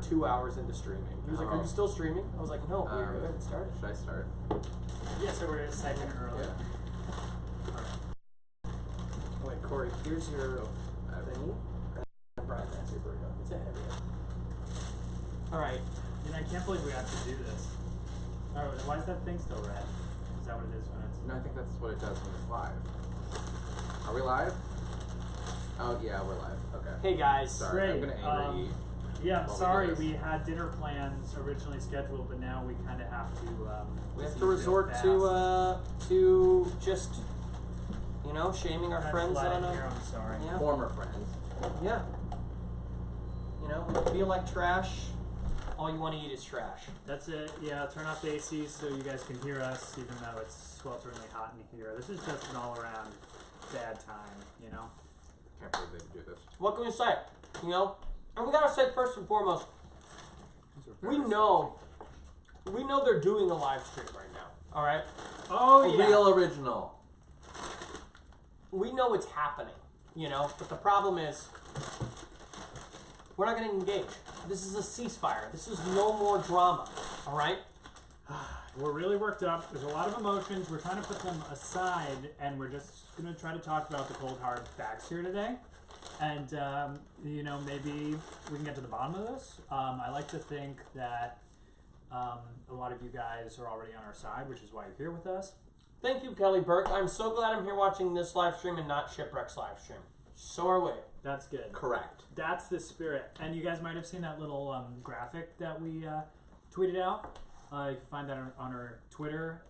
2 hours into streaming. He was like, "Are you still streaming?" I was like, "No, we're good. It started." Should I start? Yeah, so we're a second early. Yeah. Wait, Corey, here's your thingy. Brian, that's your burrito. It's a heavy. Alright. I can't believe we have to do this. Oh, why is that thing still red? Is that what it is when it's... No, I think that's what it does when it's live. Are we live? Oh, yeah, we're live. Okay. Hey, guys. Sorry, I'm Great. going to angry eat. Yeah, I'm while sorry, do this. we had dinner plans originally scheduled, but now we kind of have to... We have to resort to just, you know, shaming our friends on a... Here, I'm sorry. Yeah. Former friends. Yeah. You know, when you feel like trash, all you want to eat is trash. That's it. Yeah, turn off the AC so you guys can hear us, even though it's swelteringly hot in here. This is just an all-around bad time, you know? Can't believe they do this. What can we say? You know? And we gotta say first and foremost, we know they're doing a live stream right now. Alright? Oh, A real original. We know it's happening, you know? But the problem is, we're not gonna engage. This is a ceasefire. This is no more drama. Alright? We're really worked up. There's a lot of emotions. We're trying to put them aside, and we're just going to try to talk about the cold, hard facts here today. And, you know, maybe we can get to the bottom of this. I like to think that a lot of you guys are already on our side, which is why you're here with us. Thank you, Kelly Burke. I'm so glad I'm here watching this live stream and not Shipwreck's live stream. So are we. That's good. Correct. That's the spirit. And you guys might have seen that little graphic that we tweeted out. You can find that on our Twitter,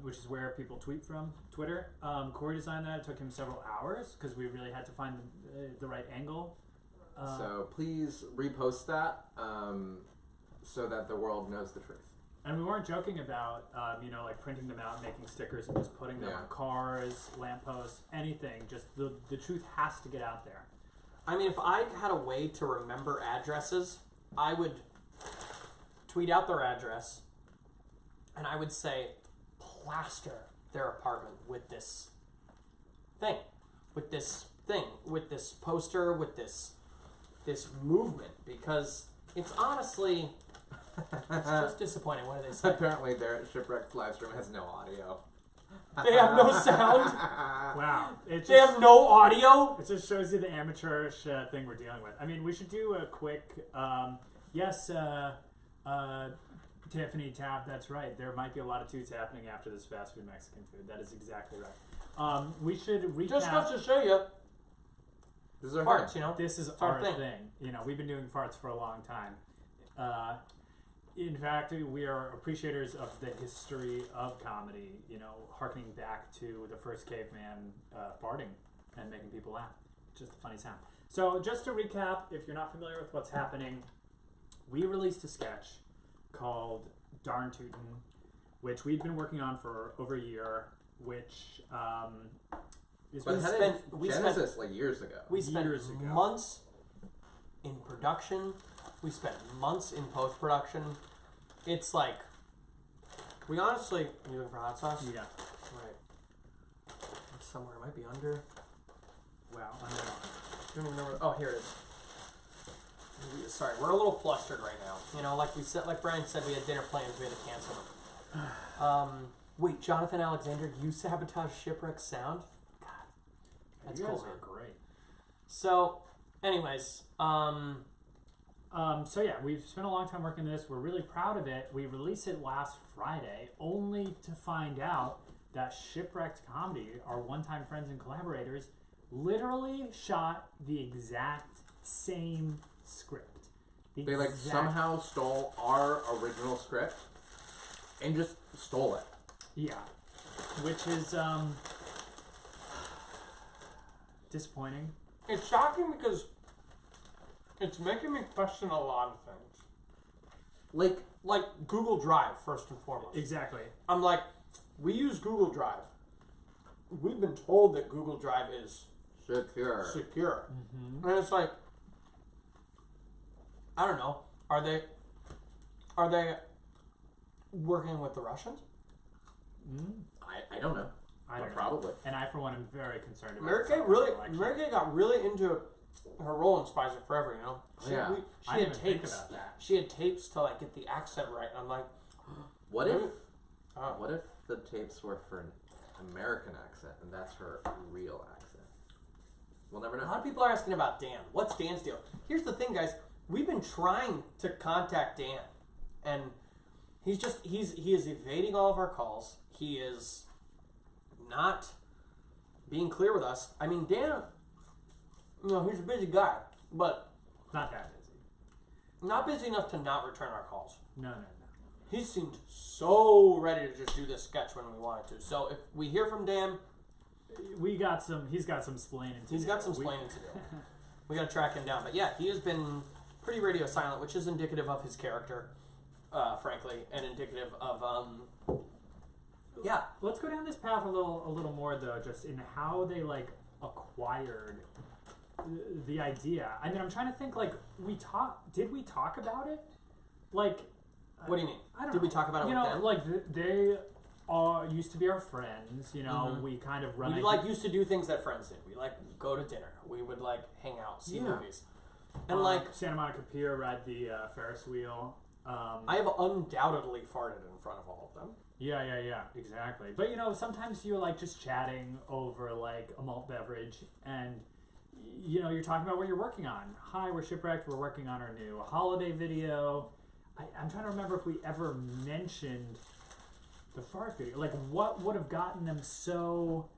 which is where people tweet from, Twitter. Corey designed that. It took him several hours because we really had to find the right angle. So please repost that so that the world knows the truth. And we weren't joking about, you know, like printing them out, making stickers, and just putting them on cars, lampposts, anything. Just the truth has to get out there. I mean, if I had a way to remember addresses, I would tweet out their address, and I would say, plaster their apartment with this thing, with this poster, with this movement, because it's honestly, it's just disappointing. What do they say? Apparently their Shipwrecked live stream has no audio. They have no sound. Wow. They have no audio. It just shows you the amateurish thing we're dealing with. I mean, we should do a quick, yes, Tiffany Tab, that's right. There might be a lot of toots happening after this fast food Mexican food. That is exactly right. We should recap. Just goes to show you. This is our Farts, thing. you know? This is our thing. You know, we've been doing farts for a long time. In fact, we are appreciators of the history of comedy, you know, harkening back to the first caveman farting and making people laugh. Just a funny sound. So just to recap, if you're not familiar with what's happening, we released a sketch called Darn Tootin', which we've been working on for over a year, which is We Genesis like years ago. We spent months in production. We spent months in post-production. It's like, we honestly... Are you looking for hot sauce? Yeah. Right. It's somewhere. It might be under. Wow. I don't even know where... Oh, here it is. Sorry, we're a little flustered right now. You know, like we said, like Brian said, we had dinner plans. We had to cancel them. Wait, Jonathan Alexander, you sabotage Shipwrecked sound? God. That's you guys cool, are man. great. So, anyways, so yeah, we've spent a long time working on this. We're really proud of it. We released it last Friday, only to find out that Shipwrecked Comedy, our one-time friends and collaborators, literally shot the exact same script. They like somehow stole our original script and just stole it. Yeah, which is disappointing. it's shocking because it's making me question a lot of things. Like Google Drive, first and foremost. Exactly. I'm like, we use Google Drive. We've been told that Google Drive is Secure. Mm-hmm. And it's like, I don't know. Are they working with the Russians? I don't know. I don't know. Probably. And I, for one, am very concerned about Mary Kay got really into her role in Spies Are Forever. You know, she, Yeah. she I had didn't even think tapes. about that. She had tapes to like get the accent right. I'm like, What if? Oh. What if the tapes were for an American accent and that's her real accent? We'll never a know. lot of people are asking about Dan. What's Dan's deal? Here's the thing, guys. We've been trying to contact Dan, and he is evading all of our calls. He is not being clear with us. I mean, Dan, you know, he's a busy guy, but Not that busy. not busy enough to not return our calls. No. He seemed so ready to just do this sketch when we wanted to. So if we hear from Dan, He's got some splaining to do. he's got some splaining to do. We got to track him down. But yeah, he has been pretty radio silent, which is indicative of his character, frankly, and indicative of yeah. Let's go down this path a little more though, just in how they like acquired the idea. I mean, I'm trying to think. Like, did we talk about it? Like, What do you mean? I don't Did know. we talk about it You with know, them? like they used to be our friends. You know, Mhm. we kind of run. We like used to do things that friends did. We like go to dinner. We would like hang out, see Yeah. movies, and like Santa Monica Pier, ride the Ferris wheel. I have undoubtedly farted in front of all of them. Yeah, exactly. But you know, sometimes you're like just chatting over like a malt beverage, and you know, you're talking about what you're working on. Hi, we're Shipwrecked. We're working on our new holiday video. I'm trying to remember if we ever mentioned the fart video. Like, what would have gotten them so?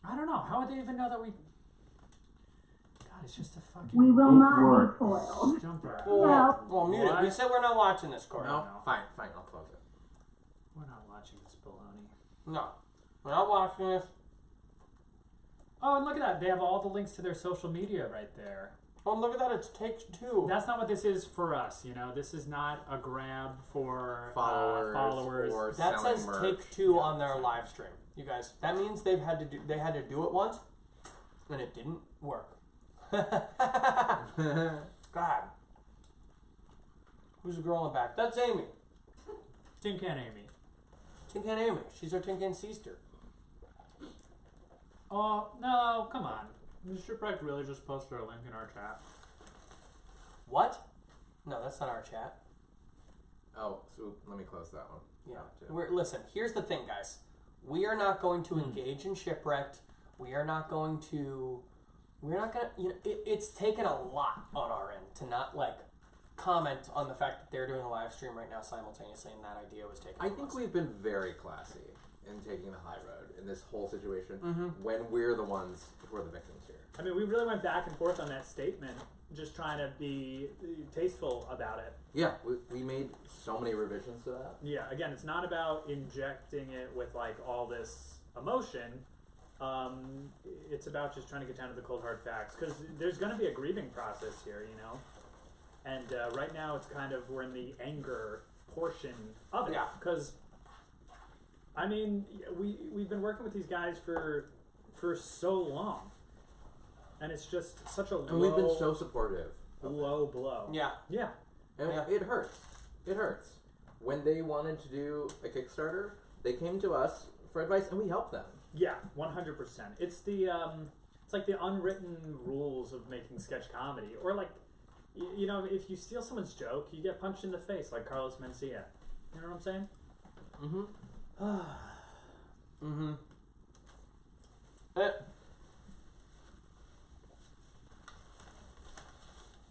I don't know. How would they even know that we? God, it's just a fucking. We will not be foiled. Jumper. Well, mute it. What? We said we're not watching this, Corey. No? No. Fine, I'll close it. We're not watching this baloney. No, we're not watching this. Oh, and look at that. They have all the links to their social media right there. Oh, look at that. It's Takes Two. That's not what this is for us, you know. This is not a grab for Followers, or That selling says merch. Take Two on their live stream. You guys, that means they had to do it once, and it didn't work. God, who's the girl in the back? That's Amy. Tin Can Amy. Tin Can Amy. She's our Tin Can sister. Oh, no, come on. Did Shipwrecked really just posted our link in our chat? What? No, that's not our chat. Oh, so let me close that one. Yeah. Too. Listen, here's the thing, guys. We are not going to engage in Shipwrecked. We are not going to. We're not gonna. You know, it's taken a lot on our end to not like comment on the fact that they're doing a live stream right now simultaneously, and that idea was taken. I from think us. we've been very classy in taking the high road in this whole situation Mhm. when we're the ones who are the victims here. I mean, we really went back and forth on that statement, just trying to be tasteful about it. Yeah, we made so many revisions to that. Yeah, again, it's not about injecting it with like all this emotion. It's about just trying to get down to the cold hard facts, because there's going to be a grieving process here, you know. And right now, it's kind of we're in the anger portion of it, Yeah. because I mean, we've been working with these guys for so long, and it's just such a low, And we've been so supportive. low blow. Yeah. Yeah. And Yeah. it hurts. It hurts. When they wanted to do a Kickstarter, they came to us for advice and we helped them. Yeah, 100%. It's the it's like the unwritten rules of making sketch comedy, or like, you know, if you steal someone's joke, you get punched in the face, like Carlos Mencia. You know what I'm saying? Mm-hmm. mm-hmm.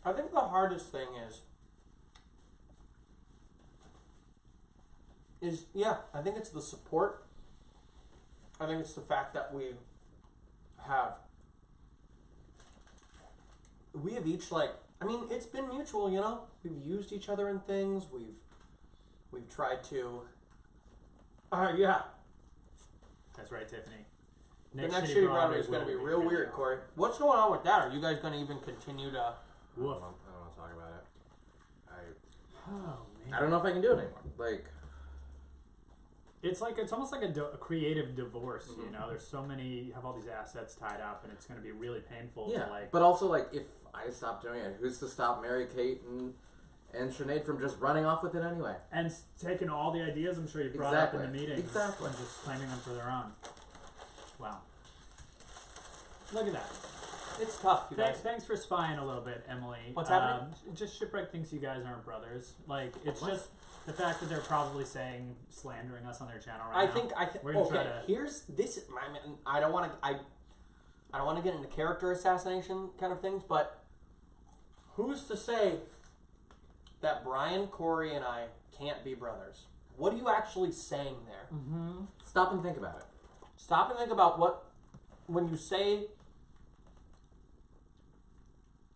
I think the hardest thing is yeah, I think it's the support. I think it's the fact that we have each like, I mean, it's been mutual, you know. We've used each other in things. We've tried to yeah. That's right, Tiffany. The next Shitty Broadway is going to be real weird, Corey. What's going on with that? Are you guys going to even continue to? Woof. I don't want to talk about it. Oh man. I don't know if I can do it anymore. Like, It's like it's almost like a creative divorce. Mm-hmm. You know, there's so many. You have all these assets tied up, and it's going to be really painful. yeah. To like. But also, like, if I stop doing it, who's to stop Mary Kate and Sinead from just running off with it anyway? And taking all the ideas I'm sure you brought up in the Exactly. meetings, Exactly. and just claiming them for their own. Wow. Look at that. It's tough, you guys. Thanks for spying a little bit, Emily. What's happening? Just Shipwrecked thinks you guys aren't brothers. Like, it's just the fact that they're probably slandering us on their channel right now. I think. We're gonna try Okay, to. here's this. I don't want to. I don't want to get into character assassination kind of things, but who's to say that Brian, Corey, and I can't be brothers? What are you actually saying there? Mm-hmm. Stop and think about it. Stop and think about when you say.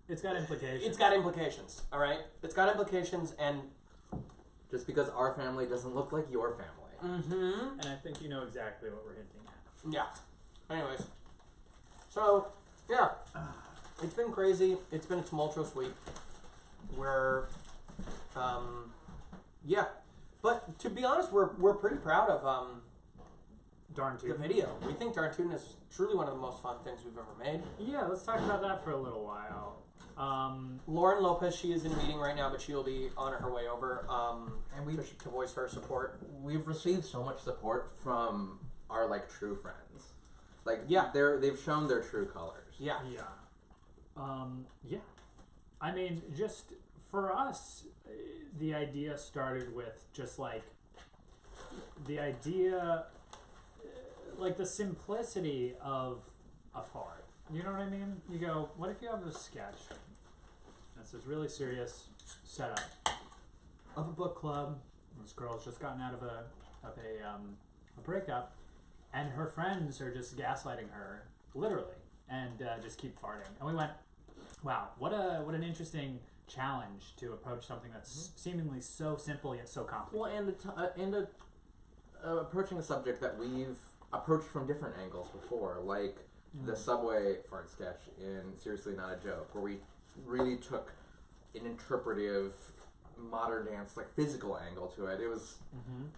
It's got implications. It's got implications, all right? It's got implications, and... Just because our family doesn't look like your family. Mm-hmm. And I think you know exactly what we're hinting at. Yeah. Anyways. So, yeah. It's been crazy. It's been a tumultuous week. We're... yeah. But, to be honest, we're pretty proud of, Darn the tootin'. video. We think Darn Tootin' is truly one of the most fun things we've ever made. Yeah, let's talk about that for a little while. Lauren Lopez, she is in a meeting right now, but she'll be on her way over And we to voice her support. we've received so much support from our like true friends. Like Yeah. they've shown their true colors. Yeah. Yeah. I mean, just for us, the idea started with just like the idea, like the simplicity of a fart. You know what I mean? You go, what if you have a sketch? That's this really serious setup of a book club. This girl's just gotten out of a breakup, and her friends are just gaslighting her, literally, and just keep farting. And we went, wow, what an interesting challenge to approach something that's seemingly so simple yet so complicated. Well, approaching a subject that we've approached from different angles before, like the subway fart sketch in Seriously Not a Joke, where we really took an interpretive, modern dance, like physical angle to it. It was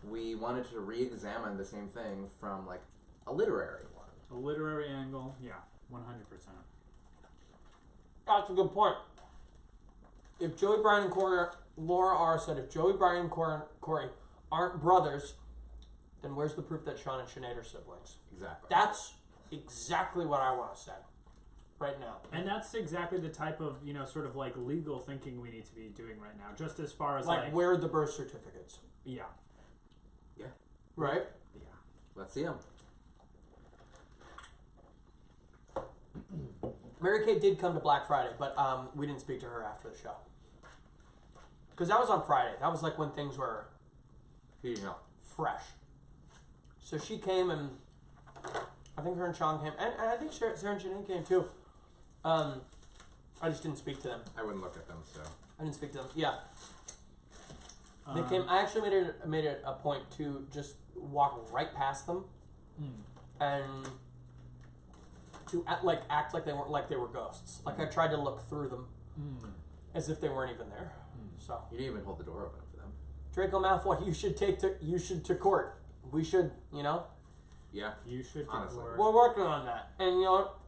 we wanted to re-examine the same thing from like a literary one. A literary angle, yeah, 100%. That's a good point. If Joey, Brian, and Corey, Laura R. said, if Joey, Brian, and Corey aren't brothers, then where's the proof that Sean and Sinead are siblings? Exactly. That's exactly what I want to say right now. And that's exactly the type of, sort of like legal thinking we need to be doing right now. Just as far as Like, where are the birth certificates? yeah. Yeah. Right? Yeah. Let's see them. Mary Kate did come to Black Friday, but we didn't speak to her after the show. Because that was on Friday. That was like when things were Heating up. fresh. So she came, and I think her and Sean came, and I think Sarah and Janine came too. I just didn't speak to them. I wouldn't look at them, so. I didn't speak to them. Yeah. They came. I actually made it a point to just walk right past them, and to act like they were ghosts. Like I tried to look through them, as if they weren't even there. So You didn't even hold the door open for them. Draco Malfoy, you should to court. We should, Yeah. You should Honestly. convert. We're working on that, and you know what?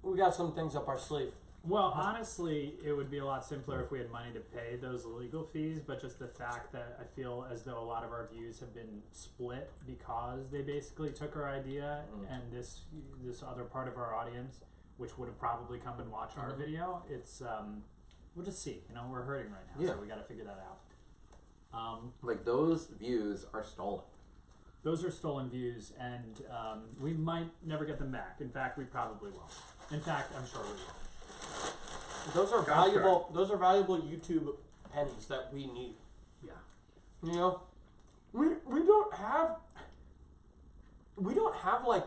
We got some things up our sleeve. Well, honestly, it would be a lot simpler if we had money to pay those legal fees, but just the fact that I feel as though a lot of our views have been split because they basically took our idea and this other part of our audience, which would have probably come and watched our video, it's, we'll just see. We're hurting right now, so we got to figure that out. Like those views are stolen. Those are stolen views, and we might never get them back. In fact, we probably will. In fact, I'm sure we will. Those are valuable. Those are valuable YouTube pennies that we need. Yeah. We don't have like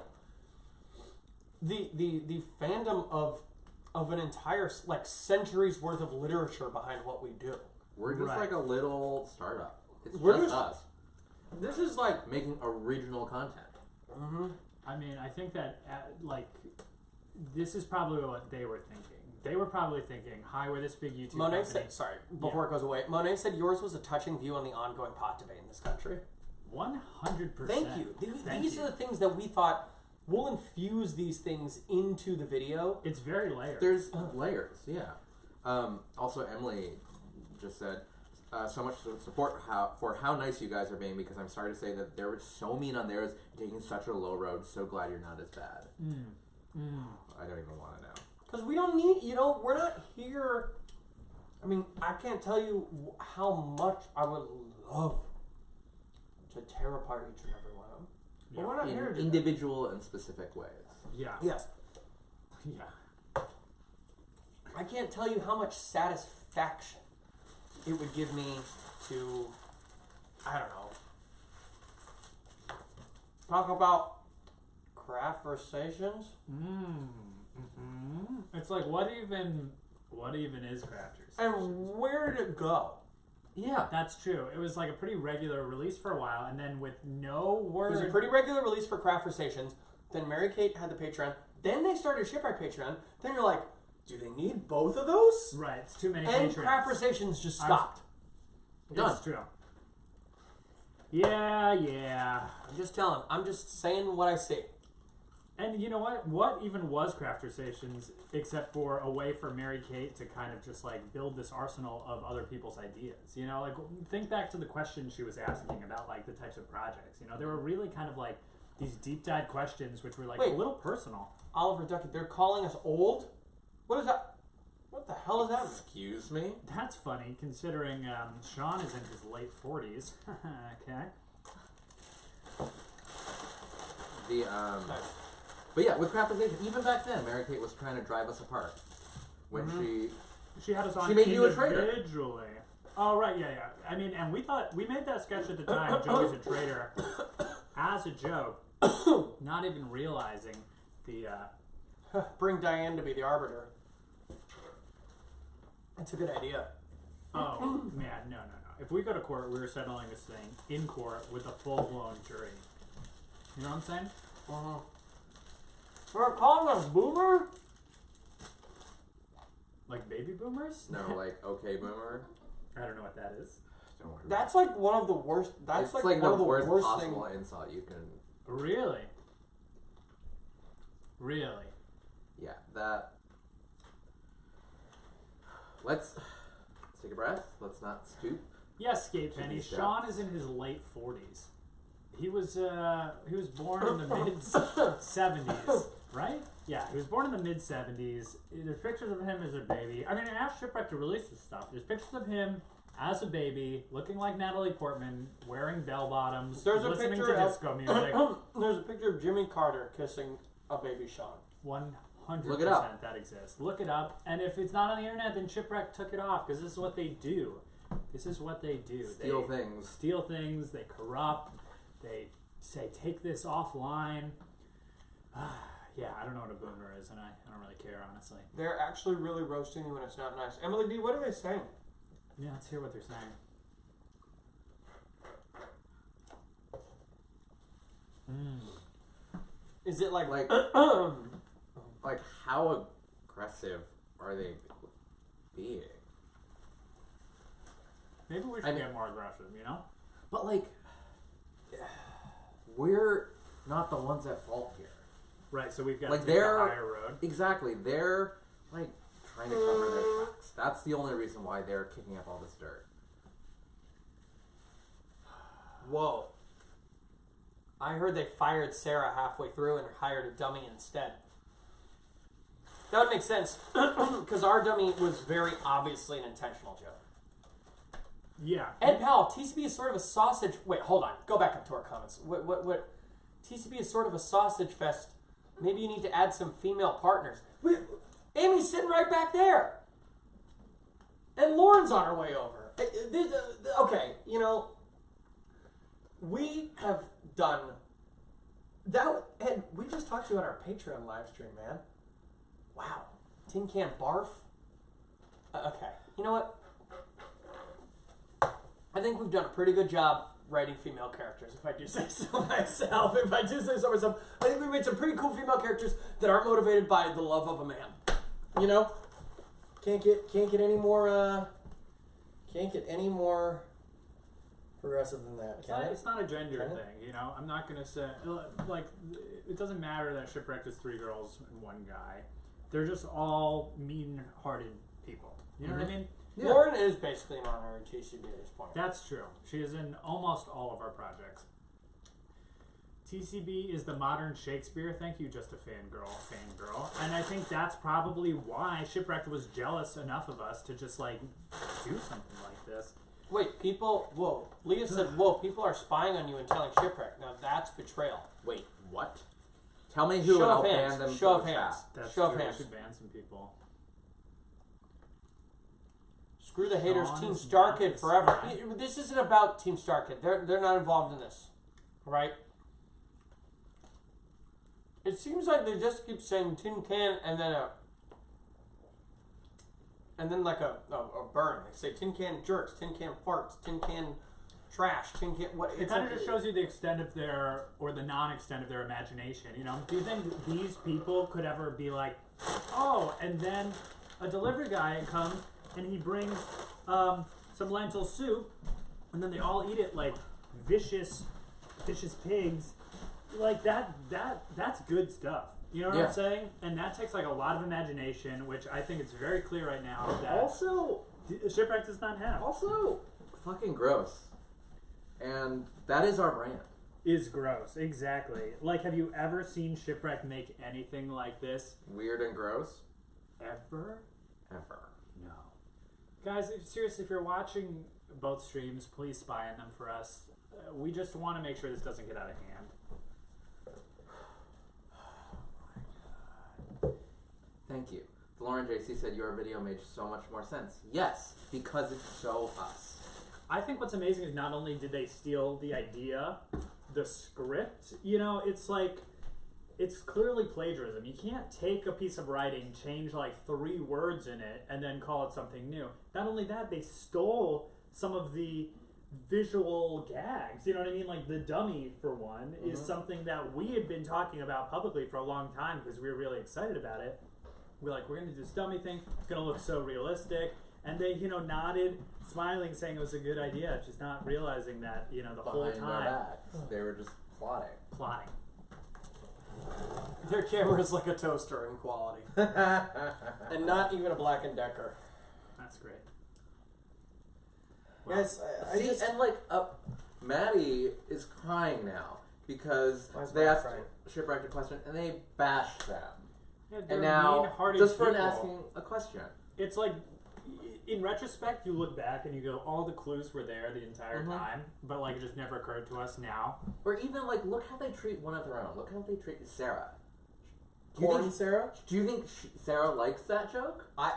the fandom of an entire like centuries worth of literature behind what we do. We're just Right. like a little startup. It's We're just just- us This is like making original content. I mean, I think that, this is probably what they were thinking. They were probably thinking, hi, we're this big YouTube Monet company. said. Sorry, before it goes away, Monet said yours was a touching view on the ongoing pot debate in this country. 100%. Thank you. Thank These you. are the things that we thought we'll infuse these things into the video. It's very layered. There's layers, yeah. Also, Emily just said so much support for how nice you guys are being, because I'm sorry to say that they were so mean on theirs, taking such a low road. So glad you're not as bad. I don't even want to know. Because we don't need, we're not here. I mean, I can't tell you how much I would love to tear apart each and every one of them. But we're not here to do that. Individual and specific ways. Yeah. Yes. Yeah. I can't tell you how much satisfaction it would give me to, I don't know, talk about conversations. It's like, what even is Crafters? And where did it go? Yeah. That's true. It was like a pretty regular release for a while, and then with no It word. was a pretty regular release for Conversations. Then Mary Kate had the Patreon. Then they started Shipwrecked Patreon. Then you're like, do they need both of those? Right, it's too many And Patreons. Conversations just stopped. That's true. Yeah. I'm just telling. I'm just saying what I see. And you know what? What even was Craftersations except for a way for Mary Kate to kind of just like build this arsenal of other people's ideas? Like think back to the questions she was asking about like the types of projects. They were really kind of like these deep dive questions which were like a little personal. Oliver Ducky, they're calling us old? What is that? What the hell is that? Excuse me? That's funny considering Sean is in his late 40s. Okay. Nice. But yeah, with Crafterization, even back then, Mary Kate was trying to drive us apart. When She had us on She made you a traitor. individually. Oh, right, yeah. I mean, and we made that sketch at the time, Joey's a traitor, as a joke, not even realizing the, Bring Diane to be the arbiter. That's a good idea. oh, man, no. If we go to court, we were settling this thing in court with a full-blown jury. You know what I'm saying? We're calling us boomer? Like baby boomers? No, like, okay, boomer. I don't know what that is. Don't worry. That's like one of the worst. That's It's like the one of the worst worst possible things. insult you can. Really? Really? Yeah, that. Let's take a breath. Let's not stoop. Yes, Skate Penny. Jeez, Sean yeah. is in his late 40s. He was born in the mid 70s, right? Yeah, he was born in the mid 70s. There's pictures of him as a baby. I mean, I asked Shipwrecked to release this stuff. There's pictures of him as a baby, looking like Natalie Portman, wearing bell bottoms, There's a listening picture to of disco music. There's a picture of Jimmy Carter kissing a baby Sean. 100% Look it up. that exists. Look it up, and if it's not on the internet, then Shipwrecked took it off because this is what they do. This is what they do. Steal they things. Steal things. They corrupt. They say take this offline. Yeah, I don't know what a boomer is, and I don't really care honestly. They're actually really roasting you when it's not nice. Emily D, what are they saying? Yeah, let's hear what they're saying. Is it like Like how aggressive are they being? Maybe we should get more aggressive, But like, we're not the ones at fault here. Right, so we've got Like to take the they're higher road. exactly. They're like trying to cover their tracks. That's the only reason why they're kicking up all this dirt. Whoa. I heard they fired Sarah halfway through and hired a dummy instead. That would make sense, because our dummy was very obviously an intentional joke. Yeah. Ed Powell, TCB is sort of a sausage... Wait, hold on. Go back up to our comments. What? TCB is sort of a sausage fest. Maybe you need to add some female partners. Amy's sitting right back there. And Lauren's on her way over. Okay, we have done that, and we just talked to you on our Patreon live stream, man. Wow, tin can barf. Okay, you know what? I think we've done a pretty good job writing female characters. If I do say so myself, I think we made some pretty cool female characters that aren't motivated by the love of a man. Can't get any more. Can't get any more progressive than that. It's not a gender thing, I'm not going to say, like, it doesn't matter that Shipwrecked is 3 girls and 1 guy. They're just all mean-hearted people. You know what I mean? Yeah. Lauren is basically an honorary TCB at this point. That's true. She is in almost all of our projects. TCB is the modern Shakespeare. Thank you, just a fangirl. And I think that's probably why Shipwrecked was jealous enough of us to just like do something like this. Wait, people. Whoa, Leah said, "Whoa, people are spying on you and telling Shipwrecked." Now that's betrayal. Wait, what? Tell me who, and I'll ban them. Show of from the hands. chat. That's Show of true. hands. We should ban some people. Screw the haters. Sean Team is Starkid not forever. spying. This isn't about Team Starkid. They're not involved in this, right? It seems like they just keep saying tin can and then like a burn. They say tin can jerks, tin can farts, tin can trash, tin can what. It kind of just shows you the extent of their, or the non-extent of their imagination. You know, do you think these people could ever be like, oh, and then a delivery guy comes and he brings some lentil soup, and then they all eat it like vicious pigs. Like that's good stuff. You know what I'm saying? And that takes like a lot of imagination, which I think it's very clear right now that Also, Shipwrecked does not have. also, fucking gross. And that is our brand. Is gross, exactly. Like, have you ever seen Shipwrecked make anything like this? Weird and gross? Ever? Ever. No. Guys, seriously, if you're watching both streams, please spy on them for us. We just want to make sure this doesn't get out of hand. Thank you. Lauren JC said your video made so much more sense. Yes, because it's so us. I think what's amazing is not only did they steal the idea, the script, you know, it's like, it's clearly plagiarism. You can't take a piece of writing, change like 3 words in it, and then call it something new. Not only that, they stole some of the visual gags. You know what I mean? Like the dummy, for one, is something that we had been talking about publicly for a long time because we were really excited about it. We're like, we're going to do this dummy thing. It's going to look so realistic. And they, you know, nodded, smiling, saying it was a good idea, just not realizing that, you know, the whole Behind time. their backs. They were just plotting. Plotting. Their camera's like a toaster in quality, and not even a Black & Decker. That's great. Yes, I See, just and like, Maddie is crying now because Why is they Maddie asked crying? Shipwrecked a question and they bashed them. Yeah, they're And now, mean-hearted just for people. asking a question. It's like, in retrospect, you look back and you go, all the clues were there the entire time, but like it just never occurred to us now. Or even like, look how they treat one of their own. Look how they treat Sarah. Corn Sarah. Do you think Sarah likes that joke? I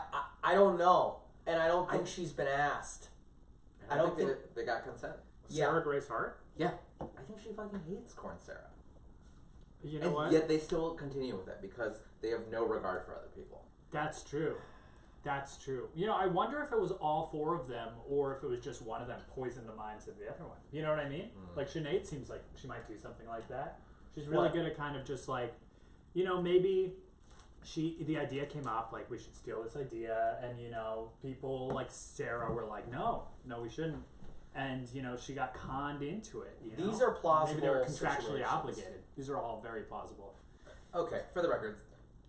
don't know, and I don't think she's been asked. I don't think they got consent. Sarah Grace Hart? Yeah, I think she fucking hates Corn Sarah. You know And what? yet they still continue with it because they have no regard for other people. That's true. That's true. You know, I wonder if it was all 4 of them or if it was just one of them poisoned the minds of the other one. You know what I mean? Like Sinead seems like she might do something like that. She's really good at kind of just like, you know, maybe the idea came up, like we should steal this idea, and you know, people like Sarah were like, no, we shouldn't. And you know, she got conned into it. You know? These are plausible. Maybe they were contractually situations. obligated. These are all very plausible. Okay, for the record,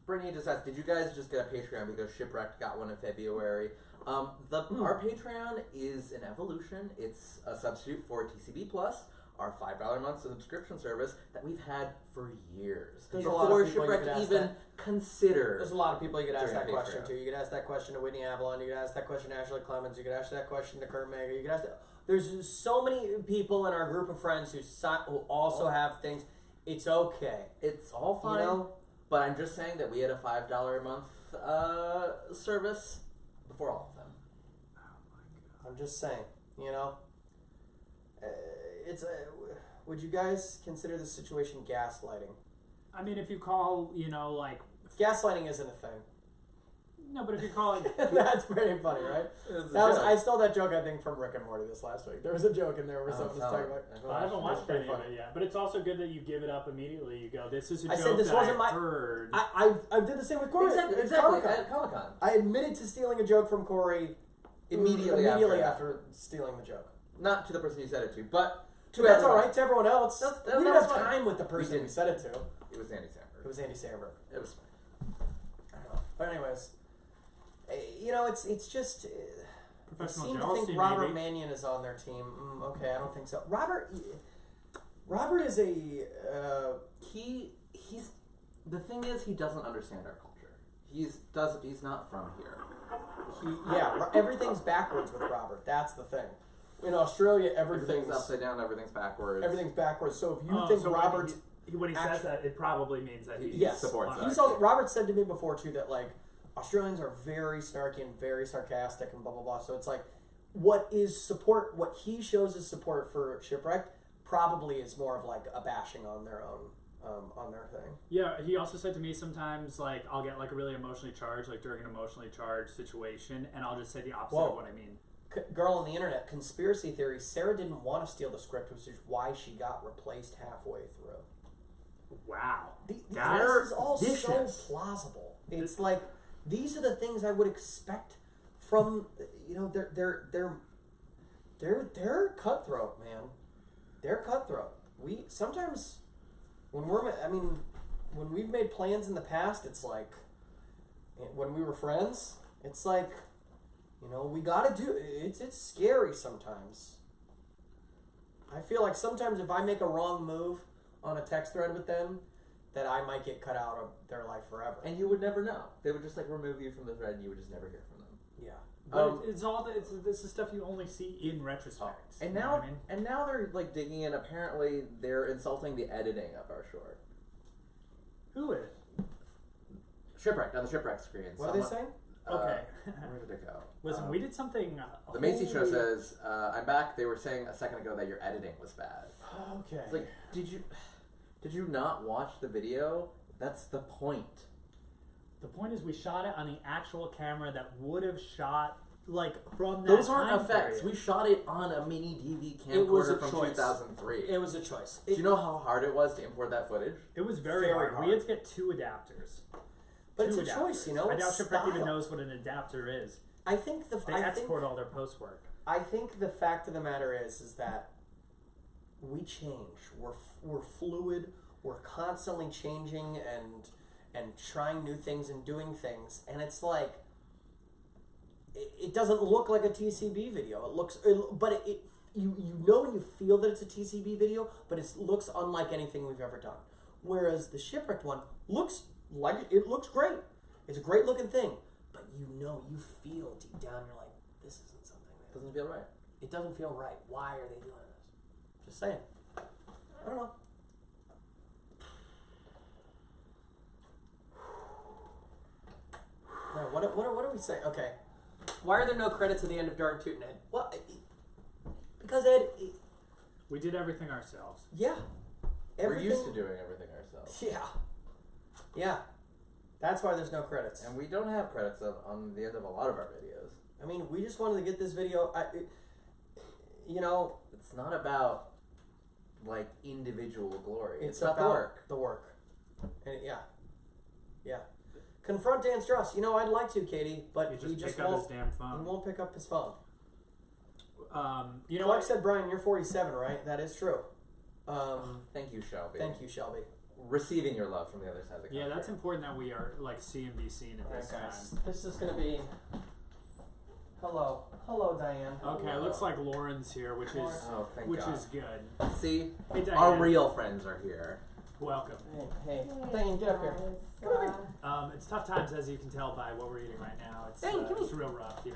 Brittany just asked, did you guys just get a Patreon because Shipwrecked got one in February? Our Patreon is an evolution. It's a substitute for TCB Plus, our $5 a month subscription service that we've had for years. There's a lot Before of people you Shipwrecked could ask even that. considered. There's a lot of people you could ask During that question Patreon. to. You could ask that question to Whitney Avalon. You could ask that question to Ashley Clemens. You could ask that question to Kurt Mega. You could ask that. There's so many people in our group of friends who also have things. It's okay. It's all fine. You know? But I'm just saying that we had a $5 a month service before all of them. I'm just saying. You know. Would you guys consider this situation gaslighting? I mean, if you call, you know, like Gaslighting isn't a thing. no, but if you call it That's pretty funny, right? I stole that joke, I think, from Rick and Morty this last week. There was a joke in there where someone was talking about. I haven't watched pretty any of funny. it yet, but it's also good that you give it up immediately. You go, "This is a I joke said this that wasn't I my- heard." I did the same with Corey. Exactly. at Comic-Con. At Comic-Con. I admitted to stealing a joke from Corey Immediately after stealing the joke. Not to the person you said it to, but to That's everyone. all right to everyone else. That's we didn't have fine. time with the person we didn't. said it to. It was Andy Samberg. It was Andy Samberg. It was fine. I don't know. But anyways, you know, it's just. I Professional seem to jealousy, think Robert maybe. Mannion is on their team. Okay, I don't think so. Robert, Robert is a he's the thing is he doesn't understand our culture. He's not from here. Everything's backwards with Robert. That's the thing. In Australia, Everything's upside down. Everything's backwards. Everything's backwards. So if you think Robert's when he says that, it probably means that he supports that. He's also, Robert said to me before too that like Australians are very snarky and very sarcastic and blah blah blah. So it's like what he shows as support for Shipwrecked probably is more of like a bashing on their own on their thing. Yeah, he also said to me sometimes like I'll get like a really emotionally charged, like during an emotionally charged situation, and I'll just say the opposite of what I mean. Girl on the internet, conspiracy theory, Sarah didn't want to steal the script, which is why she got replaced halfway through. Wow. This is all so plausible. It's like these are the things I would expect from they're cutthroat, man. They're cutthroat. We sometimes when we've made plans in the past, it's like when we were friends, it's like we gotta do it. It's scary sometimes. I feel like sometimes if I make a wrong move on a text thread with them, that I might get cut out of their life forever. And you would never know. They would just like remove you from the thread and you would just never hear from them. Yeah. But this is stuff you only see in retrospect. And now they're like digging in. Apparently they're insulting the editing of our short. Who is? Shipwrecked on the Shipwrecked screen. What are they saying? Okay. Where did it go? Listen, we did something. The Macy show says, "I'm back." They were saying a second ago that your editing was bad. Okay. It's like, did you not watch the video? That's the point. The point is, we shot it on the actual camera that would have shot like from that. Those aren't time effects. period. We shot it on a mini DV It was camcorder a from choice. 2003. It was a choice. Do you know how hard it was to import that footage? It was very hard. We had to get 2 adapters. But it's a choice, I doubt Shipwrecked even knows what an adapter is. I think they export all their post work. I think the fact of the matter is that we change. We're fluid. We're constantly changing and trying new things and doing things. And it's like it doesn't look like a TCB video. It looks, but you know and you feel that it's a TCB video, but it looks unlike anything we've ever done. Whereas the Shipwrecked one looks great. It's a great looking thing, but you feel deep down, you're like, this isn't something that Doesn't feel right. It doesn't feel right. Why are they doing this? Just saying. I don't know. Now, what do we say? Okay. Why are there no credits at the end of Darn Tootin' Ed? Well, because Ed. We did everything ourselves. Yeah. We're used to doing everything ourselves. Yeah. Yeah. That's why there's no credits. And we don't have credits on the end of a lot of our videos. I mean, we just wanted to get this video. It's not about like individual glory. It's about the work. The work. And yeah. Confront Dan Strauss. I'd like to, Katie, but he just pick up his damn phone. He won't pick up his phone. Clark said, Brian, you're 47, right? That is true. Thank you, Shelby. Thank you, Shelby. Receiving your love from the other side of the country. Yeah, that's important that we are like see and be seen at this time. This is gonna be. Hello, Diane. Okay, Hello. it looks like Lauren's here, which God. is good. See, Hey, Diane. our real friends are here. Welcome. Hey, Diane, get up here. It's tough times, as you can tell by what we're eating right now. It's it's real rough, Yeah,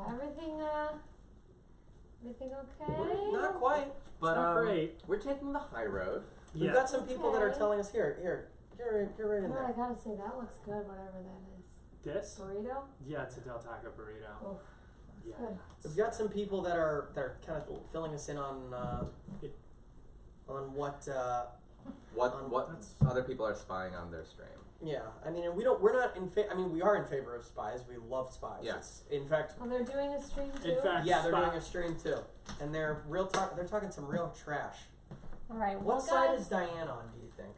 everything okay? Not quite, but not great. We're taking the high road. We've got some people that are telling us here, get right in Oh, there. I gotta say, that looks good, whatever that is. This? Burrito? Yeah, it's a Del Taco burrito. Oof. Yeah. Good. We've got some people that are kind of filling us in on what. What other people are spying on their stream. Yeah, I mean, and we're not in favor. I mean, we are in favor of spies. We love spies. Yes. In fact. Oh, they're doing a stream too? In fact, yeah, they're doing a stream too, and they're talking some real trash. All right. What side is Diane on? Do you think?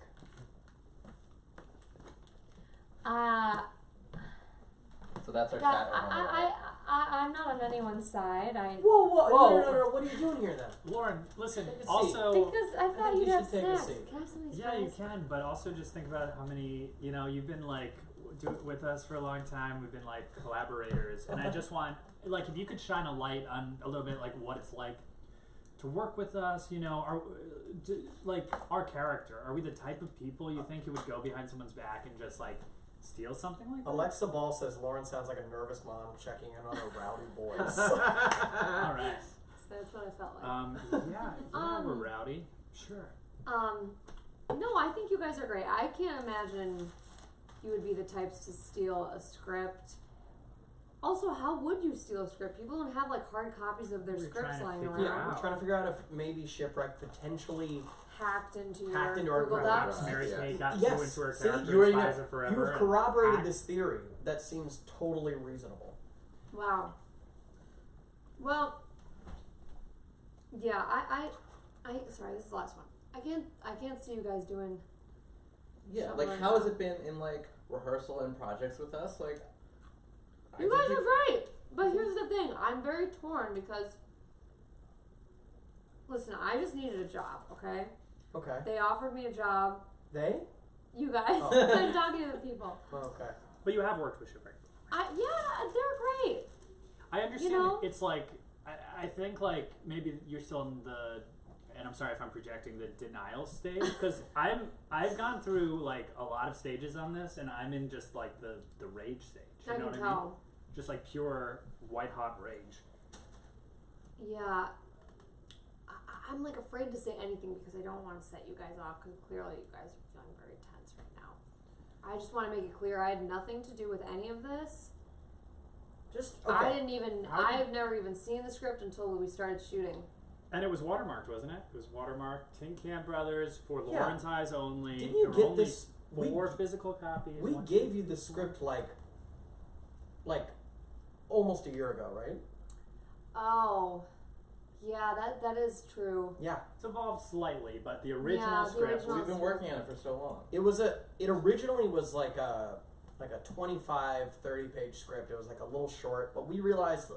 So that's our chat. I'm not on anyone's side. Whoa! Whoa. No! What are you doing here then? Lauren, listen. Take a seat. Also, Because I thought think you'd you have should take a snacks. seat. Can I have some of these yeah, you fries? can, but also just think about how many. You've been like with us for a long time. We've been like collaborators, and I just want if you could shine a light on a little bit like what it's like to work with us? You know, like our character, are we the type of people you think who would go behind someone's back and just like steal something like that? Alexa Ball says Lauren sounds like a nervous mom checking in on her rowdy boys. All right. That's what I felt like. Yeah, we're rowdy. Sure. No, I think you guys are great. I can't imagine you would be the types to steal a script. Also, how would you steal a script? People don't have like hard copies of their We're scripts trying to lying figure around. Yeah, we're trying to figure out if maybe Shipwrecked potentially Hacked into Hacked your into our Google Google Docs. Mary Yeah. Kay got so Yes. into her See, character you in already Spies of Forever. you've and corroborated hacked- this theory. That seems totally reasonable. Wow. Well, yeah, I sorry, this is the last one. I can't see you guys doing. Yeah, Something like like how has that. it been in like rehearsal and projects with us? Like, You guys are great, but here's the thing: I'm very torn because. Listen, I just needed a job. Okay, Okay. they offered me a job. They? You guys, Oh. I'm talking to the people. Okay. But you have worked with Shipwrecked. Yeah, they're great. I understand. You know? It's like I think like maybe you're still in the, and I'm sorry if I'm projecting, the denial stage, because I've gone through like a lot of stages on this, and I'm in just like the rage stage. You I know can what I mean? tell. Just like pure white hot rage. Yeah. I'm like afraid to say anything because I don't want to set you guys off because clearly you guys are feeling very tense right now. I just want to make it clear I had nothing to do with any of this. Just I okay. didn't even. How did- I've never even seen the script until we started shooting. And it was watermarked, wasn't it? It was watermarked. Tin Can Brothers for Yeah. Lauren's eyes only. Didn't there you were get only this? 4 physical copies. We one, gave two, you the script like almost a year ago, right? Oh, yeah, that is true. Yeah. It's evolved slightly, but the original Yeah, the script. original- We've been working on it for so long. It originally was like a 25, 30 page script. It was like a little short, but we realized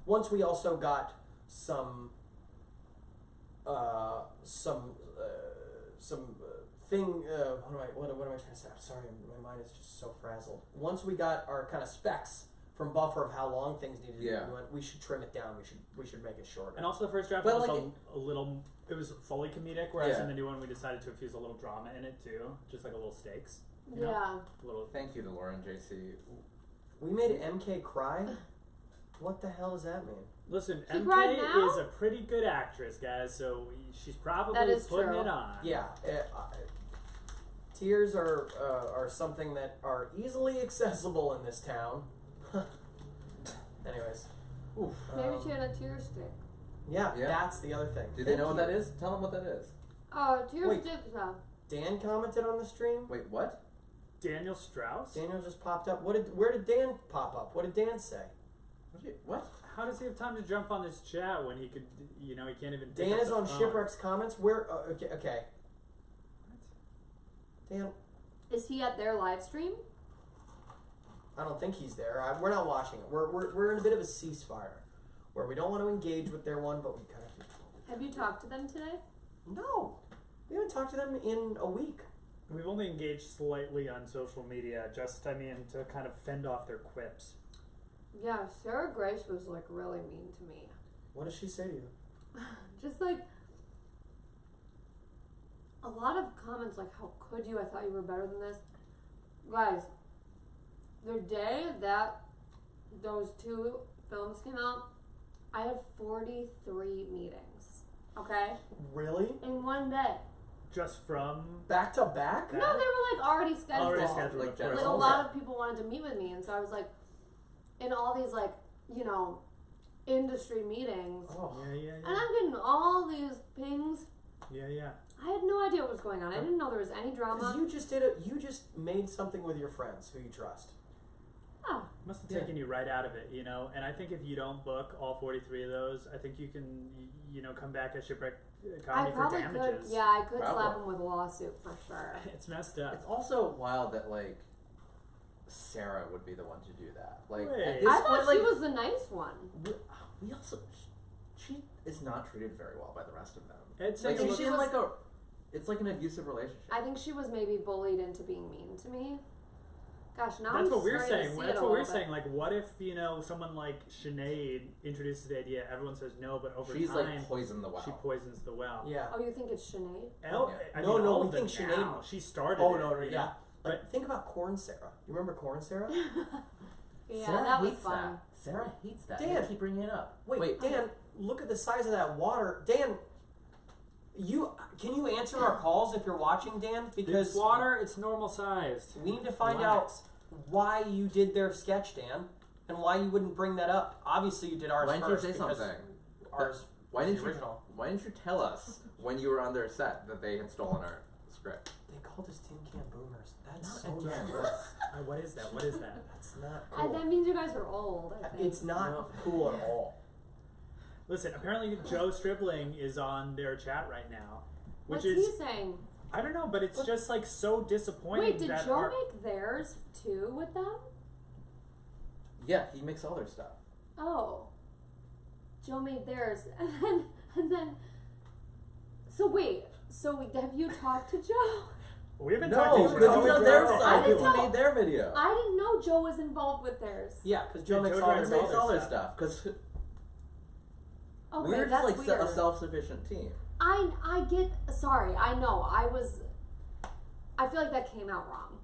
once we also got some thing what am I trying to say? I'm sorry, my mind is just so frazzled. Once we got our kind of specs from Buffer of how long things needed to be, we went, we should trim it down. We should make it shorter. And also the first draft But was like a little, it was fully comedic, whereas Yeah. in the new one we decided to infuse a little drama in it too, just like a little stakes. You know? Yeah. A little. Thank you to Lauren, JC. We made MK cry. What the hell does that mean? Listen, She MK cried now? is a pretty good actress, guys, so she's probably That is putting true. it on. Yeah, tears are something that are easily accessible in this town. Anyways, Maybe she had a tear stick. yeah, Yeah. that's the other thing. Do they know what that is? Tell them what that is. Oh, tear Wait. stick stuff. Dan commented on the stream. Wait, what? Daniel Strauss? Daniel just popped up. Where did Dan pop up? What did Dan say? What? How does he have time to jump on this chat when he could, he can't even pick Dan up is the on phone? Shipwreck's comments. Where? Okay. Dan, Is he at their live stream? I don't think he's there. We're not watching it. We're in a bit of a ceasefire where we don't want to engage with their one, but we kind of. Have you talked to them today? No, we haven't talked to them in a week. We've only engaged slightly on social media, to kind of fend off their quips. Yeah, Sarah Grace was like really mean to me. What does she say to you? Just like a lot of comments like, how could you? I thought you were better than this. Guys, the day that those 2 films came out, I had 43 meetings. Okay? Really? In one day. Just from Back to back? That- No, they were like already scheduled. already scheduled, Like of course. Like a Okay. lot of people wanted to meet with me, and so I was like, in all these like, industry meetings, Oh. Yeah. and I'm getting all these pings. Yeah. I had no idea what was going on. I didn't know there was any Because drama. you just made something with your friends who you trust. Oh, Must have Yeah. taken you right out of it, And I think if you don't book all 43 of those, I think you can, come back at Shipwreck I Comedy for probably damages. could. Yeah, I could slap Probably. him with a lawsuit for sure. It's messed up. It's also wild that like Sarah would be the one to do that. Like Wait. at this I thought point, she like, was the nice one. we also she is not treated very well by the rest of them. It's Like like she's she in was- it's like an abusive relationship. I think she was maybe bullied into being mean to me. Gosh, now That's I'm what we're starting to saying. see it That's a what we're little bit. saying. Like, what if someone like Sinead introduces the idea, everyone says no, but over She's time like poisoned the well. she poisons the well. Yeah. Oh, you think it's Sinead? No, I no, mean, no, all we of them think now. Sinead- She started. Oh it, no, no, you yeah. know? Like, think about Corn Sarah. You remember Corn Sarah? Yeah, Sarah that was hates fun. that. Sarah hates that. Dan. You keep bringing it up. Wait, Dan, look at the size of that water. Dan, can you answer our calls if you're watching, Dan? Because It's water. It's normal sized. we need to find Relax. out why you did their sketch, Dan, and why you wouldn't bring that up. Obviously, you did ours Why didn't first you say because something? ours Why was didn't the you? original. Why didn't you tell us when you were on their set that they had stolen our script? They called us Tin Can Boomers. That's Not so again. not. What is that? What is that? That's not That cool. means you guys are old, I think. It's not cool at all. Listen, apparently Joe Stribling is on their chat right now, which What's is he saying? I don't know, but it's just like so disappointing. Wait, did that Joe our, make theirs too with them? Yeah, he makes all their stuff. Oh. Joe made theirs. And then so wait, so have you talked to Joe? We haven't No, talked to because Joe. he's on their I side. didn't Because he know. made their video. I didn't know Joe was involved with theirs. Yeah, because Joe Yeah, makes Joe all drives their He makes all their stuff. stuff. Because Okay, we're just that's like weird. a self-sufficient team. I get sorry, I know. I feel like that came out wrong.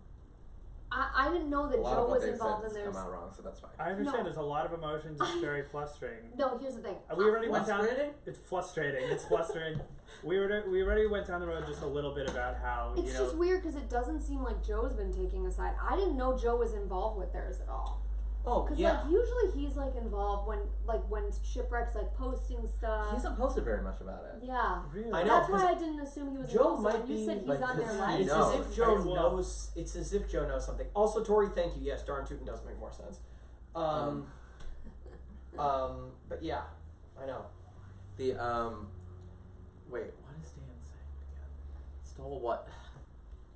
I didn't know that A lot Joe of what was they involved said in has theirs. come out wrong, so that's fine. I understand No. there's a lot of emotions. It's very frustrating. No, here's the thing. We already went down. Frustrating? It's frustrating. It's frustrating. We already went down the road just a little bit about how It's you know. just weird because it doesn't seem like Joe's been taking a side. I didn't know Joe was involved with theirs at all. Oh, Because yeah. like usually he's like involved when Shipwreck's like posting stuff. He hasn't posted very much about it. Yeah. Really? I know. That's why I didn't assume he was Joe involved. So might when you be, said he's like, on their 'cause he list. It's knows. as if Joe Well- knows. It's as if Joe knows something. Also, Tori, thank you. Yes, Darn Tootin' does make more sense. But yeah, I know. The wait, what is Dan saying again? Stole what?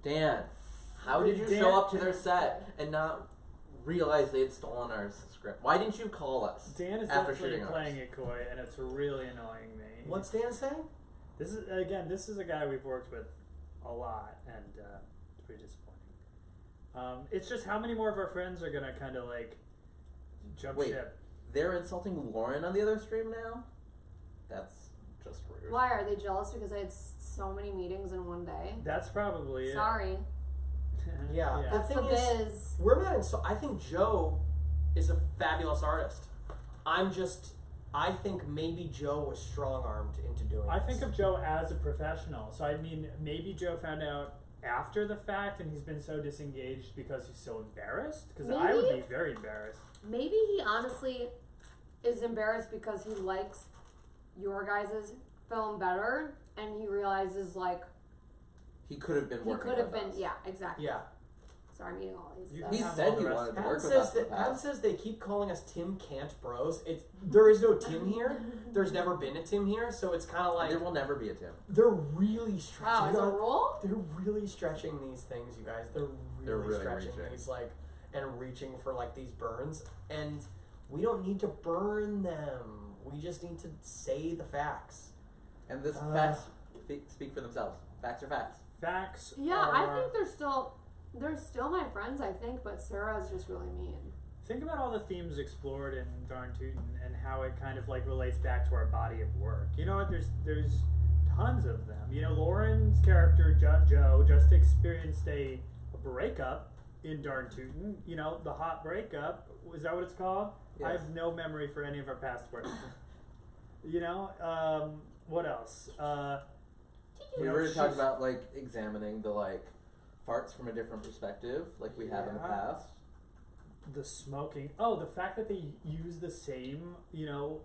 Dan, how did you Dan- show up to their set and not realize they had stolen our script? Why didn't you call us Dan is after definitely shooting playing ours? it coy, and it's really annoying me. What's Dan saying? This is a guy we've worked with a lot, and it's pretty disappointing. It's just how many more of our friends are gonna kind of like jump Wait. ship. They're insulting Lauren on the other stream now? That's just rude. Why are they jealous because I had so many meetings in one day? That's probably it. Sorry, Yeah. yeah. that's the thing is- biz. We're not I think Joe is a fabulous artist. I think maybe Joe was strong-armed into doing I this. think of Joe as a professional. So I mean, maybe Joe found out after the fact, and he's been so disengaged because he's so embarrassed. Because I would Maybe. be very embarrassed. Maybe he honestly is embarrassed because he likes your guys' film better, and he realizes like He could have been he working could have with been. us. Yeah, exactly. Yeah. Sorry, I'm eating all these. You stuff. He have all said the he rest wanted of to it. Adam work with says us in the that Adam past. says they keep calling us Tim Can't Bros. There is no Tim here. There's never been a Tim here, so it's kind of like There will never be a Tim. they're really Wow, stretching. as a rule? They're really stretching these things, you guys. They're really stretching reaching. these and reaching for these burns, and we don't need to burn them. We just need to say the facts. And this facts speak for themselves. Facts are facts. Facts. Yeah, I are- think they're still my friends. I think, but Sarah's just really mean. Think about all the themes explored in Darn Tootin' and how it kind of relates back to our body of work. You know what? There's tons of them. You know, Lauren's character Joe just experienced a breakup in Darn Tootin'. You know, the hot breakup. Is that what it's called? Yes. I have no memory for any of our past work. You know, what else? We know, were talking she's- about examining the farts from a different perspective, like we have in the Yeah. past. The smoking. Oh, the fact that they use the same,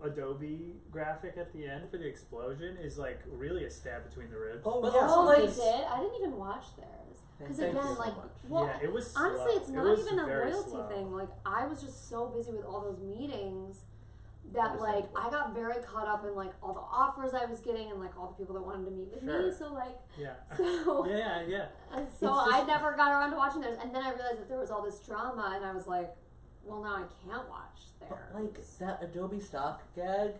Adobe graphic at the end for the explosion is really a stab between the ribs. Oh But yeah, also, Oh, they like- did. I didn't even watch theirs because Thank you again, so like, much. well, yeah, it was honestly, slow. it's It not was even a very loyalty slow. thing. Like, I was just so busy with all those meetings that Understandable. I got very caught up in all the offers I was getting and all the people that wanted to meet with me. Sure. So Yeah. so Yeah. and It's so just- I never got around to watching theirs, and then I realized that there was all this drama, and I was like, well, now I can't watch theirs. But that Adobe stock gag,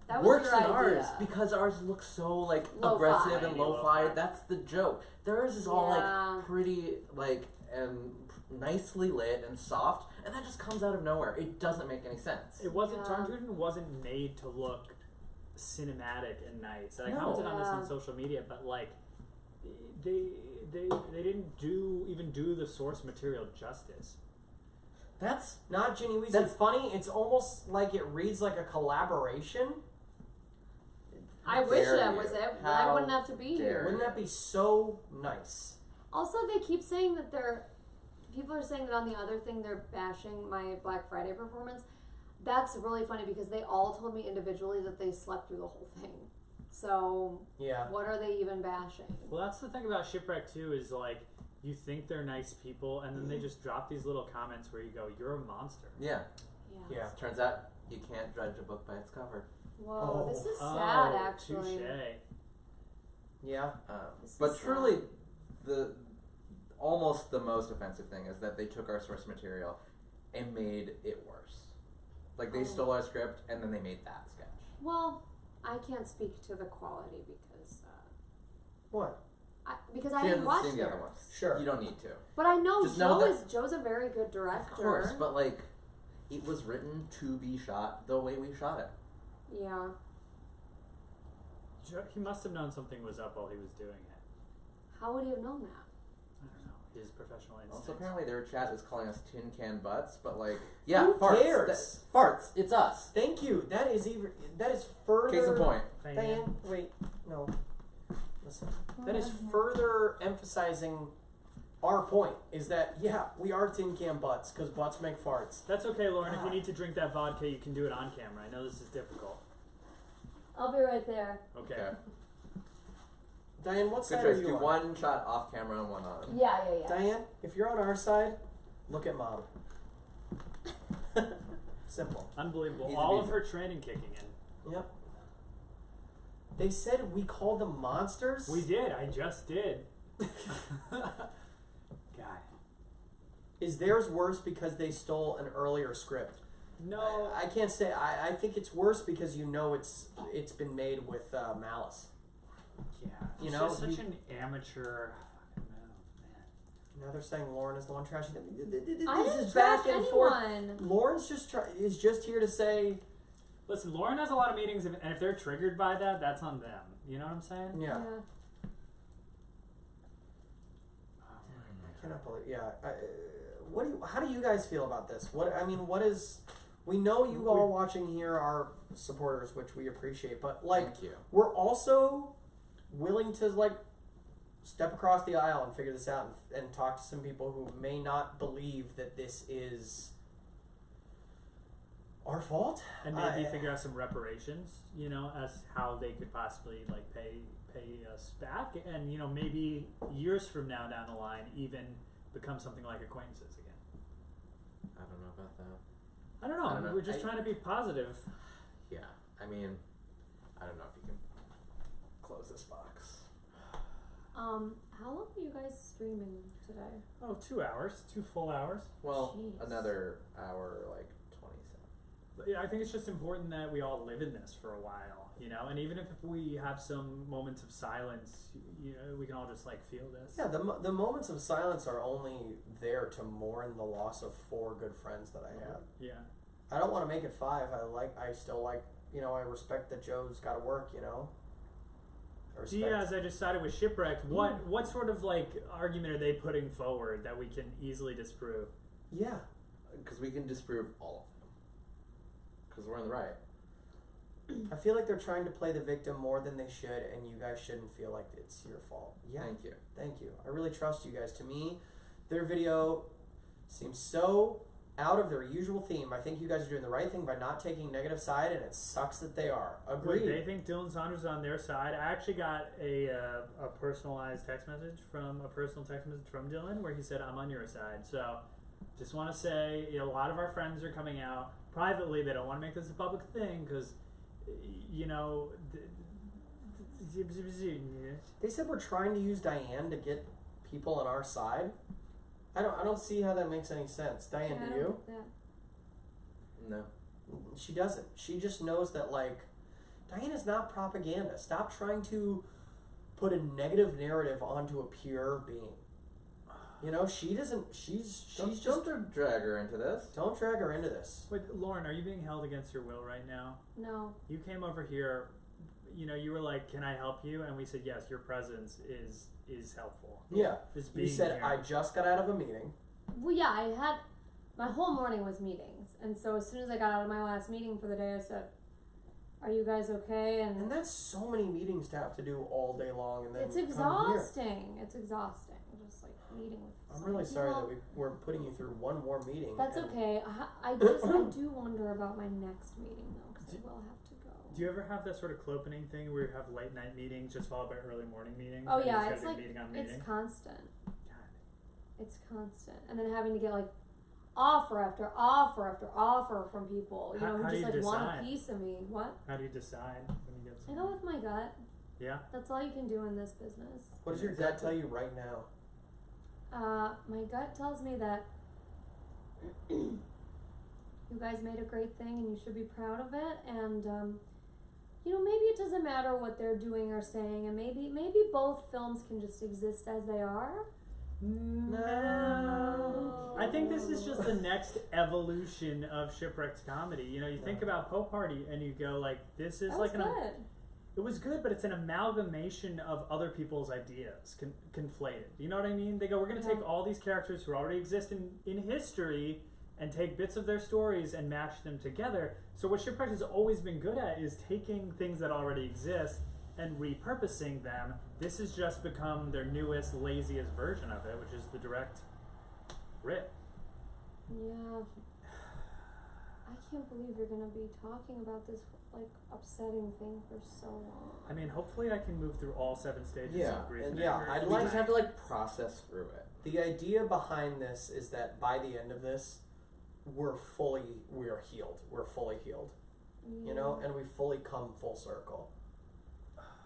That That was works your in ours idea. because ours looks so like Lo-fi. aggressive and lo-fi. Lo-fi. That's the joke. Theirs is all Yeah. like pretty like and nicely lit and soft, and that just comes out of nowhere. It doesn't make any sense. It wasn't. Yeah. Stormtrooper wasn't made to look cinematic and nice. And I No. commented on this Yeah. on social media, but like, they didn't do the source material justice. That's Not Ginny Weasley That's- funny. It's almost like it reads like a collaboration. I wish dare that you. was it. I How wouldn't have to be dare here. Wouldn't that be so nice? Also, they keep saying that people are saying that on the other thing they're bashing my Black Friday performance. That's really funny because they all told me individually that they slept through the whole thing. So Yeah. what are they even bashing? Well, that's the thing about Shipwrecked too, is like you think they're nice people, and then they just drop these little comments where you go, "You're a monster." yeah. Yeah. Turns out you can't judge a book by its cover. Whoa, Oh. this is sad Oh, actually. touche. Yeah. This But is truly, the almost the most offensive thing is that they took our source material and made it worse. Like they Oh. stole our script and then they made that sketch. Well, I can't speak to the quality because What? I She didn't hasn't watch seen the other theirs. ones. Sure. You don't need to. But I know Just know that- Joe's a very good director. Of course, but like it was written to be shot the way we shot it. Yeah. He must have known something was up while he was doing it. How would he have known that? I don't know. His professional instincts. Also, apparently their chat is calling us tin can butts, but like, yeah, Who farts. cares? Farts. It's us. Thank you. That is further. Case in point. Diane, wait, no. Listen. That is further emphasizing our point. Is that we are tin can butts because butts make farts. That's okay, Lauren. If you need to drink that vodka, you can do it on camera. I know this is difficult. I'll be right there. Okay. Diane, what Good side choice. are you Do on? one shot off camera and one on. Yeah. Diane, if you're on our side, look at Mom. Simple. Unbelievable. Easy All of peasy. her training kicking in. Yep. They said we called them monsters. We did. I just did. God. Is theirs worse because they stole an earlier script? No. I can't say. I think it's worse because it's been made with malice. Yeah. You He's know, just such he- an amateur. Fucking man. Now they're saying Lauren is the one trashing them. I This didn't is back trash and forth. anyone. Lauren's is just here to say, Listen, Lauren has a lot of meetings, and if they're triggered by that, that's on them. You know what I'm saying? yeah. I cannot believe. Yeah. How do you guys feel about this? What is? We know you all watching here are supporters, which we appreciate, but like, Thank you. we're also willing to like step across the aisle and figure this out and talk to some people who may not believe that this is our fault. And maybe figure out some reparations, you know, as how they could possibly like pay us back, and you know, maybe years from now down the line, even become something like acquaintances again. I don't know about that. I don't know. I don't know. We're just trying to be positive. Yeah. I mean, I don't know if you can close this box. How long are you guys streaming today? Oh, 2 hours, 2 full hours. Well, Jeez. another hour, like 27. But yeah, I think it's just important that we all live in this for a while, you know. And even if we have some moments of silence, you know, we can all just like feel this. Yeah, the moments of silence are only there to mourn the loss of 4 good friends that I had. Yeah. I don't want to make it 5. I still like, you know, I respect that Joe's got to work, you know. I respect. Diaz, I decided with Shipwrecked. What sort of like argument are they putting forward that we can easily disprove? Yeah. Because we can disprove all of them. Because we're in the right. I feel like they're trying to play the victim more than they should, and you guys shouldn't feel like it's your fault. Yeah. Thank you. Thank you. I really trust you guys. To me, their video seems so out of their usual theme. I think you guys are doing the right thing by not taking negative side, and it sucks that they are. Agreed. Wait, they think Dylan Saunders is on their side. I actually got a personalized text message from Dylan where he said, "I'm on your side." So, just want to say, you know, a lot of our friends are coming out privately. They don't want to make this a public thing because, you know, They said we're trying to use Diane to get people on our side. I don't see how that makes any sense. Diane, do you? No. She doesn't. She just knows that, like, Diana's not propaganda. Stop trying to put a negative narrative onto a pure being. You know, she doesn't. She's just. Don't drag her into this. Don't drag her into this. Wait, Lauren, are you being held against your will right now? No. You came over here, you know, you were like, "Can I help you?" And we said, "Yes, your presence is helpful." Yeah. Just You being said here. I just got out of a meeting. Well, yeah, I had my whole morning was meetings, and so as soon as I got out of my last meeting for the day, I said, "Are you guys okay?" And that's so many meetings to have to do all day long, and then it's come here. exhausting. It's exhausting. Just like meeting with. I'm so really many sorry people. that we're putting you through one more meeting. That's and- okay. I do wonder about my next meeting though, because I will have to go. Do you ever have that sort of clopening thing where you have late night meetings just followed by early morning meetings? Oh and you yeah, just it's gotta like do meeting on meeting? it's constant. God. It's constant, and then having to get like offer after offer after offer from people, you How- know, how who do just you like want a decide? piece of me. What? How do you decide when you get I some? go with my gut. Yeah? That's all you can do in this business. What does your gut tell you right now? My gut tells me that you guys made a great thing and you should be proud of it. And you know, maybe it doesn't matter what they're doing or saying, and maybe both films can just exist as they are. No. I think this is just the next evolution of Shipwrecked comedy. You know, you think about Poe Party and you go like, this is That like was an. good. It was good, but it's an amalgamation of other people's ideas conflated. You know what I mean? They go, we're going to take all these characters who already exist in history and take bits of their stories and mash them together. So what Shipwrecked has always been good at is taking things that already exist and repurposing them. This has just become their newest, laziest version of it, which is the direct rip. Yeah. I can't believe you're gonna be talking about this like upsetting thing for so long. I mean, hopefully I can move through all 7 stages Yeah, of grief. and and yeah, anger I'd We like just have to like process through it. The idea behind this is that by the end of this, we are healed. We're fully healed. You know, and we fully come full circle.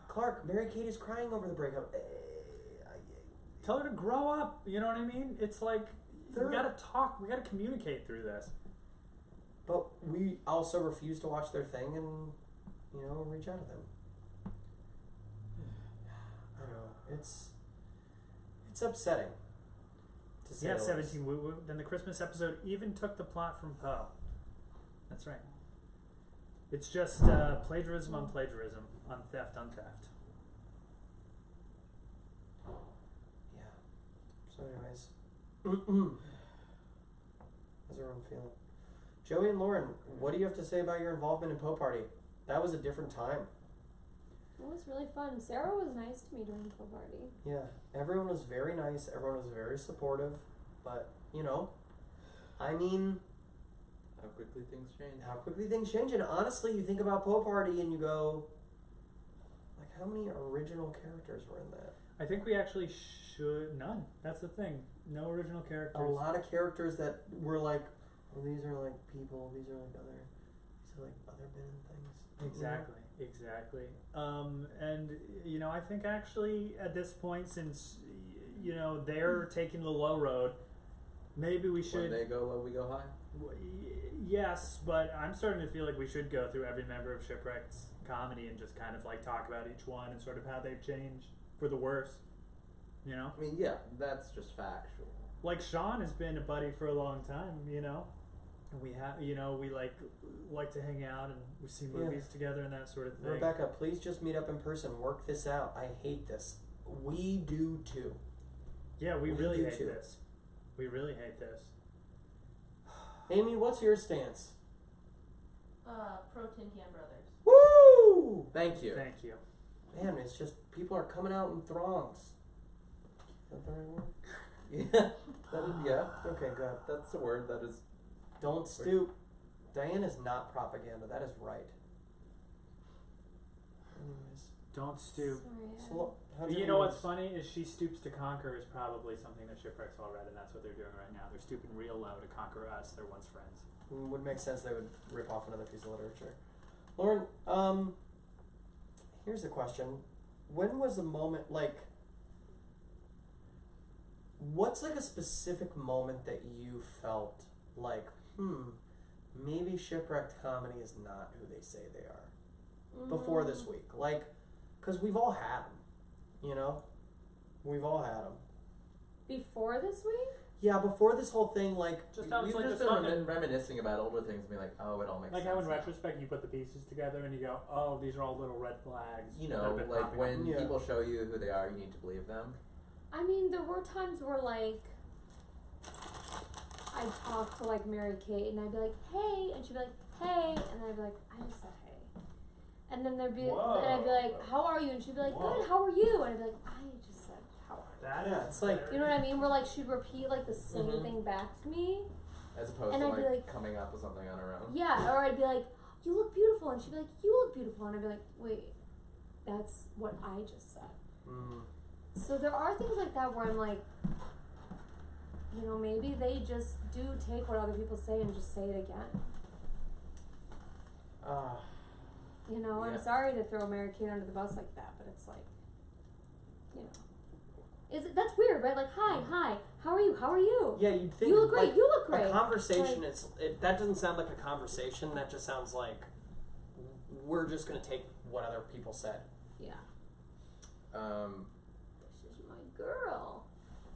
Clark, Mary Kate is crying over the breakup. Tell her to grow up. You know what I mean? It's like we They're- gotta talk. We gotta communicate through this. But we also refuse to watch their thing and, you know, reach out to them. I don't know. It's upsetting. To say Yeah, the 17 Woo Woo. Then the Christmas episode even took the plot from Poe. That's right. It's just plagiarism on plagiarism, on theft on theft. Yeah. So, anyways, how's everyone feeling? Joey and Lauren, what do you have to say about your involvement in Poe Party? That was a different time. It was really fun. Sarah was nice to me during the party. Yeah, everyone was very nice. Everyone was very supportive. But, you know, I mean, How quickly things change. how quickly things change. And honestly, you think about Poe Party and you go, like, how many original characters were in that? I think we actually should. None. That's the thing. No original characters. A lot of characters that were like, well, these are like people, these are like other men and things. Exactly, exactly. And you know, I think actually at this point, since you know they're taking the low road, maybe we should. When they go low, we go high. Yes, but I'm starting to feel like we should go through every member of Shipwrecked's comedy and just kind of like talk about each one and sort of how they've changed for the worse. You know, I mean, yeah, that's just factual. like Sean has been a buddy for a long time. You know, and we have, you know, we like to hang out and we see movies together and that sort of thing. Rebecca, please just meet up in person. Work this out. I hate this. We do too. Yeah, we We really do hate too. this. We really hate this. Amy, what's your stance? Pro Tintian Brothers. Woo! Thank you. Thank you. Man, it's just people are coming out in throngs. Is that the right word? Yeah, yeah, Okay, good. that's the word. That is. Don't stoop. Diane is not propaganda. That is right. Anyways, Don't stoop. so how'd You your know what's meetings- funny is She Stoops to Conquer is probably something that Shipwreck's all read, and that's what they're doing right now. They're stooping real low to conquer us, their once friends. Would make sense they would rip off another piece of literature. Lauren, here's the question. When was the moment, like, what's like a specific moment that you felt like, maybe Shipwrecked comedy is not who they say they are? before this week, like, because we've all had them, you know, we've all had them. Before this week? Yeah, before this whole thing, like, Just how it's We've like just the stuff been in, reminiscing about older things and being like, oh, it all makes like sense. how in now. retrospect you put the pieces together and you go, oh, these are all little red flags. You that know, have been like popping when up. Yeah. people show you who they are, you need to believe them. I mean, there were times where, like, I'd talk to, like, Mary Kate, and I'd be like, hey, and she'd be like, hey, and then I'd be like, I just said hey. And then there'd be, and I'd be like, how are you? And she'd be like, good, how are you? And I'd be like, I just said, how are you? That Yeah, is it's like- You know what I mean? Where, like, she'd repeat, like, the same Mhm. thing back to me. As opposed And to I'd be like, like- coming up with something on her own. Yeah, or I'd be like, you look beautiful, and she'd be like, you look beautiful, and I'd be like, wait, that's what I just said. mm, So there are things like that where I'm like, you know, maybe they just do take what other people say and just say it again. You know, Yeah. I'm sorry to throw Mary Kate under the bus like that, but it's like, you know, that's weird, right? Like, hi, how are you? How are you? yeah, you'd think You look great. like, You look great. a conversation. Like- That doesn't sound like a conversation. That just sounds like we're just gonna take what other people said. Yeah, Um, this is my girl.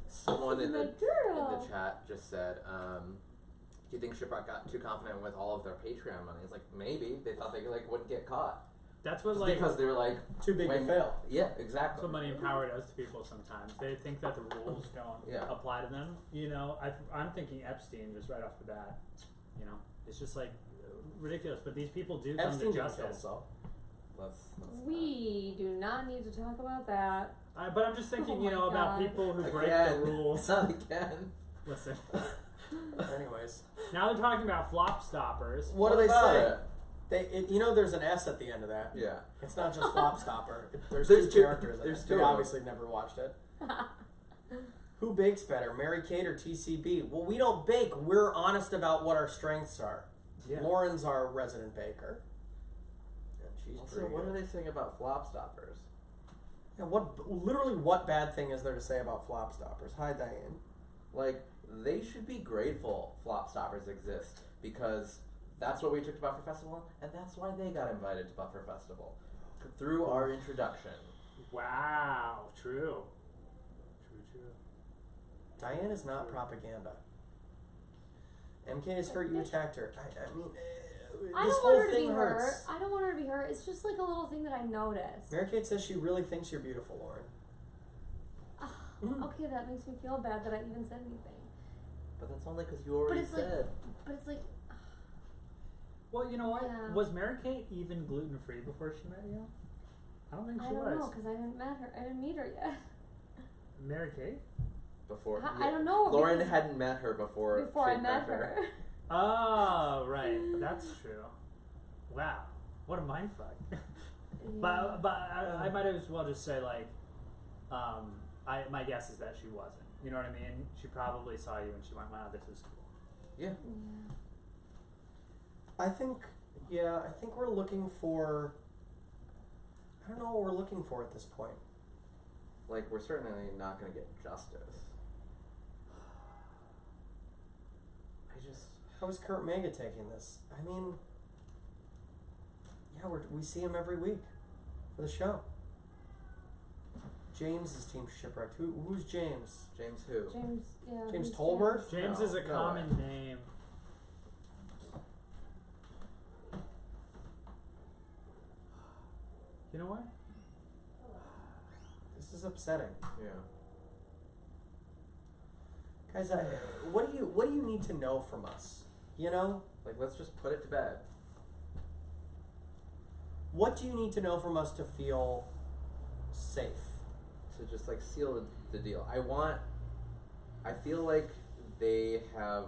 someone This in is the my girl. chat just said, do you think Shipwrecked got too confident with all of their Patreon money? It's like, maybe. They thought they like wouldn't get caught. That's what Just like because they're like, Too big to when- fail. yeah, that's exactly. what money in power does to people sometimes. They think that the rules don't Yeah. apply to them. You know, I'm thinking Epstein just right off the bat. You know, it's just like ridiculous. But these people do come Epstein to didn't kill justice. himself. Let's We do not need to talk about that. But I'm just thinking, Oh you know, my about God. people who break Again. the rules. Not again. Listen, Anyways, now they're talking about flop stoppers. what do they about say? it? You know, there's an S at the end of that. Yeah. It's not just flop stopper. There's There's two two- characters. In there's it. two They of them. obviously never watched it. Who bakes better, Mary Kate or TCB? Well, we don't bake. We're honest about what our strengths are. Yeah. Lauren's our resident baker. And she's Also, pretty what good. are they saying about flop stoppers? Yeah, what bad thing is there to say about flop stoppers? Hi, Diane. Like, they should be grateful flop stoppers exist because that's what we took to Buffer Festival, and that's why they got invited to Buffer Festival through our introduction. Wow, true. True. Diane is not propaganda. MK has hurt, you attacked her. I mean, I this don't whole want her to thing be hurts. hurt. I don't want her to be hurt. It's just like a little thing that I noticed. Mary Kate says she really thinks you're beautiful, Lauren. Okay, that makes me feel bad that I even said anything. But that's only because you already it's like- said. But it's like, Well, you know what? Yeah. Was Mary Kate even gluten free before she met you? I don't think she I don't was. know because I didn't met her. I didn't meet her yet. Mary Kate? Before. I don't know. Lauren because hadn't met her before. before I she'd met her. Oh, right. That's true. Wow. What a mindfuck. Yeah. But I might as well just say, like, my guess is that she wasn't. You know what I mean? She probably saw you and she went, wow, this is cool. Yeah. I think we're looking for. I don't know what we're looking for at this point. Like, we're certainly not going to get justice. I just. How is Kurt Mega taking this? I mean, yeah, we see him every week for the show. James is Team Shipwrecked. Who's James? James who? James, yeah. James who's Tolbert? James No, is a no common name. You know what? This is upsetting, Yeah. guys. What do you need to know from us? You know, Like, let's just put it to bed. what do you need to know from us to feel safe? To just, like, seal the deal. I feel like they have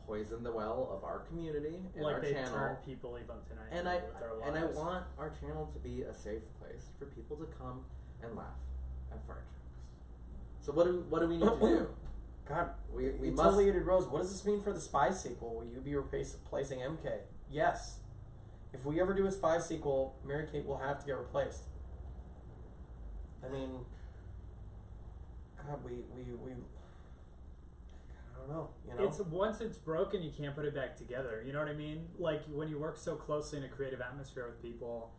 poisoned the well of our community and Like our they channel. turned people even tonight And with their I lives. want our channel to be a safe place for people to come and laugh at fart jokes. So what do we need to do? God, We must. Unedited Rose. What does this mean for the Spy sequel? Will you be replacing MK? Yes. If we ever do a Spy sequel, Mary Kate will have to get replaced. I mean, God, we I don't know. You know, It's once it's broken, you can't put it back together. You know what I mean? Like when you work so closely in a creative atmosphere with people,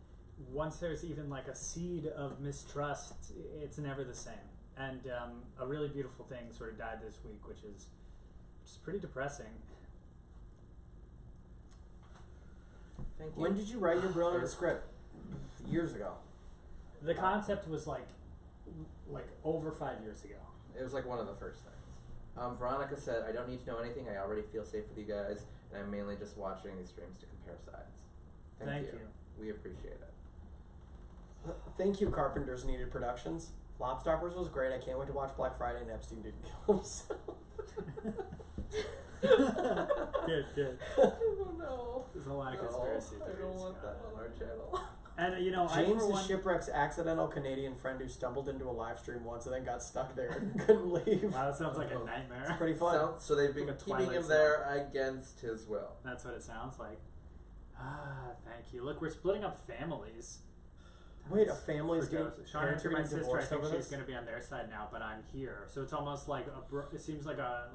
once there's even like a seed of mistrust, it's never the same. And a really beautiful thing sort of died this week, which is pretty depressing. Thank you. When did you write your brilliant script? Years ago. The concept was like over 5 years ago. It was like one of the first things. Veronica said, I don't need to know anything. I already feel safe with you guys, and I'm mainly just watching these streams to compare sides. Thank you. We appreciate it. Thank you, Carpenters Needed Productions. Flopstoppers was great. I can't wait to watch Black Friday and Epstein didn't kill himself. Good. Oh no. There's a lot of conspiracy I theories. don't want that on our channel. And you know, James I for is one, Shipwreck's accidental Canadian friend who stumbled into a live stream once and then got stuck there and couldn't leave. wow, that sounds like a It's nightmare. pretty fun. So they've been Like a keeping Twilight him Zone. there against his will. That's what it sounds like. Ah, thank you. Look, we're splitting up families. Wait, a family is For getting Joseph. Sean parents are and my getting sister, I divorced think over she's this? going to be on their side now, but I'm here. So it's almost like it seems like a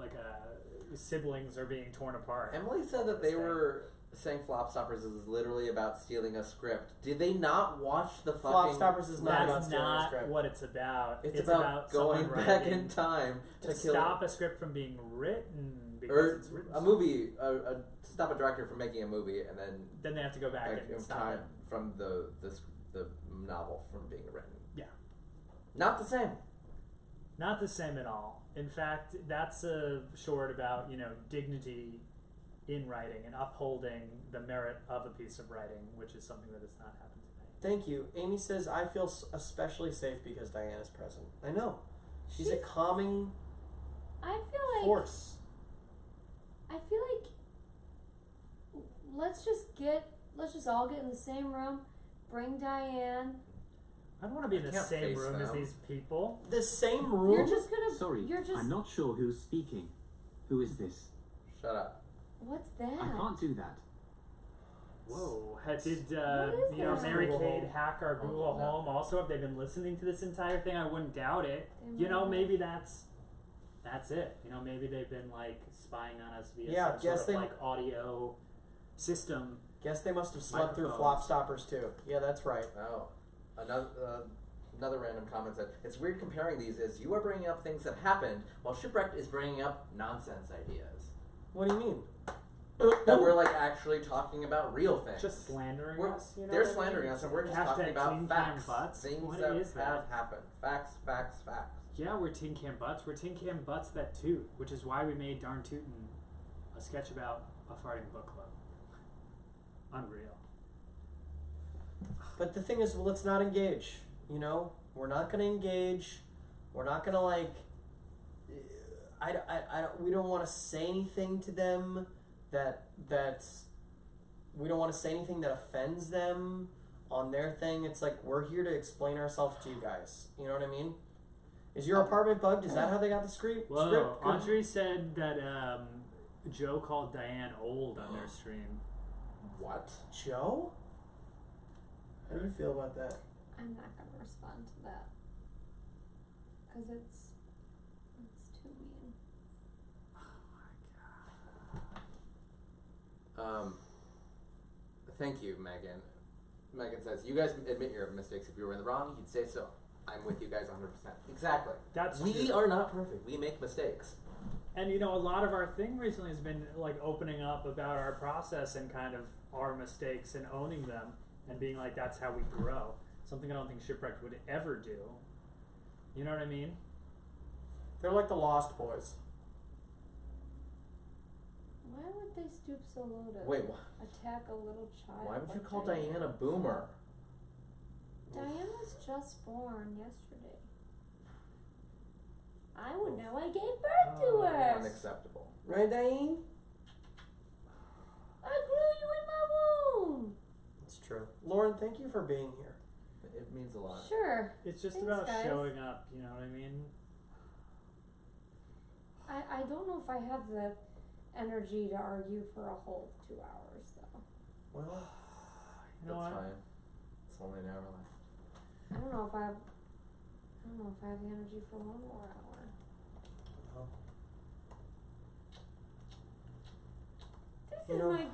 siblings are being torn apart. Emily said that they were saying Flopstoppers is literally about stealing a script. Did they not watch the fucking... Flopstoppers is not about That's stealing a not script. what it's about. It's about going someone back writing in time to to kill... stop a script from being written because Or it's written. a movie, stop a director from making a movie, and then They have to go back back and in stop time it. from the novel from being written. Yeah. Not the same. Not the same at all. In fact, that's a short about, dignity in writing and upholding the merit of a piece of writing, which is something that has not happened today. Thank you. Amy says, I feel especially safe because Diana's present. I know. She's a calming I feel like force. let's just all get in the same room. Bring Diane. I don't want to be in I the can't same face room as them. these people. The same room? You're just gonna. Sorry, You're just. I'm not sure who's speaking. Who is this? Shut up. What's that? I can't do that. Whoa. Did What is that? Mary Google Kate Home. hack our Google Oh, no. Home? Also, have they been listening to this entire thing? I wouldn't doubt it. They might have. Maybe that's it. Maybe they've been spying on us via Yeah, some guess sort of they- audio system. Guess they must have slept through Microphones. Flopstoppers too. Yeah, that's right. Oh. Another random comment said, it's weird comparing these as you are bringing up things that happened while Shipwrecked is bringing up nonsense ideas. What do you mean? That we're actually talking about real things. Just slandering We're- us. They're slandering us and we're just talking Hashtag about Tin facts. Can Butts. Things What that is that? have happened. Facts, facts, facts. Yeah, we're tin can butts. We're tin can butts that toot, which is why we made Darn Tootin' a sketch about a farting book club. Unreal. But the thing is, well, let's not engage. We're not going to engage. We're not going to we don't want to say anything to them we don't want to say anything that offends them on their thing. It's we're here to explain ourselves to you guys. You know what I mean? Is your apartment bugged? Is that how they got the script? Whoa, Good. Andre said that Joe called Diane old on their stream. What? Joe? How do you feel about that? I'm not gonna respond to that because it's too mean. Thank you, Megan. Megan says, you guys admit your mistakes. If you were in the wrong, you'd say so. I'm with you guys 100%. Exactly. That's We true. are not perfect. We make mistakes. And a lot of our thing recently has been opening up about our process and kind of our mistakes and owning them and being that's how we grow. Something I don't think Shipwrecked would ever do. You know what I mean? They're like the Lost Boys. Why would they stoop so low to Wait, attack a little child? why would you like call Diane? Diane a boomer? Diane was just born yesterday. I would know. I gave birth to her. Unacceptable. Right, Diane? I grew you in my womb. It's true. Lauren, thank you for being here. It means a lot. Sure. It's just Thanks, about guys. showing up, you know what I mean? I don't know if I have the energy to argue for a whole 2 hours though. Well, You know That's what? fine. It's only an hour left. I don't know if I have the energy for 1 more hour. This You is know- my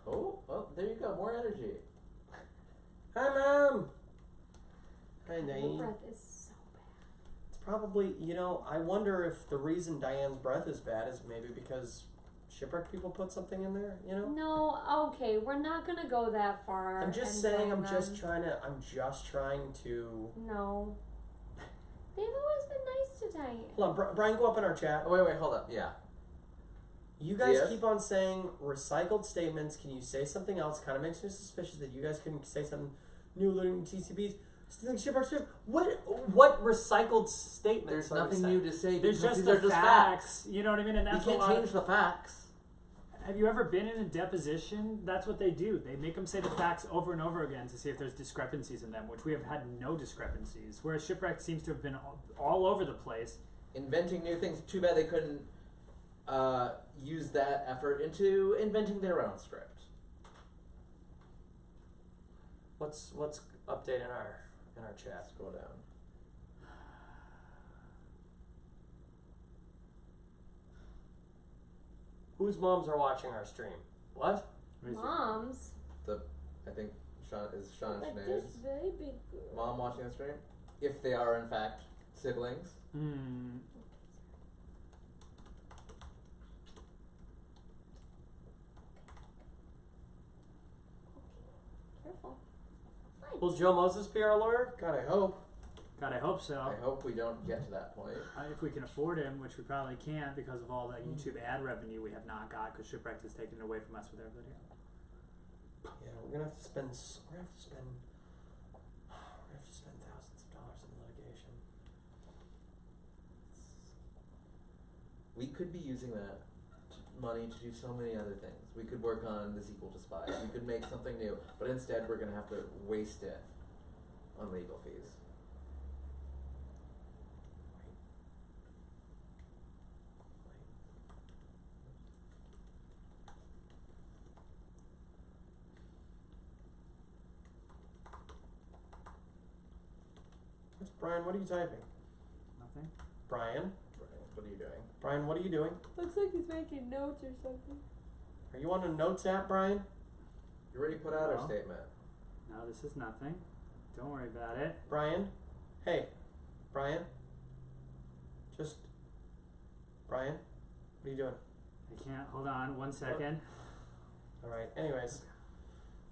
Oh, there you go. More energy. Hi, Mom. Hi, Your Naeem. breath is so bad. It's probably, I wonder if the reason Diane's breath is bad is maybe because Shipwrecked people put something in there, No, okay, we're not gonna go that far. I'm just and saying, blame I'm just them. trying to. No. They've always been nice to Diane. Hold on, Brian, go up in our chat. Oh, wait, hold up. Yeah. You guys Yes? keep on saying recycled statements. Can you say something else? Kind of makes me suspicious that you guys couldn't say something new, learning TCBs. Stealing Shipwrecked script. What recycled statements? There's are we nothing saying? new to say. There's because just these the are just facts. You know what I mean? And You that's a can't lot change the facts. Have you ever been in a deposition? That's what they do. They make them say the facts over and over again to see if there's discrepancies in them, which we have had no discrepancies. Whereas Shipwrecked seems to have been all over the place. Inventing new things. Too bad they couldn't use that effort into inventing their own script. What's update in our chat? Scroll down. Whose moms are watching our stream? What? Let me see. Moms. I think Sean and Like this Sinead's very big girl. mom watching the stream. If they are in fact siblings. Hmm. Careful. Fine. Will Joe Moses be our lawyer? God, I hope. God, I hope so. I hope we don't get to that point. If we can afford him, which we probably can't because of all that YouTube ad revenue we have not got because Shipwrecked has taken it away from us with their video. Yeah, we're gonna have to spend thousands of dollars in litigation. We could be using that money to do so many other things. We could work on the sequel to Spy. We could make something new, but instead we're going to have to waste it on legal fees. What's Brian? What are you typing? Nothing. Brian? What are you doing? Brian, what are you doing? Looks like he's making notes or something. Are you on a notes app, Brian? You already put out No. our statement. No, this is nothing. Don't worry about it. Brian? Hey, Brian? Just. Brian? What are you doing? I can't. Hold on 1 second. Alright, anyways.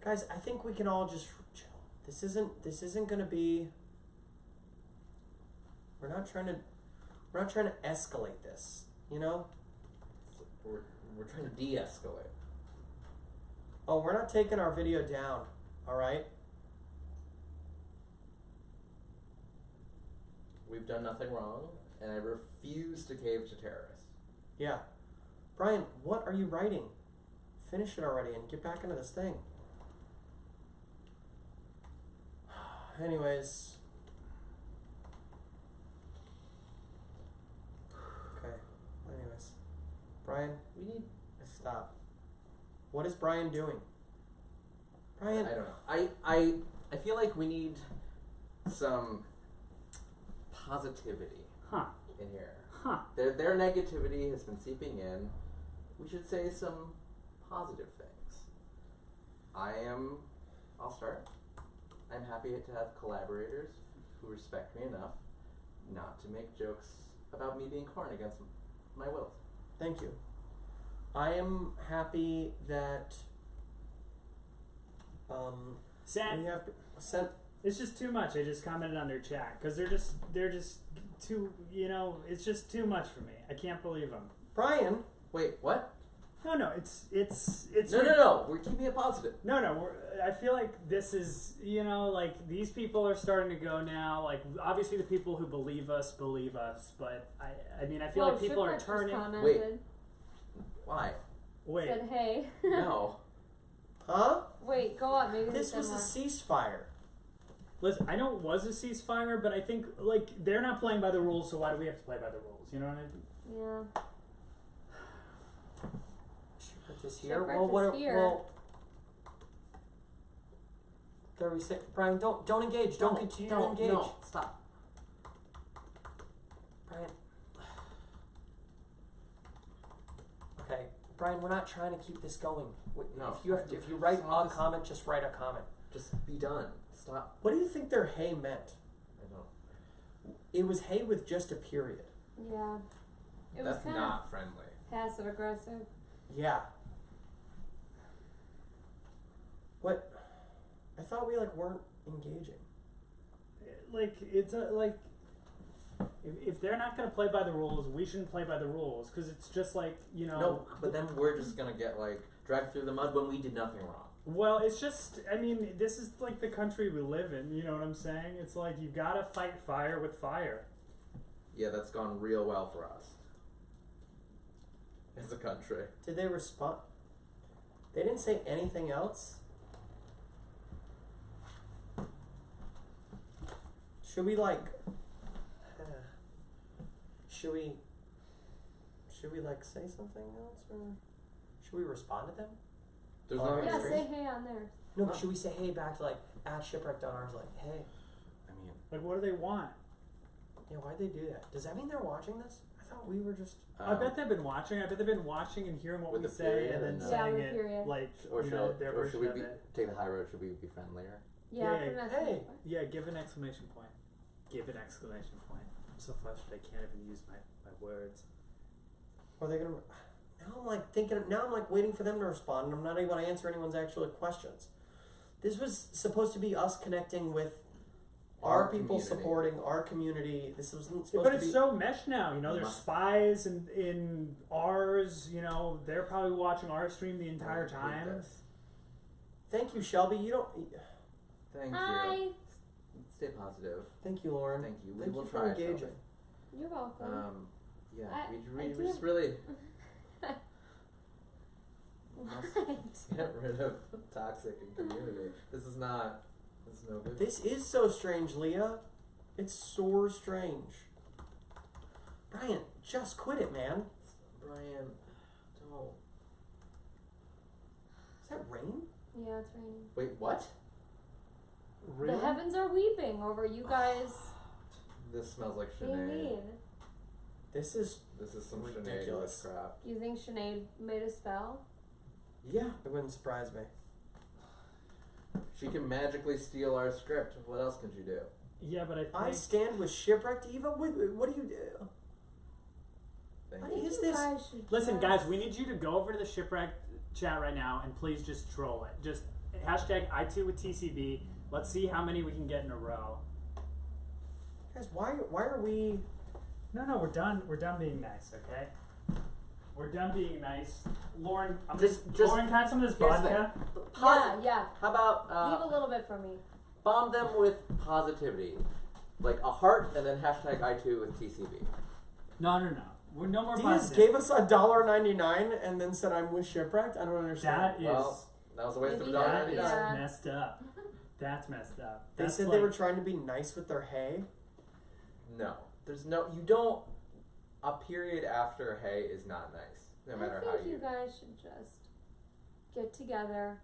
Guys, I think we can all just chill. This isn't gonna be. We're not trying to escalate this, We're trying to de-escalate. Oh, we're not taking our video down, alright? We've done nothing wrong, and I refuse to cave to terrorists. Yeah. Brian, what are you writing? Finish it already and get back into this thing. Anyways. Okay. Anyways. Brian, We need... stop. What is Brian doing? Brian. I don't know. I feel like we need some positivity Huh. in here. Huh. Their negativity has been seeping in. We should say some positive things. I'll start. I'm happy to have collaborators who respect me enough not to make jokes about me being corn against my wills. Thank you. I am happy that Sad. we have sent. It's just too much. I just commented on their chat because they're just too. It's just too much for me. I can't believe them. Brian. Wait, what? No, it's. No. We're keeping it positive. No. I feel like this is, like these people are starting to go now. Like obviously the people who believe us, but I mean I feel like people are Shipwrecked just turning. commented, Why? Wait, said, hey. No. Huh? Wait, go on. Maybe This he was said a more. ceasefire. listen. I know it was a ceasefire, but I think like they're not playing by the rules, so why do we have to play by the rules? You know what I mean? Yeah. Shipwrecked is here. Shipwrecked Well, what? is here. Well. 36. Brian, don't engage. Don't continue to engage. No, stop. Brian. Okay, Brian, we're not trying to keep this going. No. If you write a comment, just write a comment. Just be done. Stop. What do you think their hey meant? I don't. It was hey with just a period. Yeah. It was That's kind not friendly. of passive aggressive. Yeah. What? I thought we weren't engaging. Like it's like if they're not gonna play by the rules, we shouldn't play by the rules because it's just like No, but then we're just gonna get dragged through the mud when we did nothing wrong. Well, it's just I mean this is like the country we live in. You know what I'm saying? It's like you gotta fight fire with fire. Yeah, that's gone real well for us as a country. Did they respond? They didn't say anything else? Should we should we say something else, or should we respond to them? There's Oh, no Yeah, Great. say hey on there. No, Huh. but should we say hey back to at Shipwrecked on ours, hey? I mean, Like what do they want? Yeah, why'd they do that? Does that mean they're watching this? I thought we were just. I bet they've been watching. I bet they've been watching and hearing what With we the say period and then and, Yeah, saying with it period. or should, their or should version we of be it. take the high road? Should we be friendlier? Yeah, Hey, put an hey. exclamation point. Yeah, give an exclamation point. Give an exclamation point. I'm so frustrated I can't even use my words. Are they gonna? Now I'm thinking. Now I'm waiting for them to respond, and I'm not able to answer anyone's actual questions. This was supposed to be us connecting with our people, community. supporting our community. This wasn't supposed But to it's be. so meshed now, there's Must- spies in ours, they're probably watching our stream the entire I hate time. this. Thank you, Shelby. You don't. Thank Hi. you. Stay positive. Thank you, Lauren. Thank you. We Thank will you for try, engaging. Shelby. You're welcome. Yeah, I we do just have- really What? get rid of toxic in community. This is no good. This is so strange, Leah. It's so strange. Brian, just quit it, man. Brian, don't. Is that rain? Yeah, it's raining. Wait, what? Really? The heavens are weeping over you guys This smells like being Sinead. mean. This is. This is some Sinead Ridiculous. witchcraft. You think Sinead made a spell? Yeah. It wouldn't surprise me. She can magically steal our script. What else can she do? Yeah, but I think I stand with Shipwrecked Eva. What do you do? Thank I you. think- Is You this- guys should listen, just- guys, we need you to go over to the Shipwrecked chat right now and please just troll it. Just hashtag I2 with TCB. Let's see how many we can get in a row. Guys, why are we? No, we're done. We're done being nice, okay? We're done being nice. Lauren, Just- Lauren, can I have some of this here's the vodka? Yeah. How about Leave a little bit for me. bomb them with positivity, like a heart, and then hashtag I2 with TCB. No. We're no more Diaz positive. gave us $1.99 and then said I'm with Shipwrecked. I don't understand. That is Well, that was a waste of Maybe that is Yeah. $1.99. messed up. That's messed up. They That's said like, they were trying to be nice with their hay. No, you don't. A period after hey is not nice, no matter I how think you. you guys should just get together,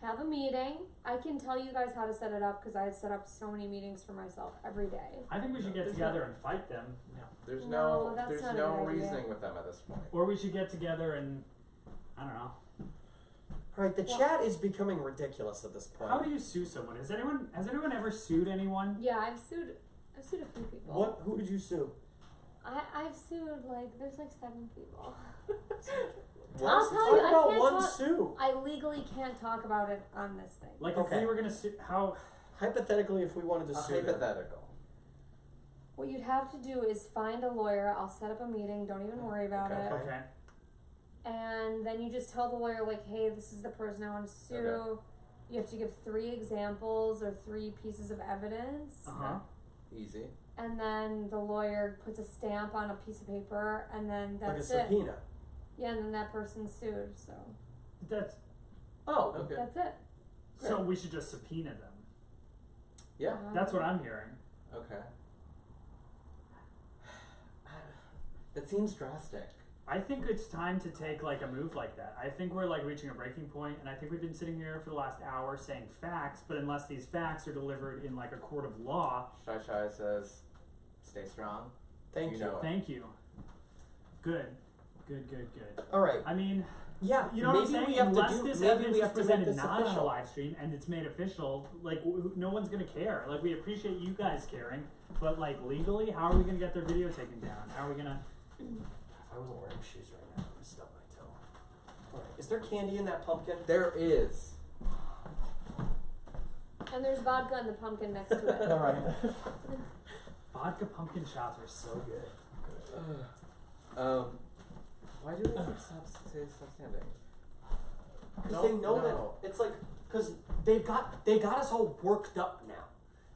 have a meeting. I can tell you guys how to set it up because I set up so many meetings for myself every day. I think we should get There's together and fight them. There's No, no, that's there's not a no good idea. reasoning with them at this point. Or we should get together and I don't know. All right, the Well- chat is becoming ridiculous at this point. How do you sue someone? Has anyone ever sued anyone? Yeah, I've sued a few people. What? Who did you sue? I've sued there's 7 people. What? I'll tell Talk you, I about can't one talk. sue. I legally can't talk about it on this thing. Like Okay. if we were gonna sue, how? Hypothetically, if we wanted to A sue them. hypothetical. What you'd have to do is find a lawyer. I'll set up a meeting. Don't even worry about Okay. it. Okay. And then you just tell the lawyer hey, this is the person I want to sue. Okay. You have to give 3 examples or 3 pieces of evidence. Uh huh. Easy. And then the lawyer puts a stamp on a piece of paper, and then Like a that's it. subpoena. Yeah, and then that person's sued. So That's Oh, Okay. that's it. so we should just subpoena them. Yeah. That's what I'm hearing. Okay. That seems drastic. I think it's time to take a move like that. I think we're reaching a breaking point, and I think we've been sitting here for the last hour saying facts, but unless these facts are delivered in a court of law, Shy says, "Stay strong." thank You you. know it. thank you. Good. All right. I mean, Yeah, You know what I'm maybe saying? we have Unless to do. this Maybe evidence we is have to make presented this not on a official. live stream and it's made official, like no one's gonna care. Like we appreciate you guys caring, but like legally, how are we gonna get their video taken down? How are we gonna? If I wasn't wearing shoes right now, I would stub my toe. Alright, is there candy in that pumpkin? There is. And there's vodka in the pumpkin next to it. Alright. Vodka pumpkin shots are so good. Why do we stop standing? Because they know that it's like, because they got us all worked up now.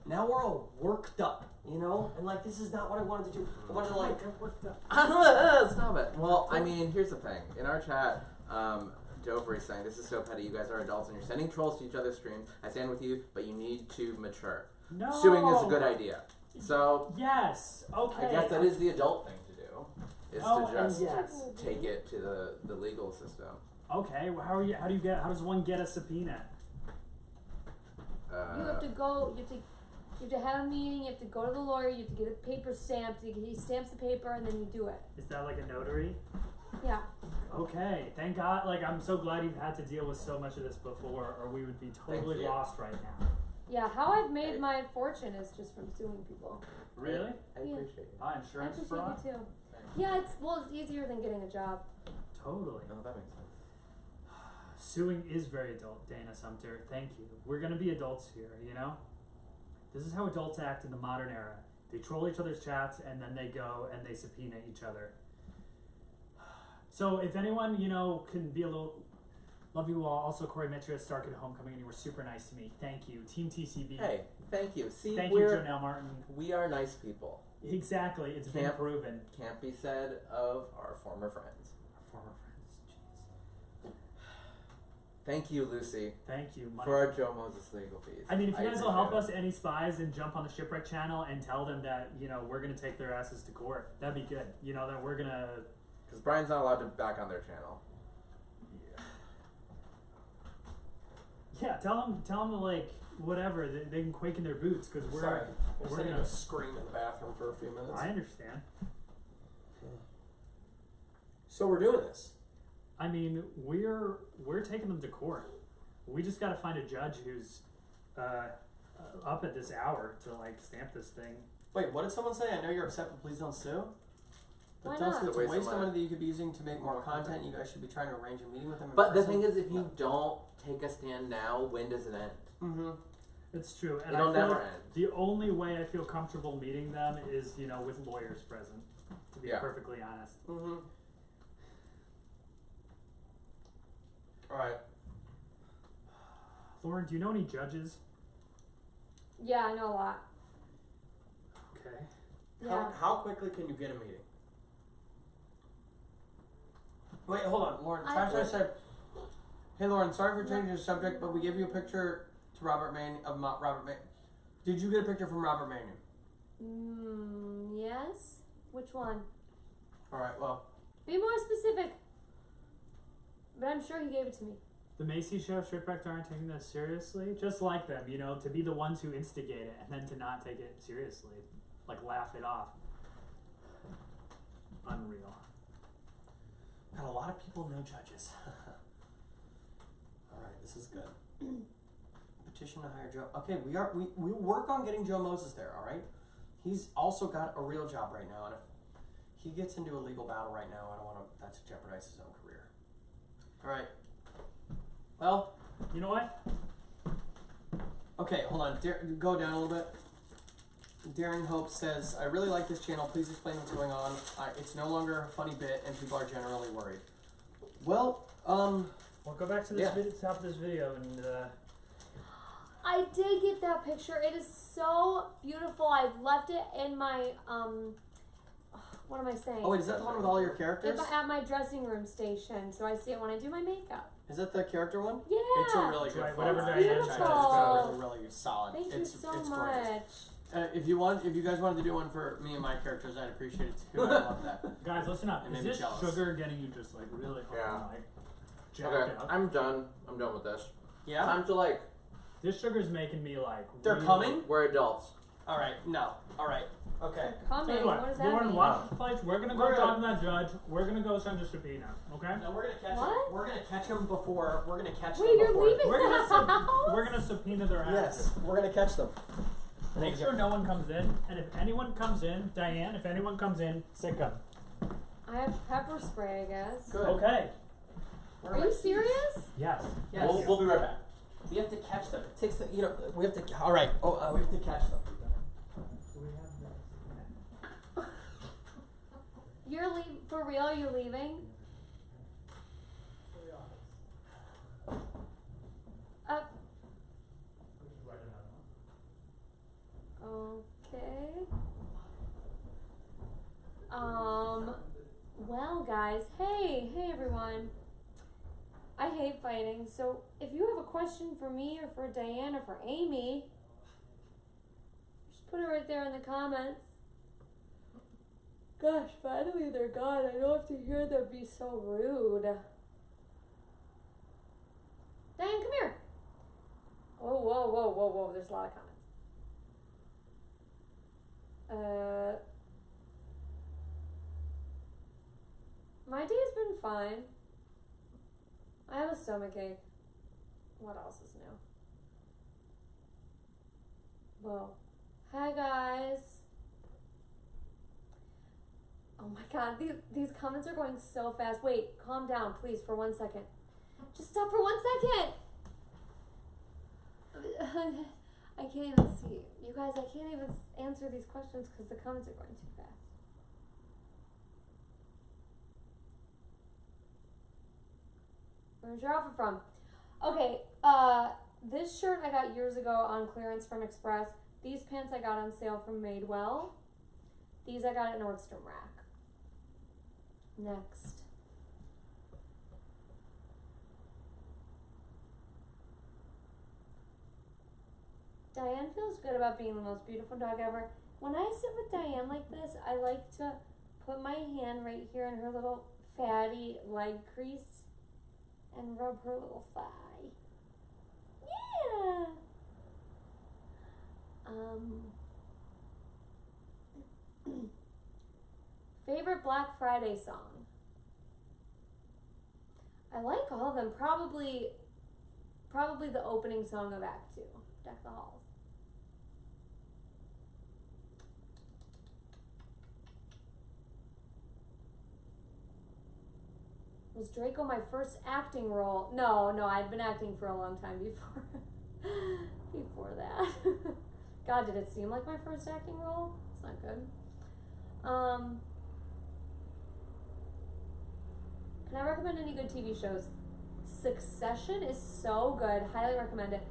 Now we're all worked up, you know, and like this is not what I wanted to do. I wanted to like worked up. Stop it. Well, I mean, here's the thing. In our chat, Dover is saying, "This is so petty. You guys are adults and you're sending trolls to each other's streams. I stand with you, but you need to mature. No. Suing is a good idea. So Yes. Okay. I guess that is the adult thing to do. Is Oh, to just yes. take it to the legal system. Okay. Well, how does one get a subpoena? You have to go. You have to have a meeting. You have to go to the lawyer. You have to get a paper stamped. He stamps the paper, and then you do it. Is that like a notary? Yeah. Okay. Thank God. Like I'm so glad you've had to deal with so much of this before, or we would be totally Thank you. lost right now. Yeah. How I've made my fortune is just from suing people. Really? I Yeah. appreciate it. Ah, I insurance appreciate fraud. you too. Yeah, it's easier than getting a job. Totally. No, that makes sense. Suing is very adult, Dana Sumter. Thank you. We're gonna be adults here, you know? This is how adults act in the modern era. They troll each other's chats and then they go and they subpoena each other. So if anyone, you know, can be a little love you all. Also Corey Mitra, Stark at Homecoming, and you were super nice to me. Thank you. Team TCB. Hey, thank you. See, Thank you, Janelle Martin. we are nice people. Exactly. It's been Can't- proven. Can't be said of our former friends. Our former friends. Jeez. Thank you, Lucy, Thank you. Mike. for our Joe Moses legal fees. I mean, if you guys will help appreciate us, any spies, and jump on the Shipwrecked channel and tell them that, you know, we're going to take their asses to court, that'd be good. You know, that we're going to... because Brian's not allowed to back on their channel. Yeah, tell them to, like, whatever, they can quake in their boots, because we're... Sorry, we're we're gonna gonna scream in the bathroom for a few minutes. I understand. So we're doing this. I mean, we're taking them to court. We just got to find a judge who's up at this hour to, like, stamp this thing. Wait, what did someone say? I know you're upset, but please don't sue. But Why don't not? sue. It's a Waste of waste of money. money that you could be using to make more content. You guys should be trying to arrange a meeting with them. But the thing is, if you don't take a stand now, when does it end? Mm-hmm. It's true. And It'll I feel never like end. the only way I feel comfortable meeting them is, you know, with lawyers present, to be Yeah. perfectly honest. Mm-hmm. All right. Lauren, do you know any judges? Yeah, I know a lot. Okay. Yeah. How quickly can you get a meeting? Wait, hold on, Lauren. Tasha said, "Hey, Lauren, sorry for changing the subject, but we gave you a picture to Robert Maine of Robert Maine. Did you get a picture from Robert Maine? Yes. Which one? All right. Well, Be more specific. But I'm sure he gave it to me. The Macy Show, Shipwrecked aren't taking this seriously. Just like them, you know, to be the ones who instigate it and then to not take it seriously. Like, laugh it off. Unreal. got a lot of people, no judges. All right, this is good. Petition to hire Joe. Okay, we work on getting Joe Moses there. All right. He's also got a real job right now, and if he gets into a legal battle right now, I don't want that to jeopardize his own career. All right. Well, You know what? okay, hold on. Go down a little bit. Daring Hope says, I really like this channel. Please explain what's going on. It's no longer a funny bit, and people are generally worried. Well, We'll go back to this top of this video and I did get that picture. It is so beautiful. I've left it in my what am I saying? oh wait, is that the one with all your characters? At my dressing room station, so I see it when I do my makeup. Is that the character one? Yeah. It's a really good Right, photo. whatever I that is. checked it. Beautiful. It's really solid. Thank it's you so it's much. gorgeous. If you guys wanted to do one for me and my characters, I'd appreciate it too. I love that. guys, listen up. It Is made me this jealous. sugar getting you just like really hard, Yeah. like jacked Okay, up? I'm done. I'm done with this. Yeah. Time to This sugar's making me like. They're really- coming. we're adults. All right. No. All right. Okay. Coming. Tell you What does that Lauren, mean? watch this place. We're gonna go We're talk gonna- to that judge. We're gonna go send a subpoena. Okay? No, we're gonna catch What? them. We're gonna catch them before. We're gonna catch Wait, them you're before. leaving We're the gonna house? we're gonna subpoena their Yes, asses. we're gonna catch them. Make sure no one comes in, and if anyone comes in, Diane, if anyone comes in, sick them. I have pepper spray, I guess. Good. Okay. Where Are my you keys? serious? Yes. Yes. We'll be right back. We have to catch them. It takes the. We have to. All right. We have to catch them. You're for real? You're leaving? Okay. Well, guys. Hey everyone. I hate fighting, so if you have a question for me or for Diane or for Amy, just put it right there in the comments. Gosh, finally they're gone. I don't have to hear them be so rude. Diane, come here. Oh, whoa. There's a lot of comments. My day's been fine. I have a stomachache. What else is new? Whoa. Hi, guys. Oh my god, these comments are going so fast. Wait, calm down, please, for 1 second. Just stop for 1 second! I can't even see. You guys, I can't even answer these questions because the comments are going too fast. Where's your outfit from? Okay, this shirt I got years ago on clearance from Express. These pants I got on sale from Madewell. These I got at Nordstrom Rack. Next. Diane feels good about being the most beautiful dog ever. When I sit with Diane like this, I like to put my hand right here in her little fatty leg crease and rub her little thigh. Yeah. Favorite Black Friday song? I like all of them. Probably the opening song of Act 2, Deck the Halls. Was Draco my first acting role? No, I'd been acting for a long time before before that. God, did it seem like my first acting role? It's not good. Can I recommend any good TV shows? Succession is so good. Highly recommend it.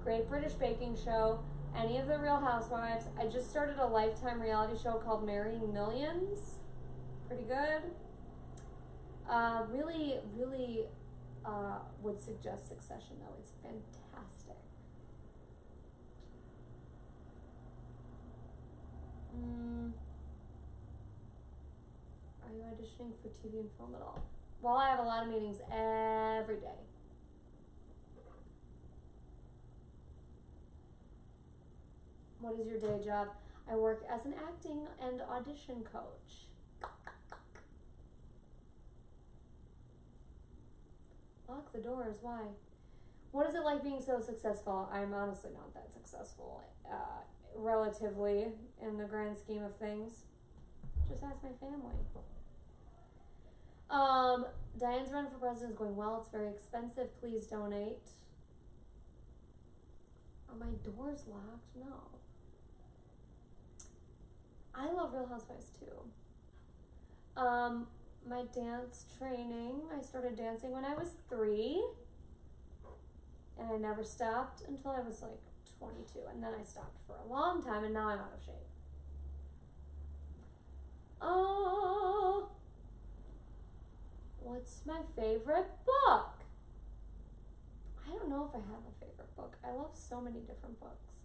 Great British Baking Show. Any of the Real Housewives. I just started a Lifetime reality show called Marrying Millions. Pretty good. Really would suggest Succession though. It's fantastic. Are you auditioning for TV and film at all? Well, I have a lot of meetings every day. What is your day job? I work as an acting and audition coach. Lock the doors, why? What is it like being so successful? I'm honestly not that successful, relatively, in the grand scheme of things. Just ask my family. Diane's run for president is going well. It's very expensive. Please donate. Are my doors locked? No. I love Real Housewives too. My dance training, I started dancing when I was 3. And I never stopped until I was like 22. And then I stopped for a long time and now I'm out of shape. What's my favorite book? I don't know if I have a favorite book. I love so many different books.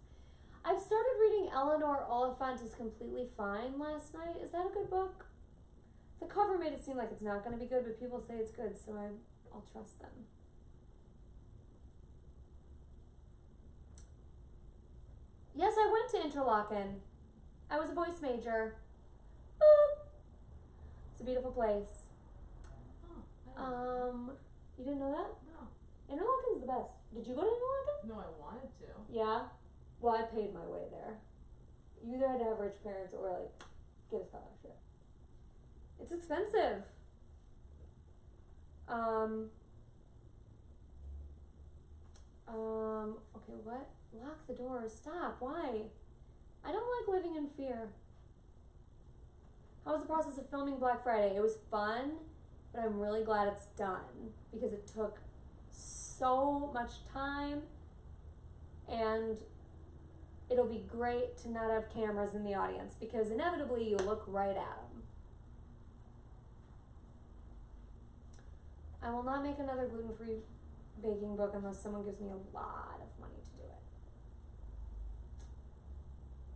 I've started reading Eleanor Oliphant is Completely Fine last night. Is that a good book? The cover made it seem like it's not going to be good, but people say it's good, so I'll trust them. Yes, I went to Interlaken. I was a voice major. Boop. It's a beautiful place. Oh, You didn't know that? no. Interlaken's the best. Did you go to Interlaken? No, I wanted to. Yeah. Well, I paid my way there. You either had to have rich parents or like get a scholarship. It's expensive. Okay, what? Lock the doors. Stop. Why? I don't like living in fear. How was the process of filming Black Friday? It was fun, but I'm really glad it's done because it took so much time, and it'll be great to not have cameras in the audience because inevitably you look right at them. I will not make another gluten-free baking book unless someone gives me a lot of money to do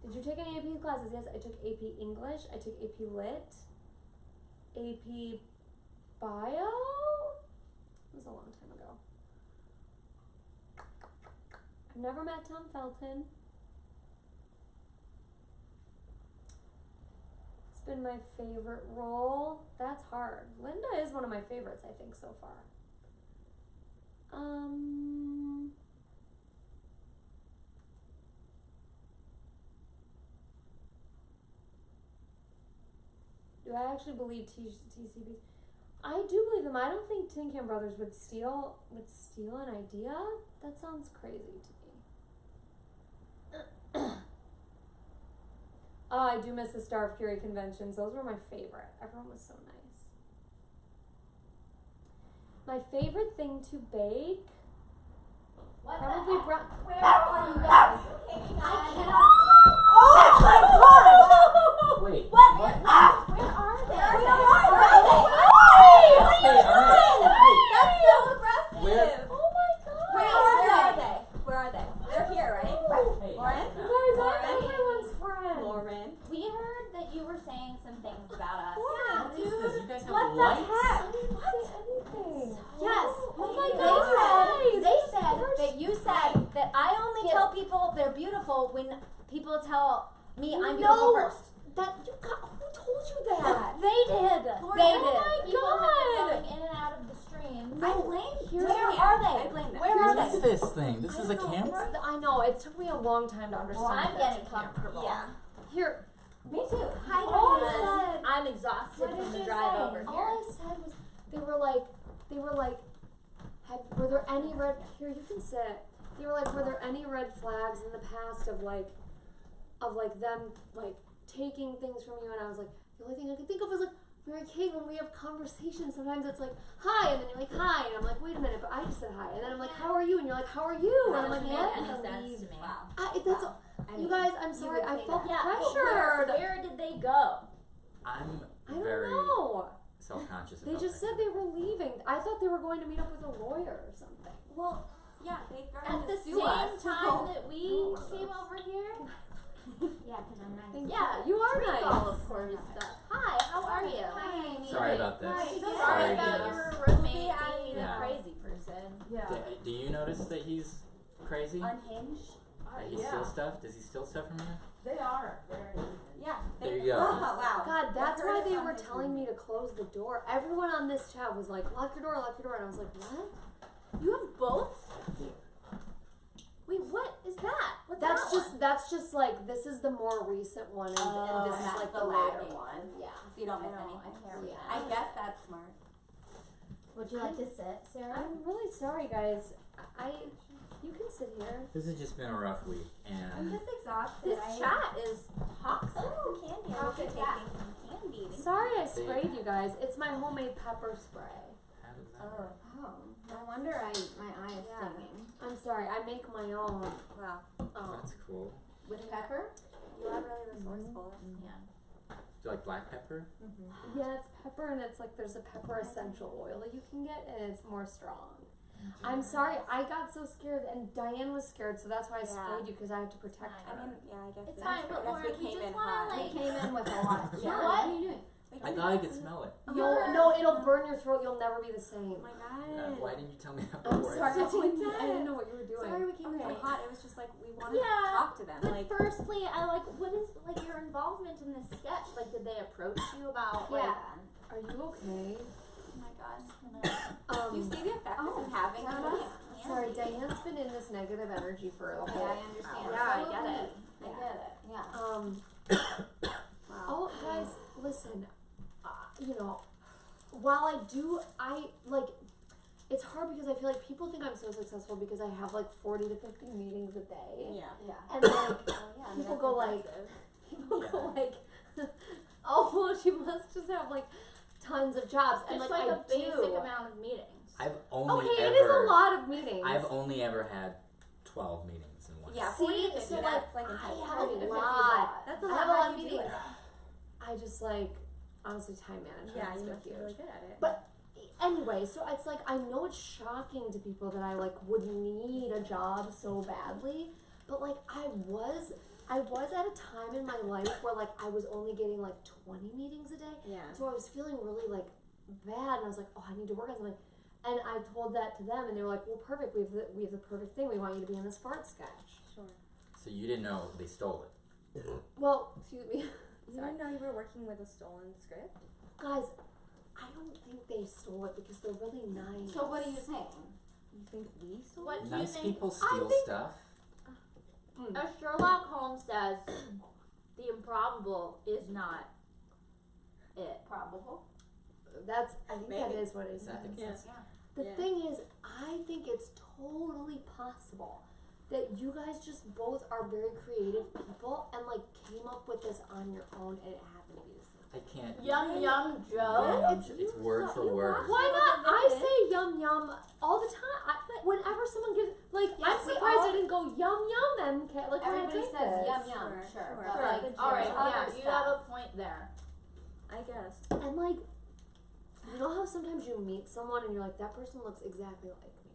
it. Did you take any AP classes? Yes, I took AP English, I took AP Lit, AP Bio? It was a long time ago. I've never met Tom Felton. It's been my favorite role. That's hard. Linda is one of my favorites, I think, so far. Do I actually believe TCBs? I do believe them. I don't think Tin Can Brothers would steal an idea. That sounds crazy to me. Oh, I do miss the Star of Fury conventions. Those were my favorite. Everyone was so nice. My favorite thing to bake? Probably brown. Where are you guys? I cannot. Oh my god! Wait. What? What? Where are they? That's so aggressive. Where? Oh my god. Where are they? Where are they? They're here, right? Hey, Lauren? You guys are everyone's friend. Lauren. We heard that you were saying some things about us. Yeah, What is this? You guys have What the lights? heck? I didn't say anything. Yes. Oh my They god. said that you said that I only tell people they're beautiful when people tell me I'm beautiful first. That you got, who told you that? They did. Lauren, They oh did. my People have been God. going in and out of the stream. I blame Here's Where the- are they? I blame them. Where are What they? is this thing? This is a I don't know, camera? it's- I know, it took me a long time to understand. Well, I'm that that's getting a camera. comfortable. Yeah. Here, Me too. Hi, All guys. I said- I'm exhausted What from did the you drive say? over All here. I said was they were like, were there any red? Here, you can sit. They were like, were there any red flags in the past of them like taking things from you? And I was like, the only thing I could think of was like, Mary Kate, when we have conversations, sometimes it's like, hi, and then you're like, hi, and I'm like, wait a minute, but I just said hi, and then I'm like, how are you? And you're like, how are you? And I'm like, Doesn't what? make any sense to me. That's you guys. I'm sorry. I felt Yeah, but pressured. where did they go? I'm I don't very know. self-conscious They about just said they were leaving. I thought they were going to meet up with a lawyer or something. Well, yeah, they At the sue us. same time that we Oh, one of came those. over here? Yeah, because I'm nice. Thank Yeah, you are drink nice. all of Corey's stuff. Hi, how are you? Hi. Sorry about this. Hi, Sorry sorry about about your this. roommate Yeah. being Yeah. a crazy person. Yeah. Do you notice that he's crazy? Unhinged. That he steals stuff? Does he steal stuff from you? They are. Yeah. There you go. Oh, wow. God, that's I why heard they it were from telling me to close the door. Everyone on this chat was like, lock your door, and I was like, what? You have both? Wait, what is that? What's That's that just just like this is the more recent one, and this is that's like the the later lagging one. Yeah. So you don't miss I know, anything. I can't read I that. guess that's smart. Would you like to sit, Sarah? I'm really sorry, guys. You can sit here. This has just been a rough week, I'm and just exhausted. This chat is toxic. Oh, candy. I'll I'm take taking that. some candy. Sorry, I sprayed you guys. It's my homemade pepper spray. how does that work? Oh, no wonder my eye is Yeah. stinging. I'm sorry. I make my own. Wow. That's cool. With pepper? You are really resourceful. Yeah. Do you like black pepper? Yeah, it's pepper, and it's like there's a pepper essential oil you can get, and it's more strong. I'm sorry, I got so scared, and Diane was scared, so that's why I sprayed you because I had to protect her. I mean, yeah, I guess It's that's fine, fair. but I guess Lauren, we came just in wanna, hot. like- Came in with a lot. Yeah. What are you doing? I I thought I could smell it. No, it'll burn your throat. You'll never be the same. Oh my god. Why didn't you tell me that I'm before? sorry. So I didn't intense. know what you were doing. Sorry we came in so Okay. hot. It was just like we wanted to Yeah, talk to them. But Like, firstly, I like, what is like your involvement in this sketch? Like, did they approach you about like? yeah. Are you okay? Oh my god. Um, You see the effect this is having on us? Sorry, Diane's been in this negative energy for a Okay, whole I understand. Yeah, I get Absolutely. it. I get it. Yeah. Wow. Oh, guys, listen. You know, while I like. It's hard because I feel like people think I'm so successful because I have like 40 to 50 meetings a day. Yeah. Yeah. And like, Oh, yeah. I mean, people that's go like, impressive. people go like, oh, well, she must just have like tons of jobs. And Just like, like I a basic do. amount of meetings. I've only Okay, ever. it is a lot of meetings. I've only ever had 12 meetings in one. Yeah, See, 40 to 50, so, that's like, intense. I have 40 to a 50 is lot. That's I a lot. have a lot How of do you do meetings. it? I just like, honestly, time management Yeah, is you so must be huge. really good at it. But anyway, so it's like I know it's shocking to people that I like would need a job so badly, but like I was at a time in my life where like I was only getting like 20 meetings a day, Yeah. so I was feeling really like bad, and I was like, oh, I need to work on something, and I told that to them, and they were like, well, perfect, we have the perfect thing, we want you to be in this fart sketch. Sure. So you didn't know they stole it. Well, excuse me, You didn't know you were working with a stolen script? guys. I don't think they stole it because they're really nice. So what are you saying? You think we stole What do you Nice think? people steal think- stuff. As Sherlock Holmes says, the improbable is not it. Probable. That's, I think that Maybe. is what it is. Is that Yes. The Yeah. thing is, I think it's totally possible that you guys just both are very creative people and like came up with this on your own and it happened to be the same. I can't. Yum Yum Joe. Yeah, it's- it's word for word. Why not? I say yum yum all the time. Whenever someone gives, like, Yes, I'm we surprised all- I didn't go yum yum and like, can I Everybody take says this? yum yum. Sure, Sure. sure. But Sure. like, All right, there's yeah, other you stuff. have a point there. I guess. And like, you know how sometimes you meet someone and you're like, that person looks exactly like me.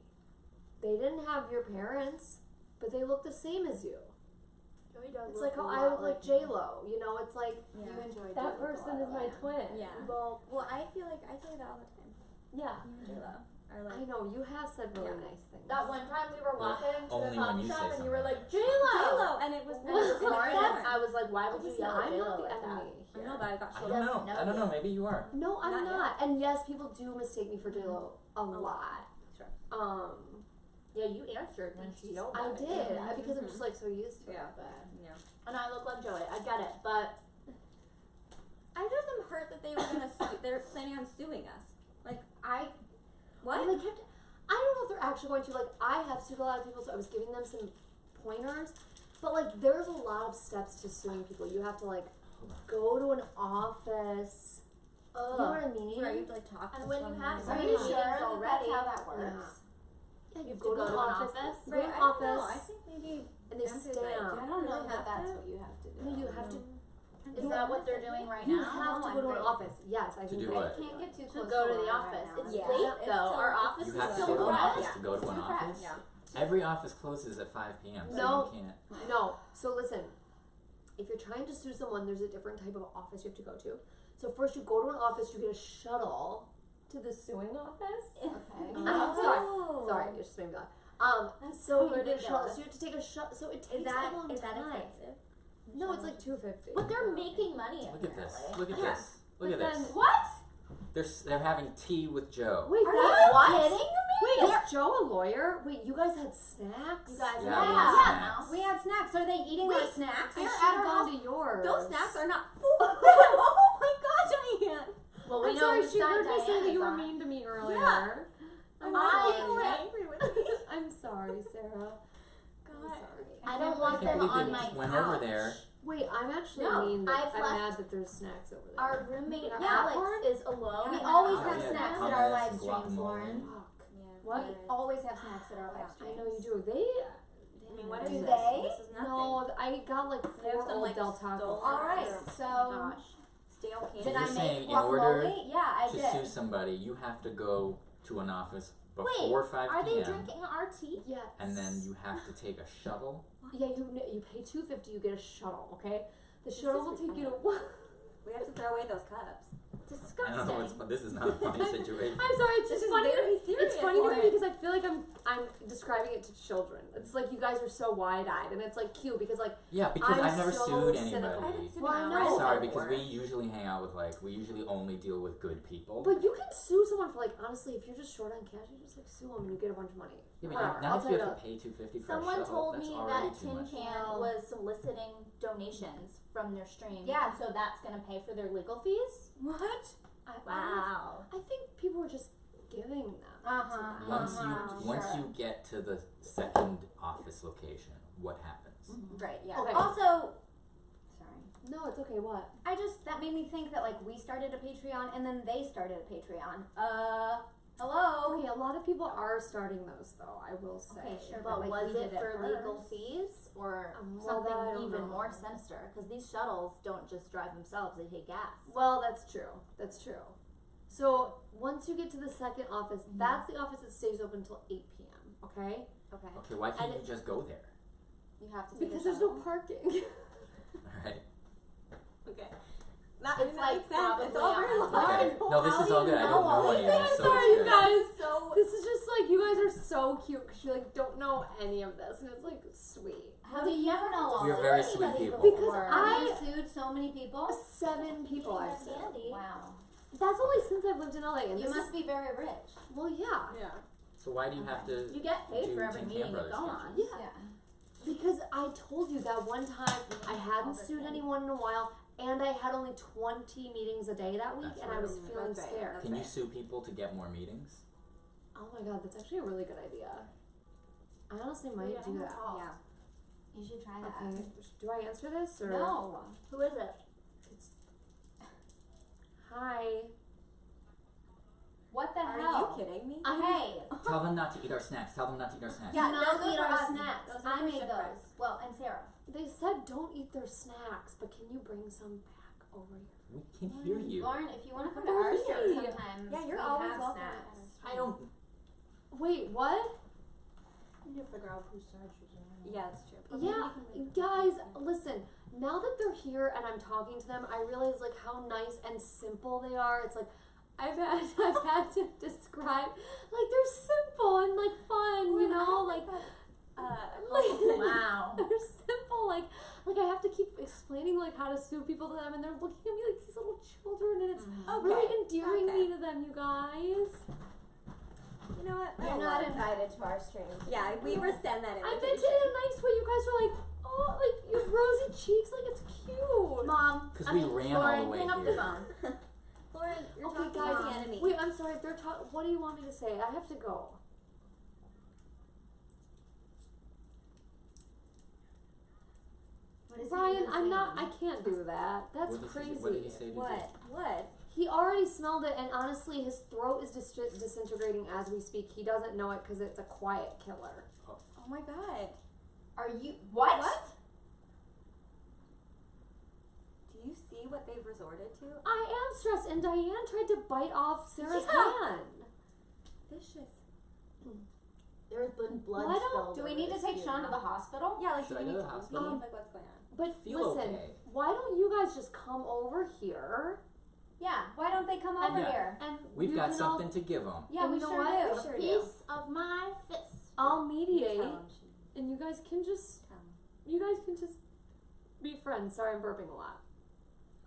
They didn't have your parents, but they look the same as you. Joey does It's look like how a I lot look like me. J Lo. You know, it's like Yeah. You enjoy that Joey person a is lot, my yeah. twin. Yeah. Well, Well, I feel like I say that all the time. yeah. You and J-Lo are like. I know you have said really Yeah. nice things. That one time we were walking into the only when coffee you shop say and you were something. like, J-Lo! J-Lo, and it was. And it was Lauren, That's- and I was like, why would you Listen, yell at I'm J-Lo not the like that? enemy I here. know, but I got I showed don't up. know. I don't know. Maybe you are. No, I'm Not not. And yes, people do mistake me for J Lo a lot. Sure. Yeah, you answered when she yelled I at me. did because I'm just like so used to Yeah. it. But Yeah. And I look like Joey. I get it, but I just am hurt that they were gonna they're planning on suing us. Like, what? Well, they kept. I don't know if they're actually going to. Like, I have sued a lot of people, so I was giving them some pointers. But like, there's a lot of steps to suing people. You have to like go to an office. You know what I mean? Where you like talk and to when you someone. have and- so Are many you meetings sure that already, that's how that works? Yeah, you have go to to an go to an office. office? Go to Right, an I don't know. office, I think maybe and they Andrew's stamp. right. I don't know You that have that's to? what you have to do. No, you have to. is that what they're doing right You now? have to go to an office. Yes, I To think do they- what? Can't get too To close go to the Lauren office. right It's now. Yeah. late It's though. still- Our office You is have to still go to an closed. office to go to an Correct. office. Yeah. Every office closes at 5 p.m. So No. you can't. No. So listen, if you're trying to sue someone, there's a different type of office you have to go to. So first you go to an office, you get a shuttle to the suing office. Okay. Oh. Sorry, it just made me laugh. So so you get a shuttle. ridiculous. So you have to take a shuttle. So it takes Is that a long is that time. expensive? No, it's like $250. But they're making money. Look at this. apparently. Look at Yeah. this. Look But at this. then- What? They're having tea with Joe. Wait, Are that's you what? kidding me? Wait, is Joe a lawyer? Wait, you guys had snacks? You guys, Yeah, Yeah. we had snacks. We had snacks. Are they eating our snacks? I They're should at have our gone house. to yours. Those snacks are not full. Oh my gosh, Diane. Well, we I'm know sorry, whose she side heard me say Diane that you is were on. mean to me earlier. Yeah. I'm I sorry. am angry with me. I'm sorry, Sarah. I'm God. sorry. I don't I want can't them believe on they my just went couch. over there. Wait, I'm actually No, mean that I've I'm left- mad that there's snacks over there. Our roommate Yeah. Alex Popcorn? is alone. We in the always house. have yeah, snacks hummus at our and live streams, guacamole. Lauren. Fuck. Yeah. What? We always have snacks at our live I streams. know you do. They. I mean, what Do is they? this? This is nothing. No, I got like They have 4 some, old like, Del Taco. stole- Alright, Oh so gosh. Stale candy. So did you're I saying make in order guacamole? Yeah, I to did. sue somebody, you have to go to an office Wait, before 5 are they p.m. drinking our tea? Yes. and then you have to take a shuttle. Yeah, you pay $250. You get a shuttle. Okay. The shuttle will take you to. We have to throw away those cups. To disgusting. I don't know what's fun. This is not a funny situation. I'm sorry, it's This just is funny. very serious. It's funny to me Lauren. because I feel like I'm describing it to children. It's like you guys are so wide-eyed, and it's like cute because like Yeah, because I'm I've never so sued cynical. anybody. Well, I know. I'm sorry, before. because we usually hang out with we usually only deal with good people. But you can sue someone for like honestly, if you're just short on cash, you just like sue them and you get a bunch of money. Yeah, but Whatever, now I'll if tell you you have that. to pay $250 for Someone a shuttle, told that's me already that too Tin much. Can Wow. was soliciting donations from their stream. Yeah. So that's gonna pay for their legal fees. What? Wow. I think people were just giving them. Uh-huh. to them. Once Sure. you get to the second office location, what happens? Right. Yeah. Okay. Also, sorry. No, it's okay. What? That made me think that like we started a Patreon and then they started a Patreon. Hello. Okay, a lot of people are starting those though. I will say. Okay, sure, But but like, was we it did it for legal first. fees or Well, something that I don't even know. more sinister? Because these shuttles don't just drive themselves; they take gas. Well, that's true. That's true. So once you get to the second office, that's the office that stays open until 8 p.m. Okay? Okay. Okay, why can't And you just go there? You have to take Because a there's no shuttle. parking. Alright. Okay. That, It's like makes sense. It's probably all very on- logical. Okay. No, this is all good. I don't know any of I'm this, so sorry, it's you good. guys. So This is just like you guys are so cute because you like don't know any of this, and it's like sweet. How do you never know? We are very sweet people. Because Have you I- sued so many people. 7 people I've That's said. handy. Wow. That's only since I've lived in LA, and You this must is, be very rich. well, yeah, yeah. So why do you have to You get paid do for every Tin Can meeting you Brothers go on. sketches? Yeah. because I told you that one time I hadn't sued anyone in a while, and I had only 20 meetings a day that week, That's and I right. was feeling That's right. scared. Can you sue people to get more meetings? Oh my god, that's actually a really good idea. I honestly might do that. Yeah. You should try that. Okay, do I answer this or No. Who is it? Hi? What the Are hell? you kidding me? Hey. Tell them not to eat our snacks. Tell them not to eat our snacks. Yeah, not those eat are our us. snacks. Those I are made those. Well, and Sarah. They said don't eat their snacks, but can you bring some back over here? We can hear you. Lauren, if you want to come to Over our here. stream sometimes, Yeah, you're we always have welcome. snacks. I don't. Wait, what? You need to figure out whose side she's on. Yeah, that's true. Yeah, guys, listen. Now that they're here and I'm talking to them, I realize like how nice and simple they are. It's like I've had to describe like they're simple and like fun, you know, like like Wow. they're simple. Like I have to keep explaining like how to sue people to them, and they're looking at me like these little children, and it's really endearing me to them, you guys. You know what? You're not invited to our stream. Yeah, we rescind that I invitation. meant it in a nice way. You guys were like, oh, like you have rosy cheeks, like it's cute. Mom. 'Cause we ran all Lauren, the way hang up here. the phone. Lauren, you're Okay, talking guys. to the enemy. Wait, I'm sorry. They're talking. What do you want me to say? I have to go. What is he Ryan, even I'm saying? not. I can't do that. That's What did he say- crazy. What did he say to do? What? He already smelled it, and honestly, his throat is disintegrating as we speak. He doesn't know it because it's a quiet killer. Oh my god. Are you what? Do you see what they've resorted to? I am stressed, and Diane tried to bite off Sarah's Yeah. hand. Vicious. There's been blood Why don't- spilled. Do we need to take Sean to the hospital? Yeah, like Should do I we go need to the to hospital? leave? Like what's going on? But Feel listen, okay. why don't you guys just come over here Yeah. Why don't they come And- over Yeah. here? and We've you got can something to give them. Yeah, And we you know sure what? do. A Sure piece of my fist. I'll mediate, Tell him she- and you guys can just tell him. be friends. Sorry, I'm burping a lot.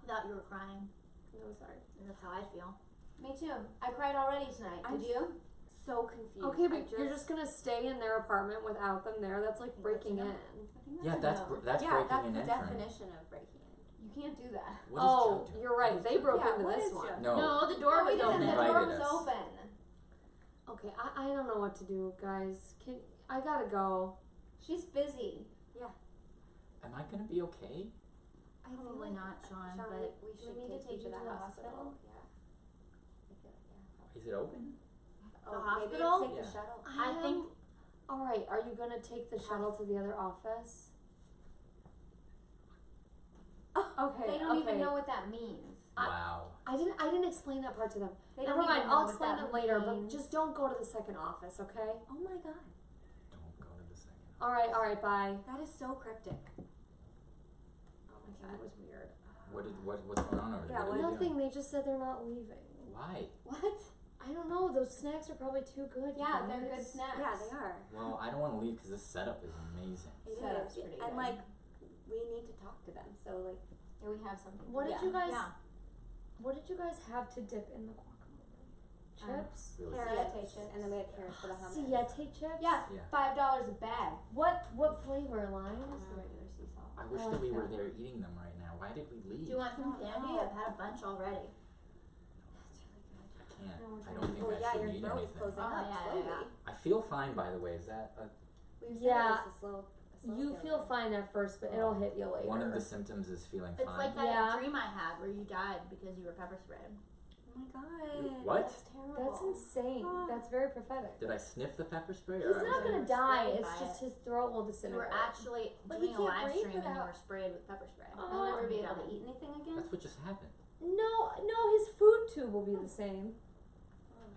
Thought you were crying. No, sorry. That's how I feel. Me too. I cried already tonight. I'm Did you? So confused. Okay, I but you're just gonna stay in their apartment without them there. That's like breaking in. I think Yeah, a that's no. that's yeah, breaking that's and the entering. definition of breaking in. You can't do that. What is Oh, Joe doing? you're right. They broke Yeah, into what this is one. Joe? No. the door No, was we didn't. open. The Invited door was us. open. Okay, I don't know what to do, guys. I gotta go. She's busy. Am I gonna be okay? I feel Probably like- not, Sean, Sean, but we do should we need to take you you to to the the hospital. hospital? Yeah. I feel like, yeah. Is it open? The Oh, hospital? Maybe take Yeah. the shuttle. I think- All right, are you gonna take the shuttle to the other office? Okay. They don't even okay. know what that means. Wow. I didn't explain that part to them. They Never don't mind. even know I'll what explain that it later. But means. just don't go to the second office, okay? Oh my god. Don't go to the second. All right. Bye. That is so cryptic. Oh my god, that was weird. What's going on over there? Yeah, What are they Nothing. doing? They just said they're not leaving. Why? What? I don't know. Those snacks are probably too good. Yeah, you they're guys. good snacks. Yeah, they are. Well, I don't want to leave because this setup is amazing. It Setup's is. pretty And good. like, we need to talk to them. So like, Yeah, we have something. What did Yeah. you guys? Yeah. What did you guys have to dip in the guacamole? Chips. Really. carrots, Siete chips. and then we had carrots for the hummus. Siete chips. Yeah, Yeah. $5 a bag. What flavor? Lime. Just the regular sea salt. I wish I that we like were that. there eating them right now. Why did we leave? Do you want some candy? no. I've had a bunch already. I can't. No, we're I trying don't to- think well, I yeah, should your eat throat is anything. closing Oh, up yeah, slowly. yeah. I feel fine, by the way. Is that We've said Yeah. it's a slow You feel fine at first, but it'll hit you later. one of the symptoms is feeling It's fine? like that Yeah. dream I had where you died because you were pepper sprayed. Oh my god. What? That's terrible. That's insane. That's very prophetic. Did I sniff the pepper spray? He's Or I not was gonna were die. sprayed It's by just it. his throat will You disintegrate. were actually But doing he a can't live breathe stream and you without- were sprayed with pepper spray. Oh. He'll never be able Done. to eat anything again? That's what just happened. No, his food tube will be the same.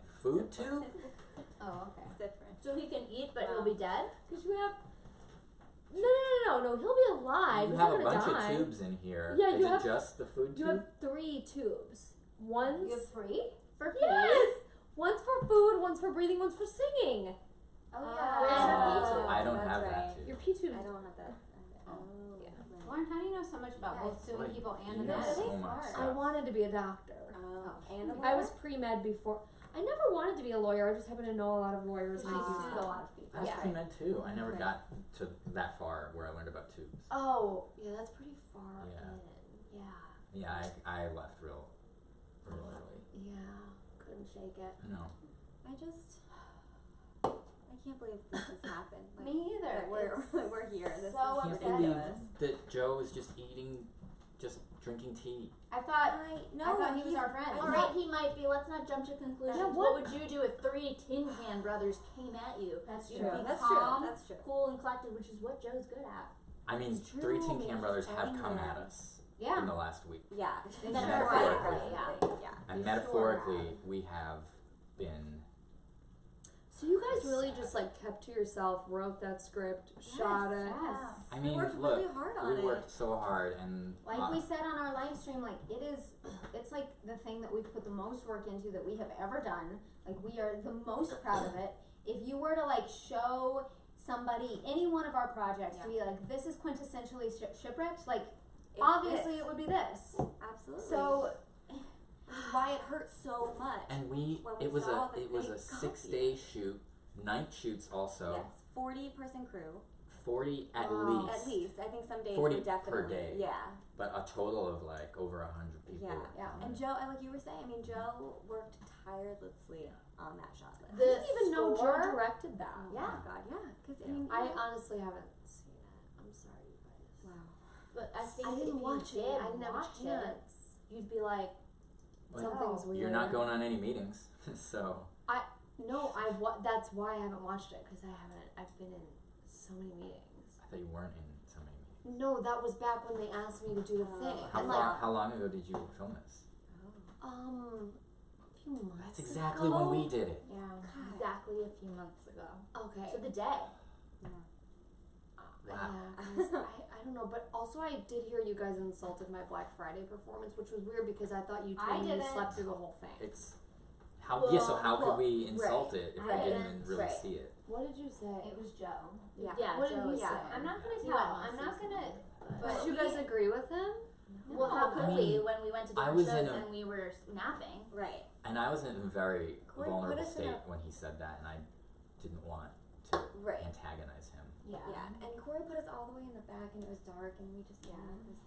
Food tube? Oh, okay. It's different. So he can eat, but he'll be dead? Cause you have. No. He'll be alive. You He's have not a gonna bunch die. of tubes in here. Yeah, Is you it have- just the food You tube? have 3 tubes. One's You have 3? For yes. One's for food. One's for breathing. One's for singing. Oh, yeah. yeah. I don't that's have that right. tube. Your P tube. I don't have that. Oh. Yeah. right. Lauren, how do you know so much about Yeah, both suing like, people and you know anatomy? so much I stuff. wanted to be a doctor. And a I lawyer? was pre-med before. I never wanted to be a lawyer. I just happen to know a lot of lawyers. She And I do sued a stuff. lot of people. I was Yeah. pre-med too. I never Right. got to that far where I learned about tubes. Oh, yeah, that's pretty far Yeah. in. Yeah. Yeah, I left real early. Yeah. Couldn't shake it. No. I can't believe this has happened. Like, Me either. that we're, It's we're here. This so is Can't upsetting. ridiculous. believe that Joe is just drinking tea. I thought No, I thought he was he's- our friend. I Alright, thought- he might be. Let's not jump to conclusions. Yeah, what what- would you do if 3 Tin Can brothers came at you? That's You'd true. be That's calm, true. That's true. cool, and collected, which is what Joe's good at. I mean, It's true, 3 Tin man, Can Brothers he's have angry come at at us. us Yeah. in the last week. Yeah. Metaphorically, Yeah. And For metaphorically, we have been. So you guys really just like kept to yourself, wrote that script, shot it. Yes. I We mean, worked look, really hard on we it. worked so hard, and Like we said on our live stream, like it's like the thing that we've put the most work into that we have ever done. Like we are the most proud of it. If you were to like show somebody any one of our projects to be like, this is quintessentially shipwrecked, like obviously it would be this. Absolutely. So which is why it hurts so much. and when we it was saw a the it was a fake 6-day shoot, night shoots also, Yes, 40-person crew 40 at Wow. least, at least. I think some days 40 were definitely per day. Yeah, but a total of like over 100 people. yeah. on And it. Joe, like you were saying, I mean, Joe worked tirelessly on that shot list. I didn't even know Joe score? directed that. Oh my God, yeah. Because I Yeah. mean, I you know- honestly haven't seen it. I'm sorry, you guys. wow. but I think I if didn't you watch it. did I didn't have a watch it, chance. you'd be like, Well, Something's weird. You're not going on any meetings, so No, that's why I haven't watched it because I haven't. I've been in so many meetings. I thought you weren't in so many meetings. No, that was back when they asked me to do the thing. How And how long ago did you film this? a few months. That's exactly ago. when we did it. Yeah. exactly a few months ago. Okay. So the day. Wow. Yeah, guys, I don't know, but also I did hear you guys insulted my Black Friday performance, which was weird because I thought you I told me you didn't. slept through the whole thing. It's how so how well, could we insult it if right, we didn't even really right. see it? What did you say? It was Joe. Yeah. Yeah, What did Joe. he Yeah. say? I'm not gonna He tell. went I'm not mostly gonna. But did you he- guys agree with him? Well, how could I we mean, when we went to I different was shows in a- and we were napping? Right. And I was in a very Corey put vulnerable us in state a- when he said that, and I didn't want to Right. antagonize him. Yeah. Yeah. And Corey put us all the way in the back, and it was dark, and we just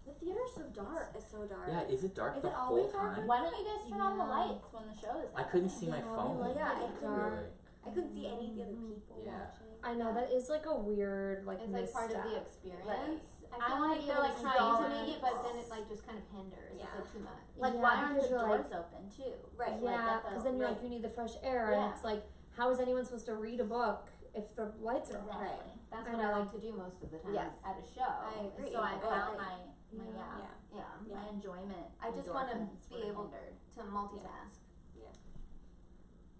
The theater's so dark. It's so dark. Yeah, is it dark Is the it whole always dark? time? Why don't you guys turn on the Yeah. lights when the show is I happening? couldn't see my Yeah, phone. like Yeah, it I couldn't- Really. I couldn't see any of the other people Yeah. watching. I know that is like a weird like It's like part of the misstep. experience. Right. I want to be they're, like like, trying to trying make to- it, but then it like just kind of hinders. Yeah. It's like too much. Like Yeah, why aren't the because you're doors open too? Right. Yeah, at the- because then you're right. like you need the fresh air, Yeah. and it's like how is anyone supposed to read a book if the lights are on? Exactly. Right. That's I what I know. like to do most of the time Yes. at a show. I agree. So I Oh, found I- my Yeah. Yeah. my enjoyment. I just want to endorphins be were able hindered. to multitask.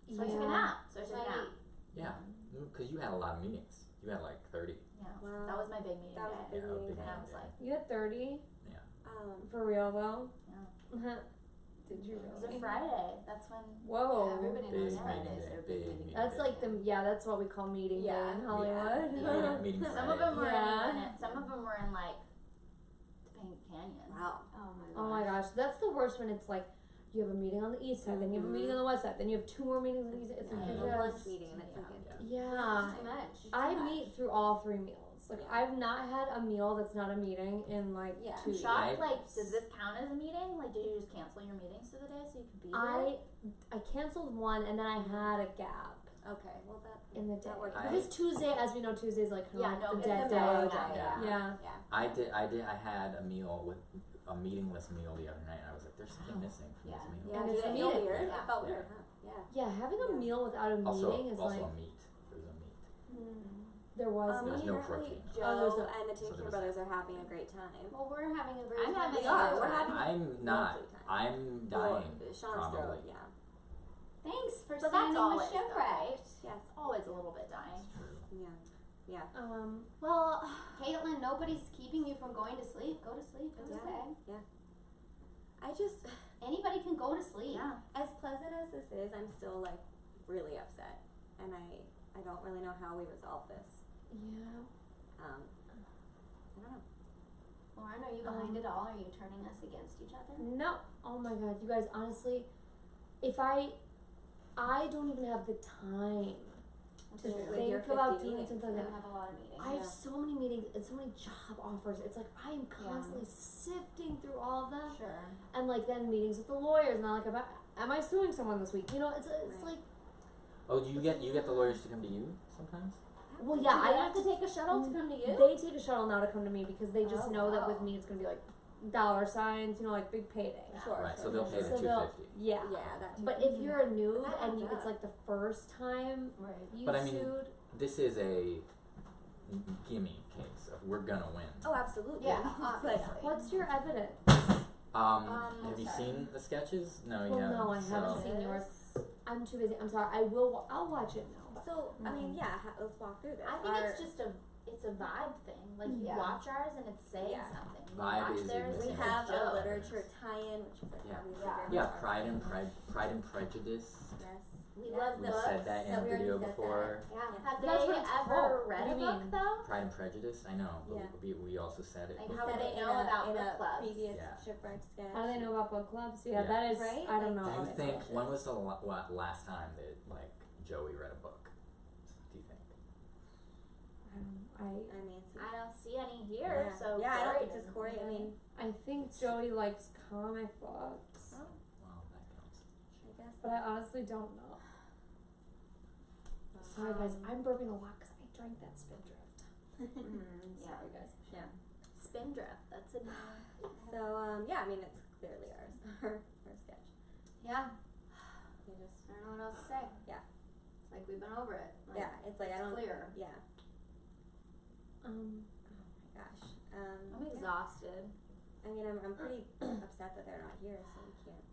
So I took a Yeah. nap. So I took a Right. nap. Yeah, because you had a lot of meetings. You had like 30. Yeah. Wow. That was my big meeting That was a day. big Yeah, meeting big day. And I was like, You had 30. For real though? Yeah. Did you It was really? a Friday. That's when Whoa. everybody Big knows meeting Fridays day, are big big meeting That's day. like that's what we call meeting day Yeah. in Hollywood. Yeah. Meeting Some of Friday. them were Yeah. some of them were in like Topanga Canyon. Wow. Oh my gosh, that's the worst when it's like you have a meeting on the east side, then you have a meeting on the west side, then you have 2 more meetings on the east side. It's Yeah, like, you you have a guys- lunch meeting and it's like yeah. Too much. I meet through all 3 meals. Like I've not had a meal that's not a meeting in like Yeah. 2 I'm shocked. years. Like, does this count as a meeting? Like, did you just cancel your meetings for the day so you could be there? I canceled one and then I had a gap Okay. Well, that in the day. That worked. Because Tuesday, as we know, Tuesday's like kind of yeah. like No, the it's dead a day. mellow Yeah. Yeah. Yeah. I had a meal with a meatingless meal the other night, and I was like, "There's something missing from Yeah. this meal." Yeah, And did it's it a feel meeting. weird? Yeah. It felt Yeah. weird, huh? Yeah. Yeah, having a Yeah. meal without a Also, meeting is like a meat. There was a meat. there was There's Me no and protein. Joe Oh, there's no- and the So Tinker there was- brothers are having a great time. Well, we're having a very I'm having we a are. good We're time. having. I'm not. Lovely time. I'm dying. Sean's probably. throat, yeah. Thanks for But standing that's with always, though, Shipwrecked. Yes. Always a little bit dying. It's true. Yeah. Well, Caitlin, nobody's keeping you from going to sleep. Go to sleep. Go to Yeah. bed. I just, Anybody can go to sleep. Yeah. as pleasant as this is, I'm still like really upset, and I don't really know how we resolve this. yeah. I don't know. Lauren, are you behind it all? Are you turning us against each other? No. Oh my god, you guys, honestly, if I don't even have the time to With your think about 50 doing meetings, something We like that. have a lot of meetings. I have so many meetings and so many job offers. It's like I am constantly sifting through all of them, Sure. and like then meetings with the lawyers, and I'm like, am I suing someone this week? You know, it's Right. like, Oh, do you get the lawyers to come to you sometimes? well, yeah, I I have to take a shuttle to come to you. They take a shuttle now to come to me because they just Oh, know that with wow. me it's gonna be like dollar signs, you know, like big payday. Sure. Right. So they'll pay the So they'll- $250. Yeah. Yeah, that too. But if you're a noob That and adds you, it's up. like the first time Right. you But I mean, sued, This is a gimme case of we're gonna win. Oh, absolutely. Yeah, It's obviously. like, what's your evidence? Have you sorry. seen the sketches? No, Well, you haven't. no, I haven't so- seen yours. I'm too busy. I'm sorry. I'll watch it now. so, I mean, yeah, let's walk through this. I think it's just a vibe thing. Like you Yeah. watch ours and it's saying Yeah. something. You Vibe watch is theirs, missing we it's a have joke. a literature tie-in, which is like Yeah. obviously Yeah. very Yeah, much Pride and Prejudice. Yes. We Yeah. love We books. said that in Yeah, the we already video said that. before. Yeah. Yeah. Have That's they what it's ever called. read What a do you book mean? though? Pride and Prejudice. I know. But Yeah. we also said it. Like, before. how do they in know a, about in book a clubs? previous Yeah. Shipwrecked sketch. How do they know about book clubs? Yeah, Yeah. that is. Right? I don't Like, know. Do you about think sketches. when was the last time that like Joey read a book? Do you think? I I mean, I don't see any here, yeah. so yeah, I don't Corey think this doesn't Corey. see I any. mean, I think Joey likes comic books, Well, that counts. I guess. but I honestly don't know. Sorry guys, I'm burping a lot because I drank that Spindrift. Sorry guys. Yeah. Spindrift. That's a name. So yeah, I mean, it's clearly ours. Our sketch. Yeah. We just I don't know what else to say. Yeah. It's like we've been over it. Like, yeah, it's like I it's don't. clear. Yeah. Um, Oh my gosh. I'm yeah. exhausted. I mean, I'm pretty upset that they're not here, so we can't.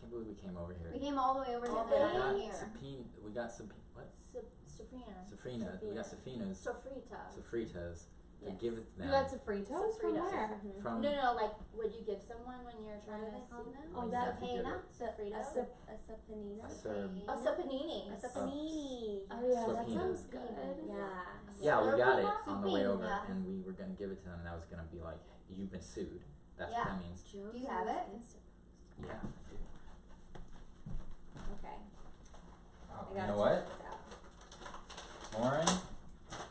Can't believe we came over here. We came all the way over All to the We the got here. We got what? Safrina. Safrina. We got Safina's. Sofrita. Safritas. To Yes. give it to them. you got Sofritos from Sofritos. where? From No, like, would you give someone when you're trying What to do they call sue them? them? Oh, You that have to give Safrina? it. Safrita? A sapanina. A serb. A sapanini. A sapanini. Oh yeah, that Sofina. sounds good. Yeah. Yeah, we got it Safrina? on the way over, Safrina. and we were gonna give it to them, and I was gonna be like, "You've been sued." That's what Yeah. that means. Joe Do you have it? Yeah. Okay. Oh, I you gotta know check what, this out. Lauren?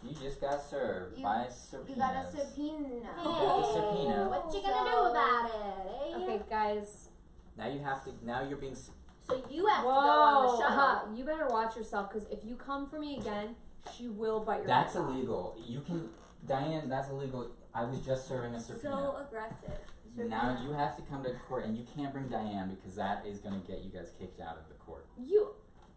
You just got served You- by subpoenas. You got a subpoena. got the subpoena. What you gonna do about it, eh? Okay, guys. Now you have to. Now you're being. So you have to go on the Whoa! shuttle. You better watch yourself because if you come for me again, she will bite your That's head off. illegal. You can, Diane. That's illegal. I was just serving a subpoena. So aggressive. Now you have to come to court, and you can't bring Diane because that is going to get you guys kicked out of the court.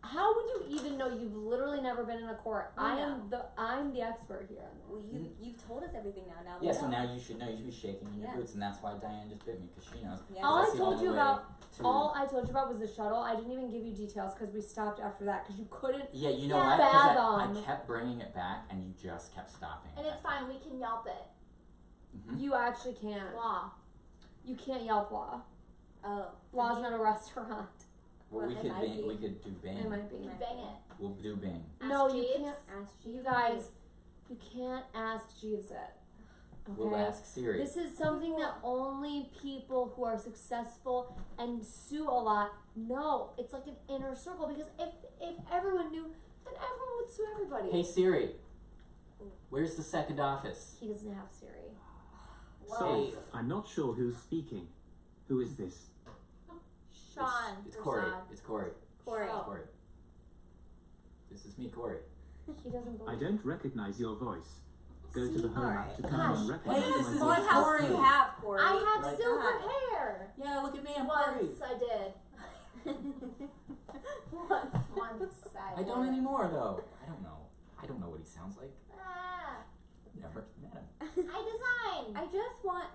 How would you even know? You've literally never been in a court. I'm the expert here. Well, you've told us everything now. Now. Yeah, we so know. now you should know. You should be shaking in your Yeah. boots, and that's why Diane just bit me because she knows. Yeah. All I That's the told only you way about, to- all I told you about was the shuttle. I didn't even give you details because we stopped after that because you couldn't. Yeah, you know Yeah. what? Because Fathom. I kept bringing it back, and you just kept stopping. And it's fine, we can Yelp it. Mhm. You actually can't. Law. You can't yelp law. Oh. Law's not a restaurant. Well, we Well, could it might Bing. be. We could do Bing. It might be. Bang it. We'll do Bing. No, Ask you Jeeves. can't. Ask You guys, you can't ask Jeeves it. Okay? We'll ask Siri. This is something that only people who are successful and sue a lot know. It's like an inner circle because if everyone knew, then everyone would sue everybody. Hey Siri, where's the second office? He doesn't have Siri. So, Hey. I'm not sure who's speaking. Who is this? Sean. It's Corey. Prasad. It's Corey. Corey. It's Corey. This is me, Corey. He doesn't I believe. don't recognize your voice. Go to the home Alright. app to come and Gosh, recognize hey, this my is voice. my house What too. you have, Corey? I have Like silver that. hair. Yeah, look at me. I'm Corey. Once I did. Once I I don't did. anymore though. I don't know. I don't know what he sounds like. Ah, Never met him. I designed. I just want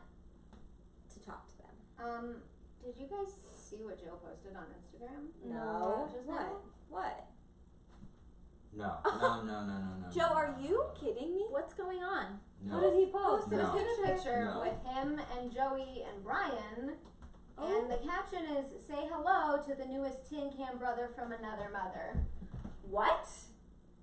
to talk to them. Did you guys see what Joe posted on Instagram? No. Just What? now? What? No. No. Joe, are you kidding me? What's going on? No. What did he post? Posted No. a picture No. with him and Joey and Brian, Oh. and the caption is "Say hello to the newest tin can brother from another mother." What?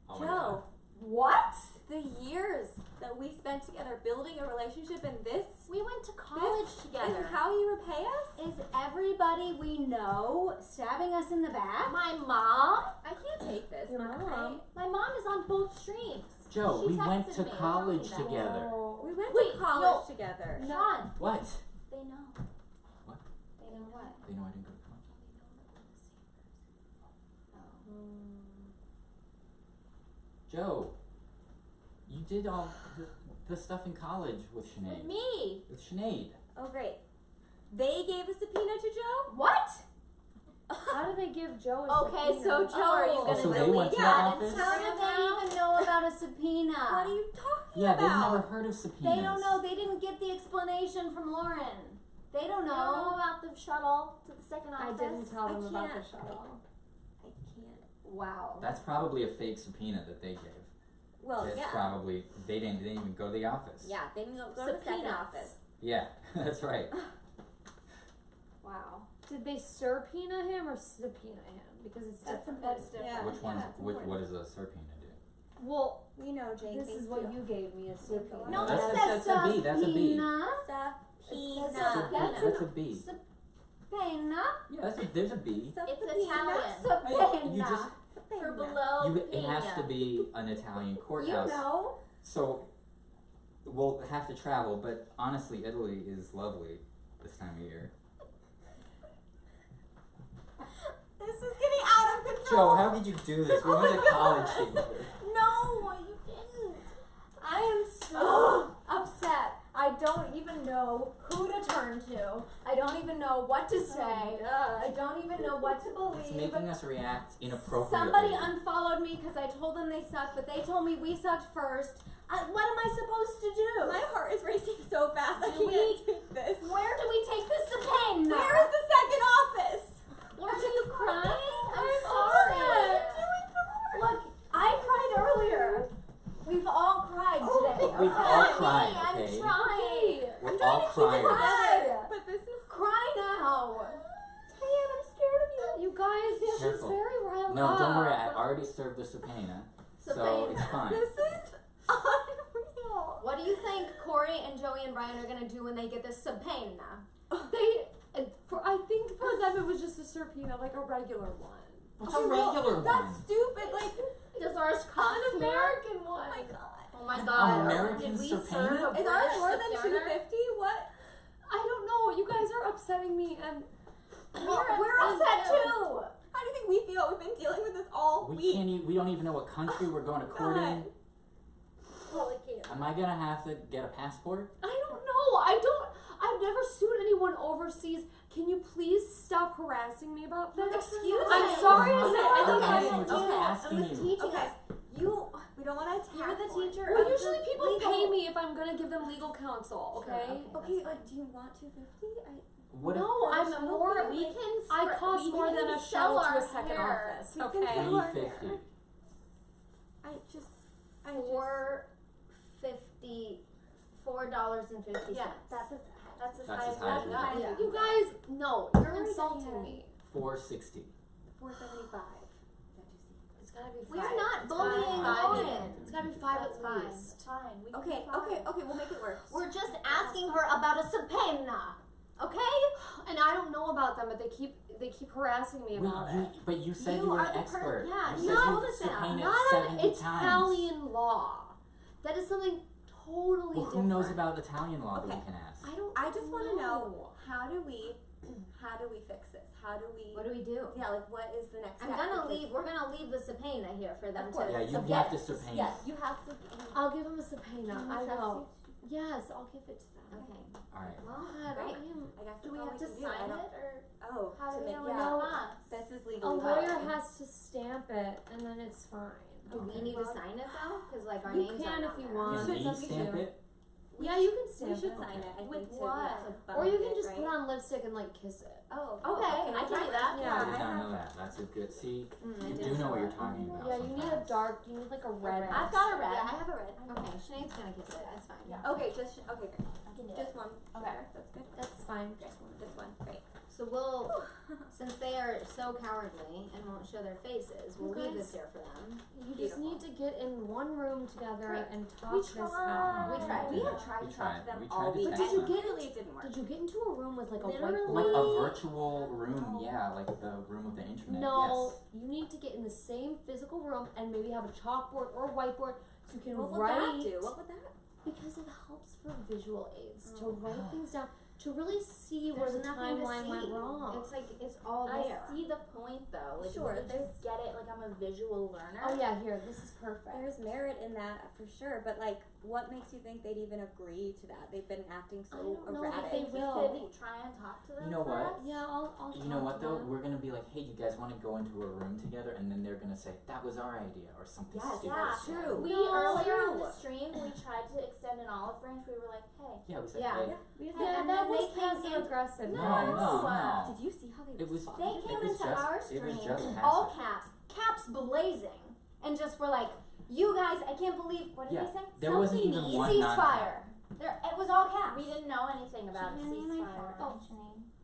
Oh my Joe, God. what? The years that we spent together building a relationship, and this We went to college is together. how you repay us? Is everybody we know stabbing us in the back? My mom? I can't take this. Your mom? My mom is on both streams. Joe, She we went texted to me, college told me that. together. We went Wait, to college together. Sean, What? they know. What? They know what? They know I didn't go to college. Joe, you did all the stuff in college with With Sinead. me. With Sinead. Oh, great. They gave a subpoena to Joe? What? How do they give Joe a Okay, subpoena? so Joe, are you Oh, gonna so they delete went to the that office? and how did they even know about a subpoena? What are you talking Yeah, about? they've never heard of subpoenas. They don't know. They didn't get the explanation from Lauren. They don't You know. don't know about the shuttle to the second I office? didn't tell them I about the can't. shuttle. I can't. Wow. That's probably a fake subpoena that they gave. Well, It's yeah. probably they didn't even go to the office. Yeah, they didn't go to the second Subpoenas. office. Yeah, that's right. Wow. Did they subpoena him or subpoena him? Because it's That's different. different. Yeah. Which one? that's What important. does a subpoena do? Well, We know, Jane. this thank is what you. you gave me a subpoena. No, it that's says a B. That's a B. subpoena. Subpoena. That's a B. Subpoena. Yeah, there's a B. It's Italian. Hey, you just For below it has to be an Italian You courthouse. know. So we'll have to travel, but honestly, Italy is lovely this time of year. This is getting out of control. Joe, how did you do this? We went to college together. No, you didn't. I am so upset. I don't even know who to turn to. I don't even know what to say. I don't even know what to It's believe. making us react inappropriately. Somebody unfollowed me because I told them they sucked, but they told me we sucked first. What am I supposed to do? My heart is racing so fast. I Do can't we- take this. Where do we take this subpoena? Where is the second office? Are you crying? I'm sorry. sorry. Look, I cried earlier. We've all cried today. We've all okay? cried, I'm okay? trying. We're all crying. Cry. But this is. Cry now. Diane, I'm scared of you. You guys, she's Careful. very riled No, up. don't worry. I already served the subpoena, so it's fine. This is unreal. What do you think Corey and Joey and Brian are gonna do when they get this subpoena? I think for them it was just a subpoena, like a regular one. What's a regular That's one? stupid. Like, Does ours cost An more? American one. oh my god. Oh my An god. American Did we subpoena? serve a Is ours British more than subpoena? $250? What? I don't know. You guys are upsetting me, and We're upset too. How do you think we feel? We've been dealing with this all We week. can't. We don't even know what country we're going to court in. Holy cute. Am I gonna have to get a passport? I don't know. I've never sued anyone overseas. Can you please stop harassing me about this? Excuse I'm me. sorry to I'm say. not I think harassing I you, just asking I was you. teaching Okay. us. We don't want to attack. You're the one. teacher. Well, of usually the people legal- pay me if I'm gonna give them legal counsel. Okay. Okay, like, do you want 250? What if No, I'm more. We can. I cost we more can than a sell shuttle to our a second hair office. We can Okay. sell our $350? $4.50. $4.50. Yeah, that's That's as That's high as as high we as got. Yeah. You guys, no, you're insulting me. 460. 475. It's gotta be 5. We're not It's bullying gotta be 5. Owen. It's gotta be 5 That's at fine. least. It's fine. We can Okay, do five. okay, we'll make it work. We're just asking her about a subpoena. Okay? And I don't know about them, but they keep harassing me about it. But you said You you were are an the expert. yeah, you you said know you this now. subpoenaed Not 70 an times. Italian law. That is something totally Well, who different. knows about Italian law that Okay. we can ask? I just want to know how do we fix this? How do we? What do we do? Yeah, like what is the next I'm step? gonna Because- leave. We're gonna leave the subpoena here for them Of course. to. Yeah, you submit. have to subpoena. Yes, you have to. I'll give them a subpoena. Can we I trust will. Yes, I'll give it to them. Okay. Alright. Well, God, great. I am. I guess Do we that's all have to can do. sign I don't- it or Oh, how to do we make know yeah. it's No. us? This is A legally lawyer binding. has to stamp it, and then it's fine. Do we need to sign it though? Because like our You names can aren't if on you there. want. Can should, we we stamp should. it? Yeah, you can stamp We should it. sign it. I With think to, what? to Or you bind can it, just right? put on lipstick and like kiss it. Oh, Okay, I can do that. Yeah. I did not know that. That's a good. See, I you didn't do know what know you're that. talking about. Yeah, you need a sometimes. dark. You need like a red. I've got a red. Yeah, I have a red. Okay, Sinead's gonna kiss it. That's fine. Yeah. Okay, just okay, great. I can do Just it. one. Okay. Sure, that's good. That's fine. Okay, just one. Great. So we'll, since they are so cowardly and won't show their faces, we'll leave this here for them. You just need to get in one room together Great. and talk We this tried. out. We tried. We have tried to talk to them We all tried to week. text But did you and get clearly it didn't work. Did you get into a room with like a Literally. Like a whiteboard? virtual room, yeah, like the room with the internet. No, Yes. you need to get in the same physical room and maybe have a chalkboard or a whiteboard so you can What would write. that do? What would that? Because it helps for visual aids to Oh. write things down, to really see where There's the nothing to timeline went see. wrong. It's like, it's all I there. see the point though. Like, Sure, you just get it. Like, I'm a visual learner. Oh yeah, here, this is perfect. There's merit in that for sure, but like, what makes you think they'd even agree to that? They've been acting I so don't know if erratic. they Just will. could try and talk to them. You know what? first. Yeah, I'll You know talk what to though? them. We're gonna be like, hey, you guys want to go into a room together, and then they're gonna say that was our idea or something Yes, stupid. Yeah, true. We No. earlier on the stream we tried to extend an olive branch. We were like, hey, Yeah, we said, Yeah. hey, We just Yeah, and that then was they came passive in- aggressive. no, No. no. Did you see how they It was. responded? They It came was into just, our It was stream, just all passive. caps blazing, and just were like, you guys, I can't believe, what did Yeah, they say? there wasn't Something even one ceasefire. There, it was all caps. we didn't know anything about a ceasefire. Oh.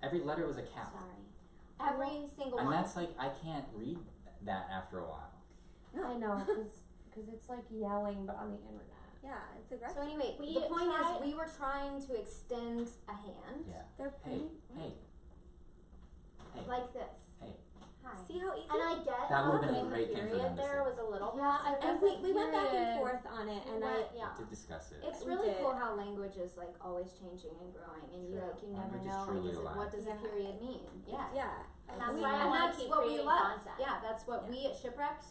Every letter was a cap, Sorry. Every single and one. that's like I can't read that after a while. I know, because it's like yelling, but on the internet. Yeah, it's aggressive. So anyway, We the point tried- is we were trying to extend a hand Yeah. They're Hey, pretty. hey, like this. Hey. Hi. See how easy? And I get That how would've been a putting the great thing for them period to there say. was a little Yeah, I And think we went back and period. forth on it, and yeah. To discuss it. It's We really did. cool how language is like always changing and growing, and you True. like you never Language is know. truly Is it, alive. what does Yeah. a period mean? Yeah. And that's We- why I and want that's to keep what we creating love. content. Yeah, that's what Yeah. we at Shipwrecked.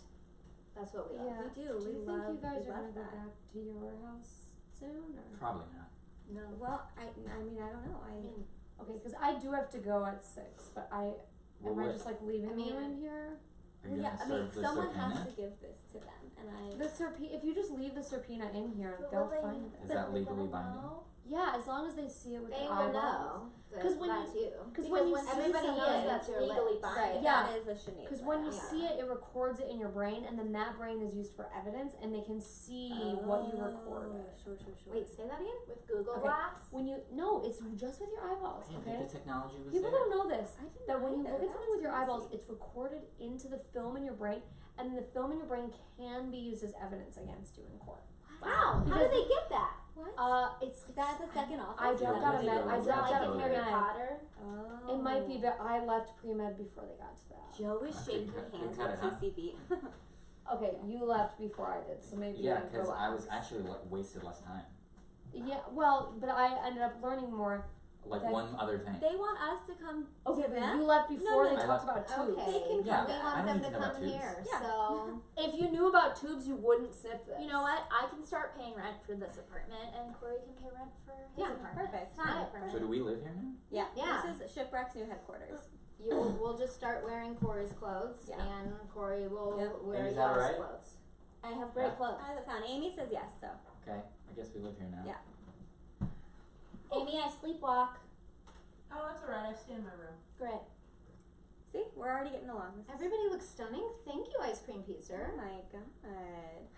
That's what we love. Yeah. we do. Do We you love. think you guys we are love gonna go that. back to your house soon? Or? Probably not. No. Well, I mean, I don't know. Okay, because I do have to go at 6, but Well, am I what- just like leaving I mean- you in here? Are you yeah, gonna I mean, serve the someone subpoena? has to give this to them, and I. If you just leave the subpoena in here, But they'll will they- find it. Is that legally binding? know? Yeah, as long as they see it with They their will eyeballs. know that 'Cause when that's you. Because when you when see everybody everybody knows knows that's that's your legally lips. binding. Yeah. That is a Sinead. Because when you Yeah. see it, it records it in your brain, and then that brain is used for evidence, and they can see what you recorded. Sure. Wait, say that again? With Google Okay. Glass. When you it's just with your eyeballs. I didn't Okay. think the technology was People there. don't know this. I didn't That when you either. look at something with your That's eyeballs, crazy. it's recorded into the film in your brain, and the film in your brain can be used as evidence against you in court. Wow. How Because- did they get that? What? It's Is that the second office? I dropped out of Yeah, med. I yeah, dropped yeah. out of Like Harry pre-med. Potter. Oh. It might be, but I left pre-med before they got to that. Joe is I shaking couldn't hands cut with it, huh? TCB. Okay, you left before I did, so maybe Yeah, you because I was relax. actually wasted less time. Yeah, well, but I ended up learning more. Like Okay. one other thing. They want us to come Okay, to but them. you left before No, they I talked about tubes. Okay. They can Yeah, we I want don't them need to to know about come tubes. here. Yeah. So If you knew about tubes, you wouldn't sniff this. You know what? I can start paying rent for this apartment, and Corey can pay rent for his Yeah, apartment. perfect. My Fine. apartment. So do we live here now? Yeah. Yeah. This is Shipwreck's new headquarters. we'll just start wearing Corey's clothes, Yeah. and Corey will Yep. wear Is that y'all's right? clothes. I have great Yeah. clothes. How does it sound? Amy says yes, so. Okay, I guess we live here now. Yeah. Amy, I sleepwalk. Oh, that's alright. I stay in my room. Great. See, we're already getting along. This is- Everybody looks stunning. Thank you, ice cream pizza. Oh my god.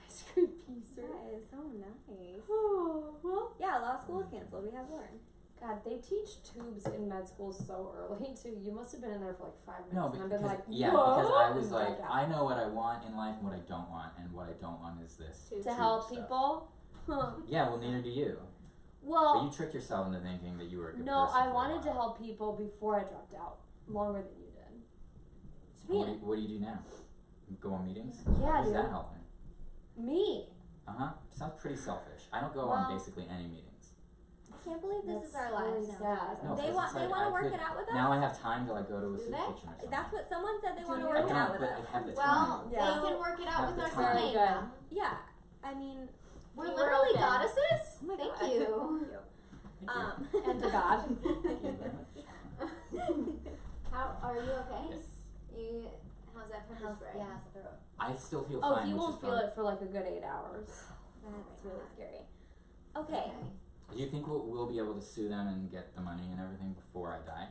Ice cream pizza. That is so nice. Oh, well. Yeah, law school is canceled. We have Lauren. God, they teach tubes in med school so early too. You must have been in there for like 5 minutes. No, and I've because been like, yeah, whoa, because I was and like, dropped out. I know what I want in life and what I don't want, and what I don't want is this. to tube help stuff. people. Yeah, well, neither do you. But Well, you tricked yourself into thinking that you were a good no, person. I for a wanted to while. help people before I dropped out, longer than you did. And what do you do now? Go on meetings? Yeah, How does dude. that help me? Me. Sounds pretty selfish. I don't go Well- on basically any meetings. I can't believe this is That's our really lives sad. now. No, they 'cause want it's like they want I to work could- it out with us. Now I have time to like go to a Do soup they? kitchen or something. That's what someone said. They want to you? work I it don't, out with but us. I have the Well, time. Yeah. they can work it out Have with the us time. tonight. Very now. Yeah, I mean, We're We were literally open. goddesses. oh my Thank God. you. Thank you. And to God. Thank you very much. How are you okay? Yes. You how's that pepper spray? yeah, it's a throat. I still feel Oh, fine. he which won't is feel fine. it for like a good 8 hours. That's really scary. Okay. Do you think we'll be able to sue them and get the money and everything before I die?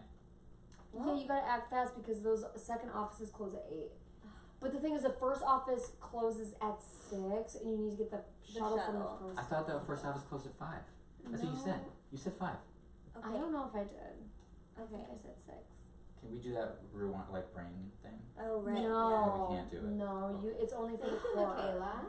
Yeah, you gotta act fast because those second offices close at 8. But the thing is, the first office closes at 6, and you need to get the shuttle from the shuttle. first. I thought the first office closed at 5. That's what you said. You said 5. I don't know if I did. I Okay. think I said 6. Can we do that rewind, like brain thing? Oh right. No, we can't do it. no, it's only for Thank the you, core. Michaela.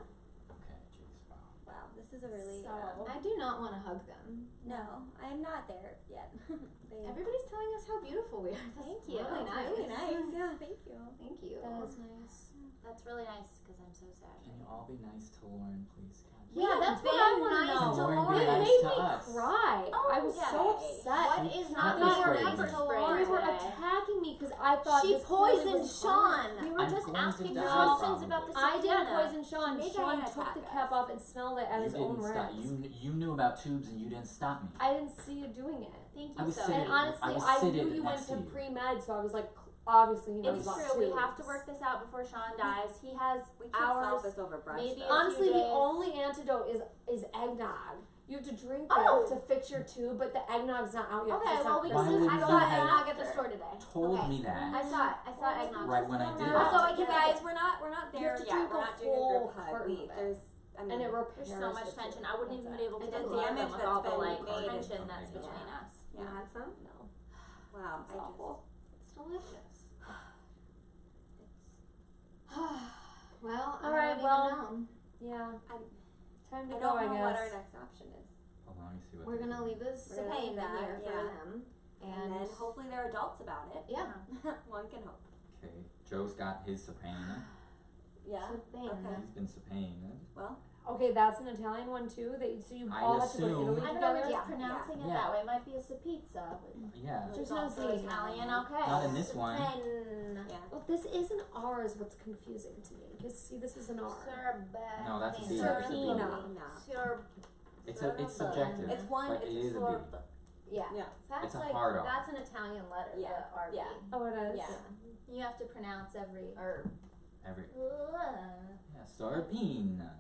Okay, jeez, wow. Wow, this is a really. So- I do not want to hug them. No, I'm not there yet. They- Everybody's telling us how beautiful we are. That's Thank you. Really That's nice. really nice. Yeah, thank you. Thank you. That is nice. That's really nice because I'm so sad. Can you all be nice to Lauren, please? God. We Yeah, have that's what been I want to nice know. to Lauren, Lauren. be They nice made to me us. cry. I was so Okay. upset. What She is cut not the being spray nice in. to They Lauren? were attacking me because I thought She this clearly poisoned was Sean. We were I'm just going to asking die, questions about the I didn't Savannah. poison Sean. She made Sean Diana took the attack cap us. off and smelled it at his You own didn't stop. wrist. You knew about tubes and you didn't stop me. I didn't see you doing it. Thank I you was so sitting- And much. honestly, I was I knew seated you went next to to you. pre-med, so I was like, obviously he knows It's about true. We have to tubes. work this out before Sean dies. He has We can't hours. solve this over brunch. maybe though. Honestly, few the days. only antidote is eggnog. You have to drink Oh. it to fix your tube, but the eggnog's not out yet. 'cause Okay, it's well, not we Why can would I you saw have eggnog at the store today. Told Okay. me that. I saw it. I saw eggnog. Right when I did. Also, Okay, guys, we're not You there have to yet. drink We're a not doing a whole group hug. carton We of it. there's I mean And it repairs There's so much the tension. tube. I wouldn't even be able to And get the through damage them with that's all the been like made tension is- that's Yeah. between us. you had some? No. Wow, It's awful. It's delicious. Well, All I right, don't well, even know. Yeah. Time to I go, don't I know guess. what our next option is. Hold on, let me see what We're they gonna do. leave this We're gonna pain leave that, here for yeah. them. And then hopefully they're adults about it. Yeah. One can hope. Okay, Joe's got his subpoena. Yeah. Pain. Okay. He's been subpoenaed. Well, Okay, that's an Italian one too. So you I all have to go to assume- Italy I know together. we're just Yeah. pronouncing it Yeah. that way. It might be a pizza. Yeah. It's There's no also Z. Italian. Okay. Not in this one. Pen. yeah. Well, this isn't R is what's confusing to me. Because see, this is an R. No, that's a B. Serpina. It's subjective. It's one. But It's it a is a slur. B. Yeah. Yeah. That's It's a like hard R. that's an Italian letter. Yeah. The RB. Yeah. Oh, it is. Yeah. You have to pronounce every. Or Every Ugh. yeah, Sorpina.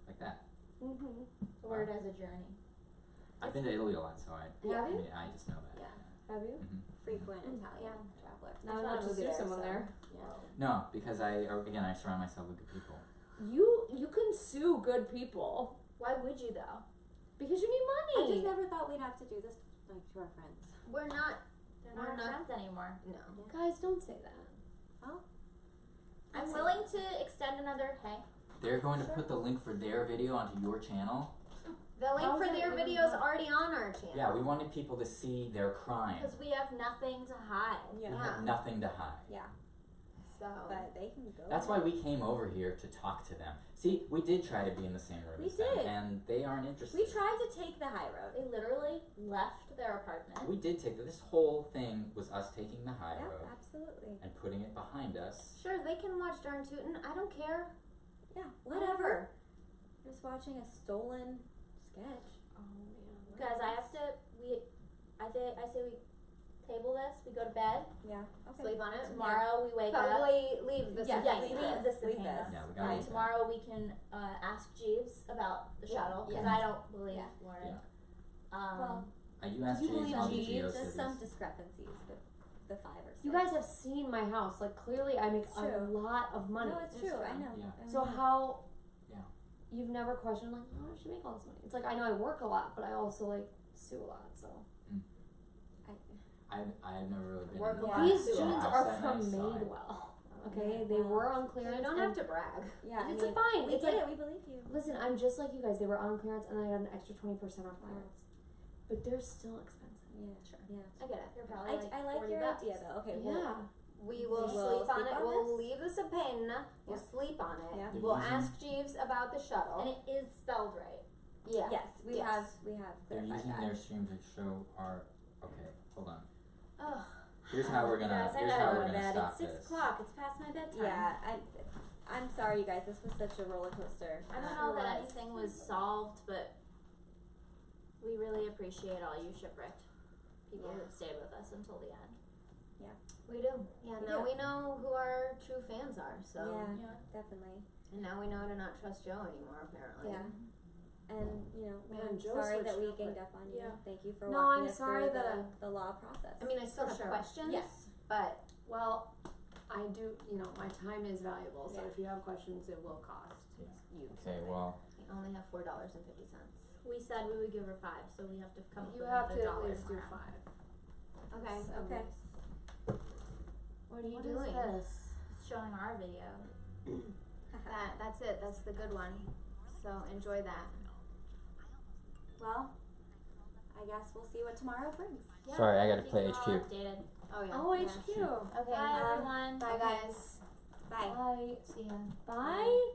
Like that. Mm-hmm. The word as a journey. I've been to Italy a lot, so I Have you? I just know that. Yeah. Have you? Frequent Italian traveler. Now I There's not want a to movie sue there, someone so- there. Yeah. No, because I surround myself with good people. You can sue good people Why would you though? because you need I money. just never thought we'd have to do this like to our friends. we're not. They're We're not not- friends anymore. No. Guys, don't say that. I'm willing to extend another. Hey. They're going to put the link for their video onto your channel. The link How's for it their even video is work? already on our channel. Yeah, we wanted people to see their crime. Because we have nothing to hide. We Yeah. have nothing to hide. So But they can go. That's why we came over here to talk to them. See, we did try to be in the same room We as them, did. and they aren't interested. We tried to take the high road. They literally left their apartment. We did take this whole thing was us taking the high Yeah, road absolutely. and putting it behind us. sure they can watch Darn Tootin'. I don't care. Yeah, whatever. Just watching a stolen sketch. Oh man. Guys, I have to. I say we table this. We go to bed. Yeah. Okay. Sleep on it. Tomorrow we wake up. Probably leave this. Yeah, subject. leave this. this Leave subpoena. this. Yeah, we gotta And leave that. tomorrow we can ask Jeeves about the shuttle because Yes. I don't believe Yeah. Lauren. Well, You asked do you James believe on the Jeeves? There's GeoCities. some discrepancies with the 5 or 6. You guys have seen my house. Like clearly, I make It's a true. lot of money. No, it's true. I know. Yeah. I So know. how? Yeah. You've never questioned like, how does she make all this money? It's like I know I work a lot, but I also like sue a lot. So I've never really been. Work in a the lot. These past, so jeans I've are said from nice, so I- Madewell. Okay, they were on clearance. You don't and have to brag. Yeah, I It's mean, fine. We It's get like, it. We believe you. listen, I'm just like you guys. They were on clearance, and I got an extra 20% off clearance. But they're still expensive. Yeah, Sure. Yeah. I get it. You're probably like I like 40 your bucks. idea though. Okay. Yeah. We will We will sleep on sleep it. on We'll this? leave this a pen. We'll Yeah. sleep on it. Yeah. They're We'll using- ask Jeeves about the shuttle. And it is spelled right. Yeah. Yes, we Yes. have They're clarified using that. their stream to show our. Okay, hold on. Ugh. Here's how we're gonna. Guys, I Here's gotta how go we're to gonna bed. stop It's 6 this. o'clock. It's past my bedtime. Yeah, I'm sorry, you guys. This was such a roller coaster. I don't know that anything was solved, but we really appreciate all you shipwrecked people who stayed with us until the end. We do. Yeah. We Now do. we know who our true fans are. So. Yeah, definitely. And now we know to not trust Joe anymore. Apparently. Yeah. And Man, I'm Joe sorry that switched we real ganged quick. up on you. Yeah. Thank you for No, walking I'm us sorry through that the law process. I mean, I still For have sure. questions. Yes. But Well, I do, my time is valuable, so if you have questions, it will cost Yeah. you. Okay, something. well, I only have $4.50. We said we would give her 5, so we have to come up You with have to another at dollar least do tomorrow. 5. Okay. So- Okay. What are you What is doing? this? It's showing our video. That's it. That's the good one. So enjoy that. Well, I guess we'll see what tomorrow brings. Yeah, Sorry, I gotta keep play you all HQ. Updated. Oh yeah. Oh, yeah. HQ. Okay. Bye everyone. Bye guys. Bye. Bye. See ya. Bye.